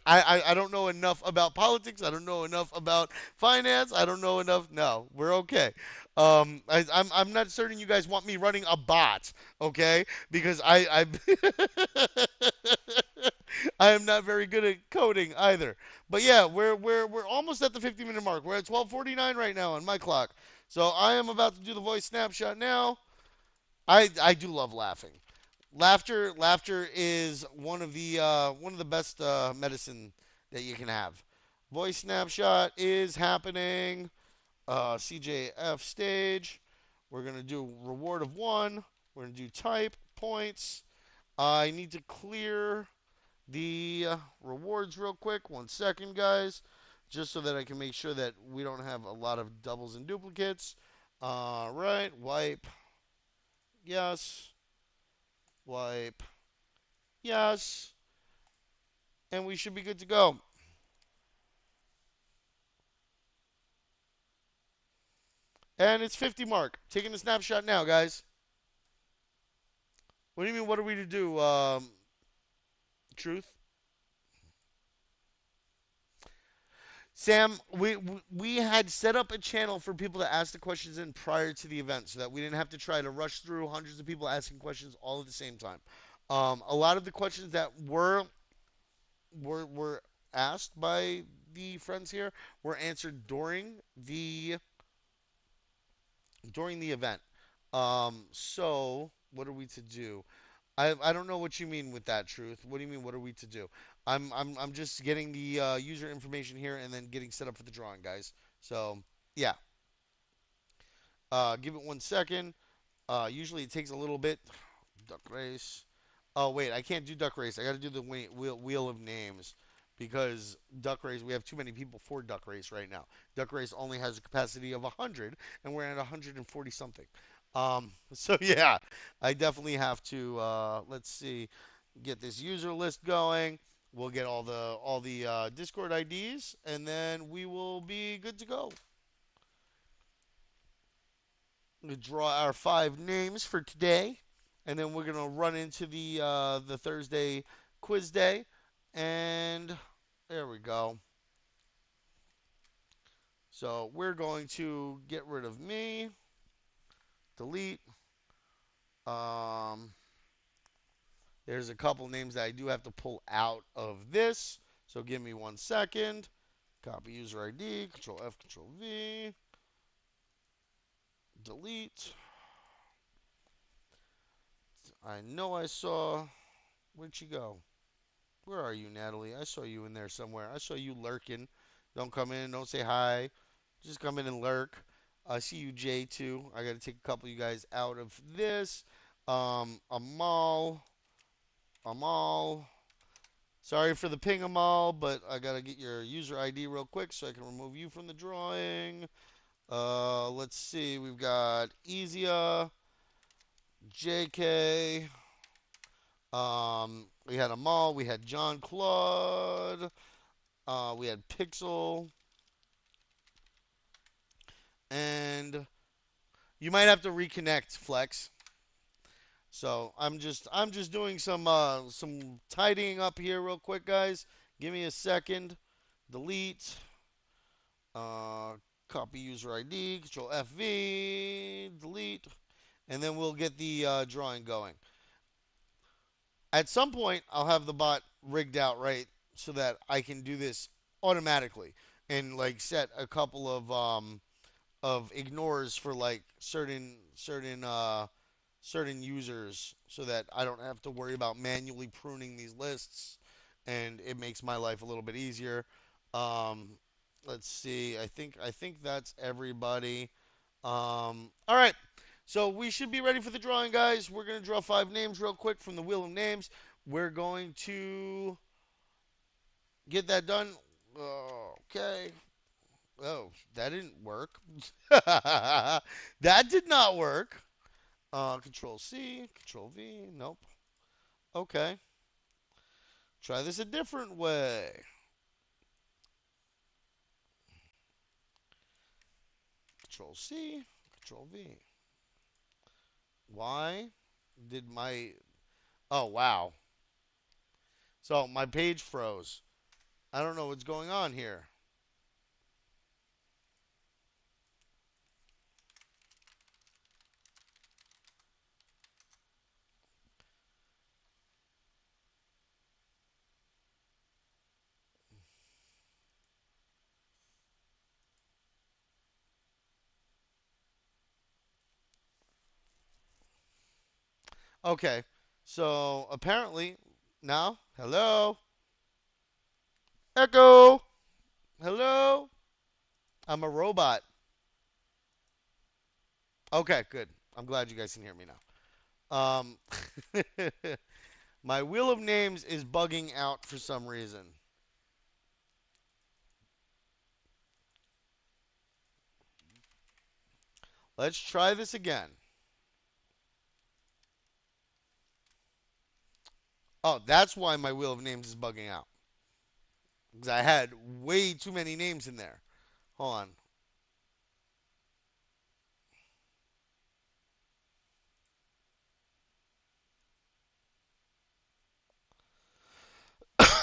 S1: I don't know enough about politics. I don't know enough about finance. I don't know enough. No, we're okay. I'm not certain you guys want me running a bot, okay? Because I am not very good at coding either. But yeah, we're almost at the 50-minute mark. We're at 12:49 right now on my clock. So I am about to do the voice snapshot now. I do love laughing. Laughter is one of the best medicine that you can have. Voice snapshot is happening. CJF stage. We're gonna do reward of one. We're gonna do type points. I need to clear the rewards real quick. 1 second, guys, just so that I can make sure that we don't have a lot of doubles and duplicates. Right, wipe, yes, wipe, yes, and we should be good to go. And it's 50 mark. Taking a snapshot now, guys. What do you mean? What are we to do? Truth. Sam, we had set up a channel for people to ask the questions in prior to the event, so that we didn't have to try to rush through hundreds of people asking questions all at the same time. A lot of the questions that were asked by the friends here were answered during the event. So what are we to do? I don't know what you mean with that, Truth. What do you mean? What are we to do? I'm just getting the user information here and then getting set up for the drawing, guys. So yeah, give it 1 second. Usually it takes a little bit. Duck race. Oh wait, I can't do duck race. I got to do the wheel of names because duck race. We have too many people for duck race right now. Duck race only has a capacity of 100, and we're at 140 something. So yeah, I definitely have to. Let's see, get this user list going. We'll get all the Discord IDs, and then we will be good to go. We draw our 5 names for today, and then we're gonna run into the Thursday quiz day, and there we go. So we're going to get rid of me, delete. Um, there's a couple names that I do have to pull out of this, so give me 1 second. Copy user ID, Control F, Control V, delete. I know I saw. Where'd she go? Where are you, Natalie? I saw you in there somewhere. I saw you lurking. Don't come in. Don't say hi. Just come in and lurk. I see you, Jay, too. I got to take a couple of you guys out of this. Amal. Amal. Sorry for the ping, Amal, but I got to get your user ID real quick so I can remove you from the drawing. Let's see. We've got Ezia, JK. We had Amal. We had John Claude. We had Pixel, and you might have to reconnect, Flex. So I'm just doing some tidying up here real quick, guys. Give me a second. Delete. Uh, Copy user ID. Control FV. Delete, and then we'll get the drawing going. At some point, I'll have the bot rigged out right so that I can do this automatically and like set a couple of ignores for like certain users so that I don't have to worry about manually pruning these lists, and it makes my life a little bit easier. Um, let's see. I think that's everybody. All right. So we should be ready for the drawing, guys. We're gonna draw 5 names real quick from the wheel of names. We're going to get that done. Okay. Oh, that didn't work. That did not work. Control C, Control V. Nope. Okay. Try this a different way. Control C, Control V. Why did my. Oh, wow. So my page froze. I don't know what's going on here. Okay. So apparently. Now? Hello? Echo! Hello? I'm a robot. Okay, good. I'm glad you guys can hear me now. My wheel of names is bugging out for some reason. Let's try this again. Oh, that's why my wheel of names is bugging out. Because I had way too many names in there. Hold on.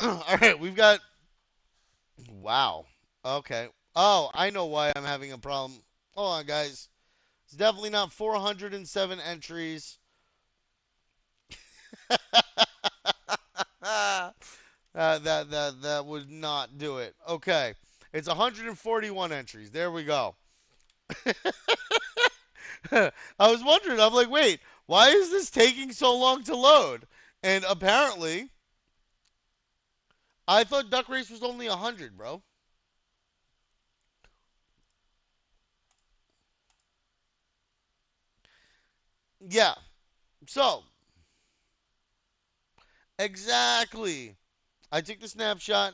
S1: All right, we've got. Wow. Okay. Oh, I know why I'm having a problem. Hold on, guys. It's definitely not 407 entries. That would not do it. Okay. It's 141 entries. There we go. I was wondering. I'm like, wait, why is this taking so long to load? And apparently, I thought Duck Race was only 100, bro. Yeah. So, exactly. I took the snapshot.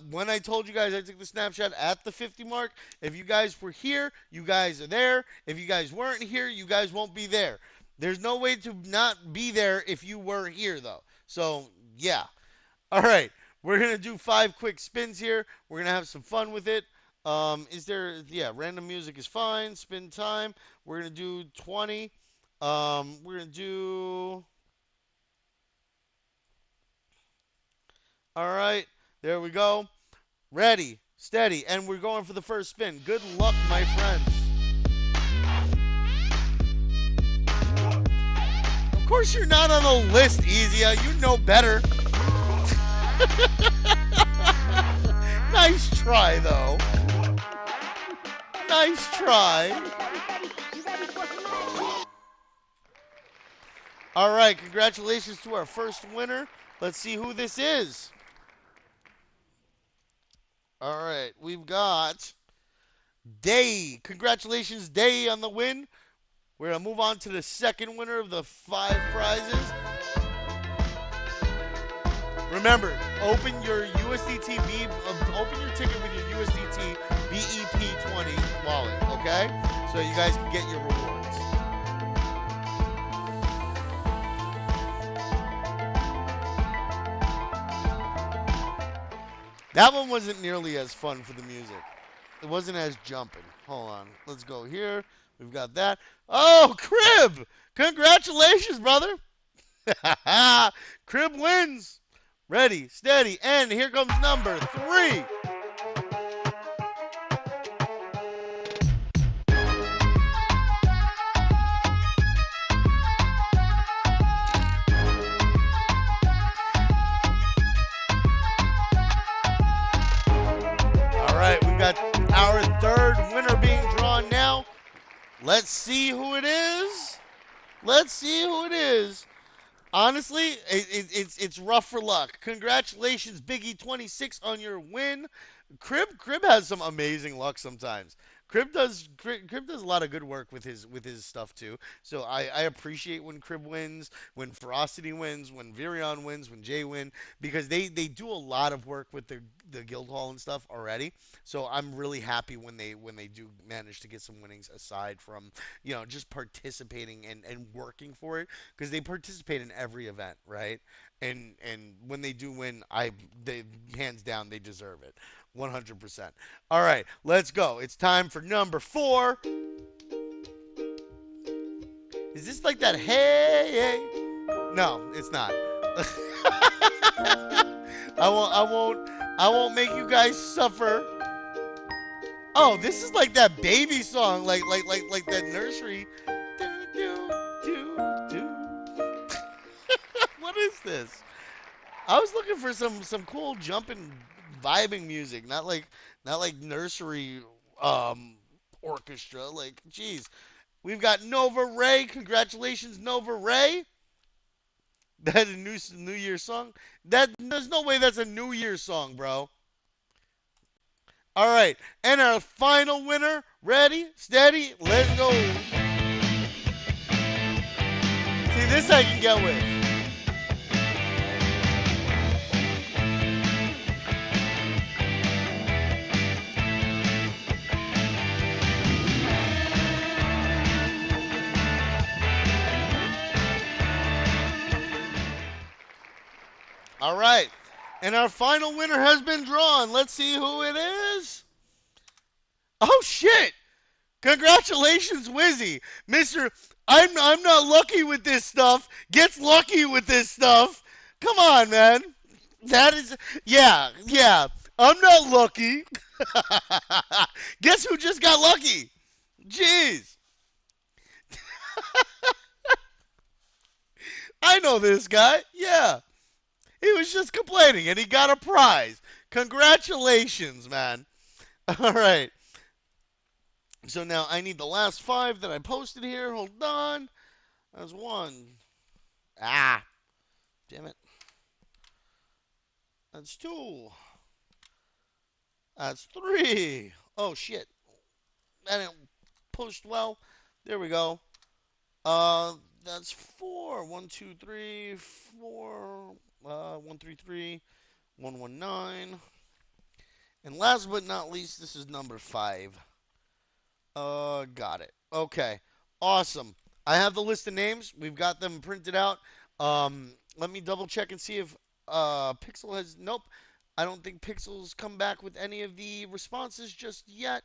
S1: When I told you guys I took the snapshot at the 50 mark, if you guys were here, you guys are there. If you guys weren't here, you guys won't be there. There's no way to not be there if you were here, though. So, yeah. All right. We're going to do 5 quick spins here. We're going to have some fun with it. Yeah, random music is fine. Spin time. We're going to do 20. We're going to do. All right. There we go. Ready, steady, and we're going for the first spin. Good luck, my friends. Of course you're not on the list, Easy. You know better. Nice try, though. Nice try. All right, congratulations to our first winner. Let's see who this is. All right, we've got Day. Congratulations, Day, on the win. We're going to move on to the second winner of the 5 prizes. Remember, open your USDT open your ticket with your USDT BEP20 wallet, okay? So you guys can get your rewards. That one wasn't nearly as fun for the music. It wasn't as jumping. Hold on. Let's go here. We've got that. Oh, Crib! Congratulations, brother! Crib wins! Ready, steady, and here comes number 3. our third winner being drawn now. Let's see who it is. Let's see who it is. Honestly, it's rough for luck. Congratulations, Biggie 26, on your win. Crib has some amazing luck sometimes. Crib does a lot of good work with his stuff too. So I appreciate when Crib wins, when Ferocity wins, when Virion wins, when Jay win, because they do a lot of work with the guild hall and stuff already. So I'm really happy when they do manage to get some winnings aside from just participating and working for it, because they participate in every event, right? And when they do win, they hands down they deserve it. 100%. All right, let's go. It's time for number 4. Is this like that hey hey? No, it's not. I won't make you guys suffer. Oh, this is like that baby song, like that nursery. Do, do, do, do. What is this? I was looking for some cool jumping, vibing music, not like nursery um orchestra. Like, geez, we've got Nova Ray. Congratulations, Nova Ray. That's a New Year song. That there's no way that's a New Year song, bro. All right, and our final winner. Ready, steady, let's go. See, this I can get with. All right. And our final winner has been drawn. Let's see who it is. Oh shit! Congratulations, Wizzy. Mr. I'm not lucky with this stuff. Gets lucky with this stuff. Come on, man. That is yeah. I'm not lucky. Guess who just got lucky? Jeez. I know this guy. Yeah. He was just complaining and he got a prize. Congratulations, man. All right. So now I need the last 5 that I posted here. Hold on. That's 1. Ah, damn it. That's 2. That's 3. Oh, shit. That didn't post well. There we go. That's 4. 1, 2, 3, 4. 133, 119. And last but not least, this is number 5. Got it. Okay. Awesome. I have the list of names. We've got them printed out. Let me double check and see if Pixel has. Nope. I don't think Pixel's come back with any of the responses just yet.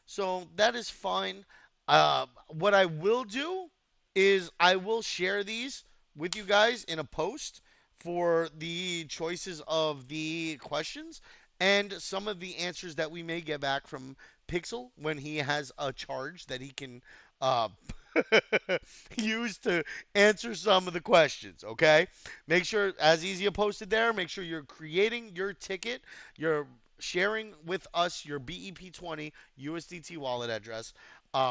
S1: So that is fine. What I will do is I will share these with you guys in a post for the choices of the questions and some of the answers that we may get back from Pixel when he has a charge that he can uh, use to answer some of the questions. Okay, make sure, as Easy posted there, make sure you're creating your ticket. You're sharing with us your BEP20 USDT wallet address.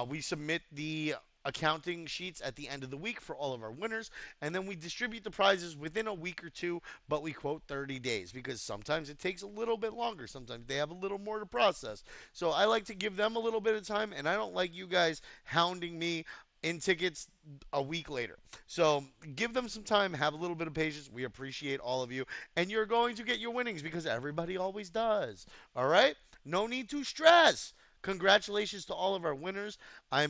S1: We submit the accounting sheets at the end of the week for all of our winners, and then we distribute the prizes within a week or two, but we quote 30 days because sometimes it takes a little bit longer. Sometimes they have a little more to process. So I like to give them a little bit of time, and I don't like you guys hounding me in tickets a week later. So give them some time, have a little bit of patience. We appreciate all of you, and you're going to get your winnings because everybody always does. All right? No need to stress. Congratulations to all of our winners. I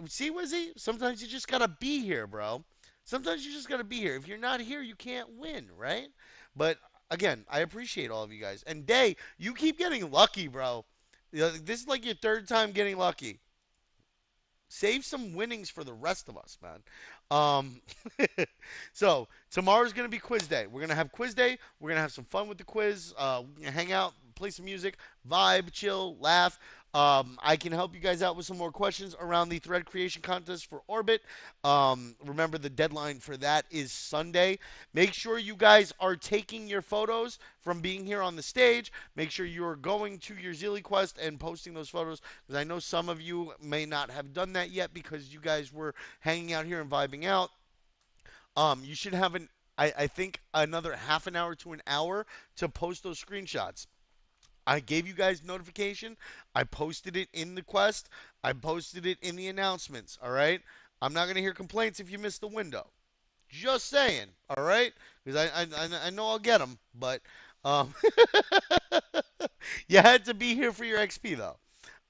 S1: see, Wizzy. Sometimes you just gotta be here, bro. Sometimes you just gotta be here. If you're not here, you can't win, right? But again, I appreciate all of you guys. And Day, you keep getting lucky, bro. This is like your third time getting lucky. Save some winnings for the rest of us, man. Um, so tomorrow's gonna be quiz day. We're gonna have quiz day. We're gonna have some fun with the quiz. We're gonna hang out, play some music, vibe, chill, laugh. I can help you guys out with some more questions around the thread creation contest for Orbit. Remember, the deadline for that is Sunday. Make sure you guys are taking your photos from being here on the stage. Make sure you're going to your Zeely Quest and posting those photos, because I know some of you may not have done that yet because you guys were hanging out here and vibing out. You should have I think another half an hour to an hour to post those screenshots. I gave you guys notification. I posted it in the quest. I posted it in the announcements. All right. I'm not gonna hear complaints if you missed the window. Just saying. All right. Because I know I'll get them, but um, you had to be here for your XP though.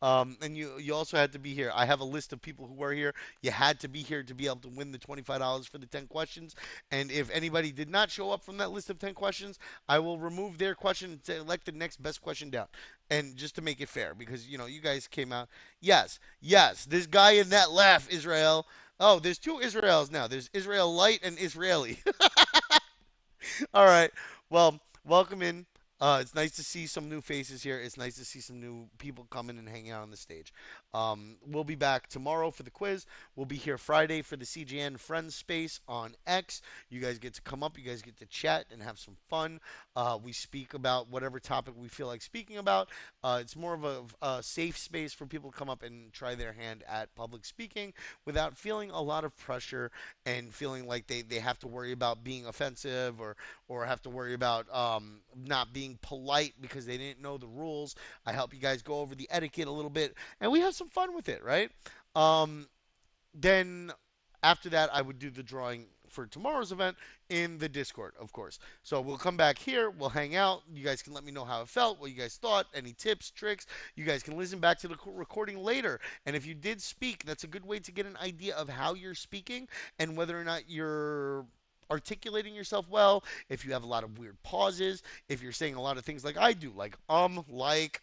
S1: And you also had to be here. I have a list of people who were here. You had to be here to be able to win the $25 for the 10 questions. And if anybody did not show up from that list of 10 questions, I will remove their question and select the next best question down. And just to make it fair, because you guys came out. Yes, yes, this guy in that left, Israel. Oh, there's two Israels now. There's Israel Light and Israeli. All right. Well, welcome in. It's nice to see some new faces here. It's nice to see some new people coming and hanging out on the stage. We'll be back tomorrow for the quiz. We'll be here Friday for the CGN Friends Space on X. You guys get to come up. You guys get to chat and have some fun. We speak about whatever topic we feel like speaking about. It's more of a safe space for people to come up and try their hand at public speaking without feeling a lot of pressure and feeling like they have to worry about being offensive or have to worry about not being polite because they didn't know the rules. I help you guys go over the etiquette a little bit, and we have some fun with it, right? Um, then after that, I would do the drawing for tomorrow's event in the Discord, of course. So we'll come back here, we'll hang out. You guys can let me know how it felt, what you guys thought, any tips, tricks. You guys can listen back to the recording later. And if you did speak, that's a good way to get an idea of how you're speaking and whether or not you're articulating yourself well, if you have a lot of weird pauses, if you're saying a lot of things like I do, like like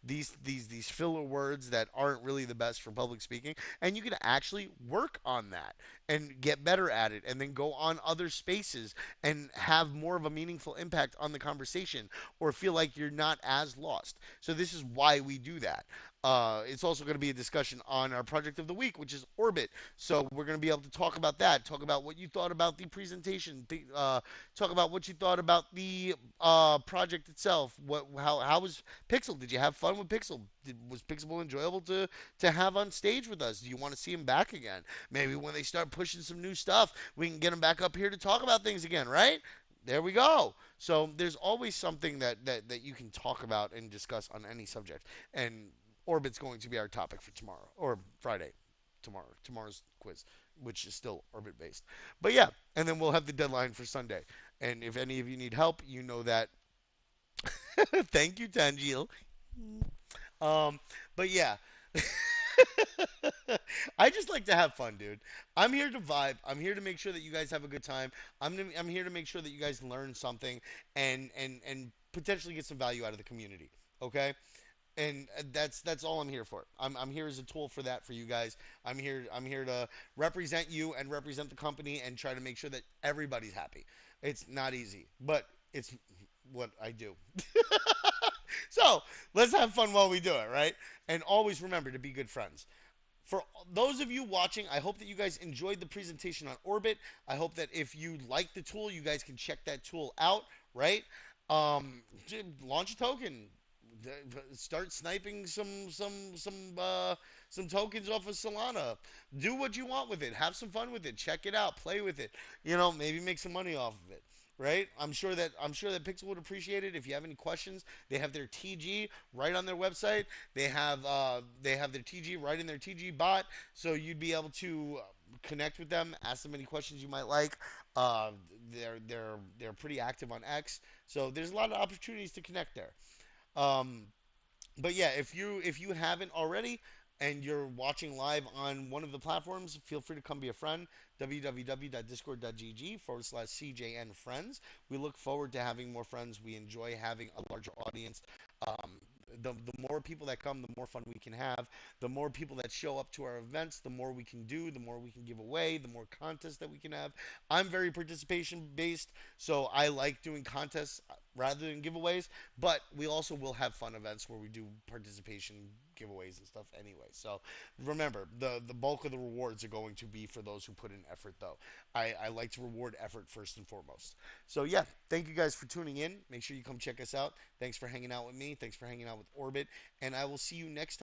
S1: these filler words that aren't really the best for public speaking, and you can actually work on that and get better at it and then go on other spaces and have more of a meaningful impact on the conversation or feel like you're not as lost. So this is why we do that. It's also going to be a discussion on our project of the week, which is Orbit. So we're going to be able to talk about that, talk about what you thought about the presentation, talk about what you thought about the project itself. How was Pixel? Did you have fun with Pixel? Was Pixel enjoyable to have on stage with us? Do you want to see him back again? Maybe when they start pushing some new stuff, we can get him back up here to talk about things again, right? There we go. So there's always something that you can talk about and discuss on any subject. And Orbit's going to be our topic for tomorrow or Friday. Tomorrow's quiz, which is still Orbit based. But yeah, and then we'll have the deadline for Sunday. And if any of you need help, you know that. Thank you, Tanjil. Um, but yeah. I just like to have fun, dude. I'm here to vibe. I'm here to make sure that you guys have a good time. I'm here to make sure that you guys learn something and potentially get some value out of the community. Okay? And that's all I'm here for. I'm here as a tool for that for you guys. I'm here to represent you and represent the company and try to make sure that everybody's happy. It's not easy, but it's what I do. So let's have fun while we do it, right? And always remember to be good friends. For those of you watching, I hope that you guys enjoyed the presentation on Orbit. I hope that if you like the tool, you guys can check that tool out, right? Um, Launch a token, start sniping some tokens off of Solana. Do what you want with it. Have some fun with it. Check it out. Play with it. Maybe make some money off of it. Right? I'm sure that Pixel would appreciate it. If you have any questions, they have their TG right on their website. They have their TG right in their TG bot, so you'd be able to connect with them, ask them any questions you might like. Uh, they're pretty active on X, so there's a lot of opportunities to connect there. Um, but yeah, if you haven't already and you're watching live on one of the platforms, feel free to come be a friend. www.discord.gg/CJN friends. We look forward to having more friends. We enjoy having a larger audience. Um, the more people that come, the more fun we can have. The more people that show up to our events, the more we can do, the more we can give away, the more contests that we can have. I'm very participation based, so I like doing contests. rather than giveaways. But we also will have fun events where we do participation giveaways and stuff anyway. So remember, the bulk of the rewards are going to be for those who put in effort, though. I like to reward effort first and foremost. So yeah, thank you guys for tuning in. Make sure you come check us out. Thanks for hanging out with me. Thanks for hanging out with Orbitt, and I will see you next time.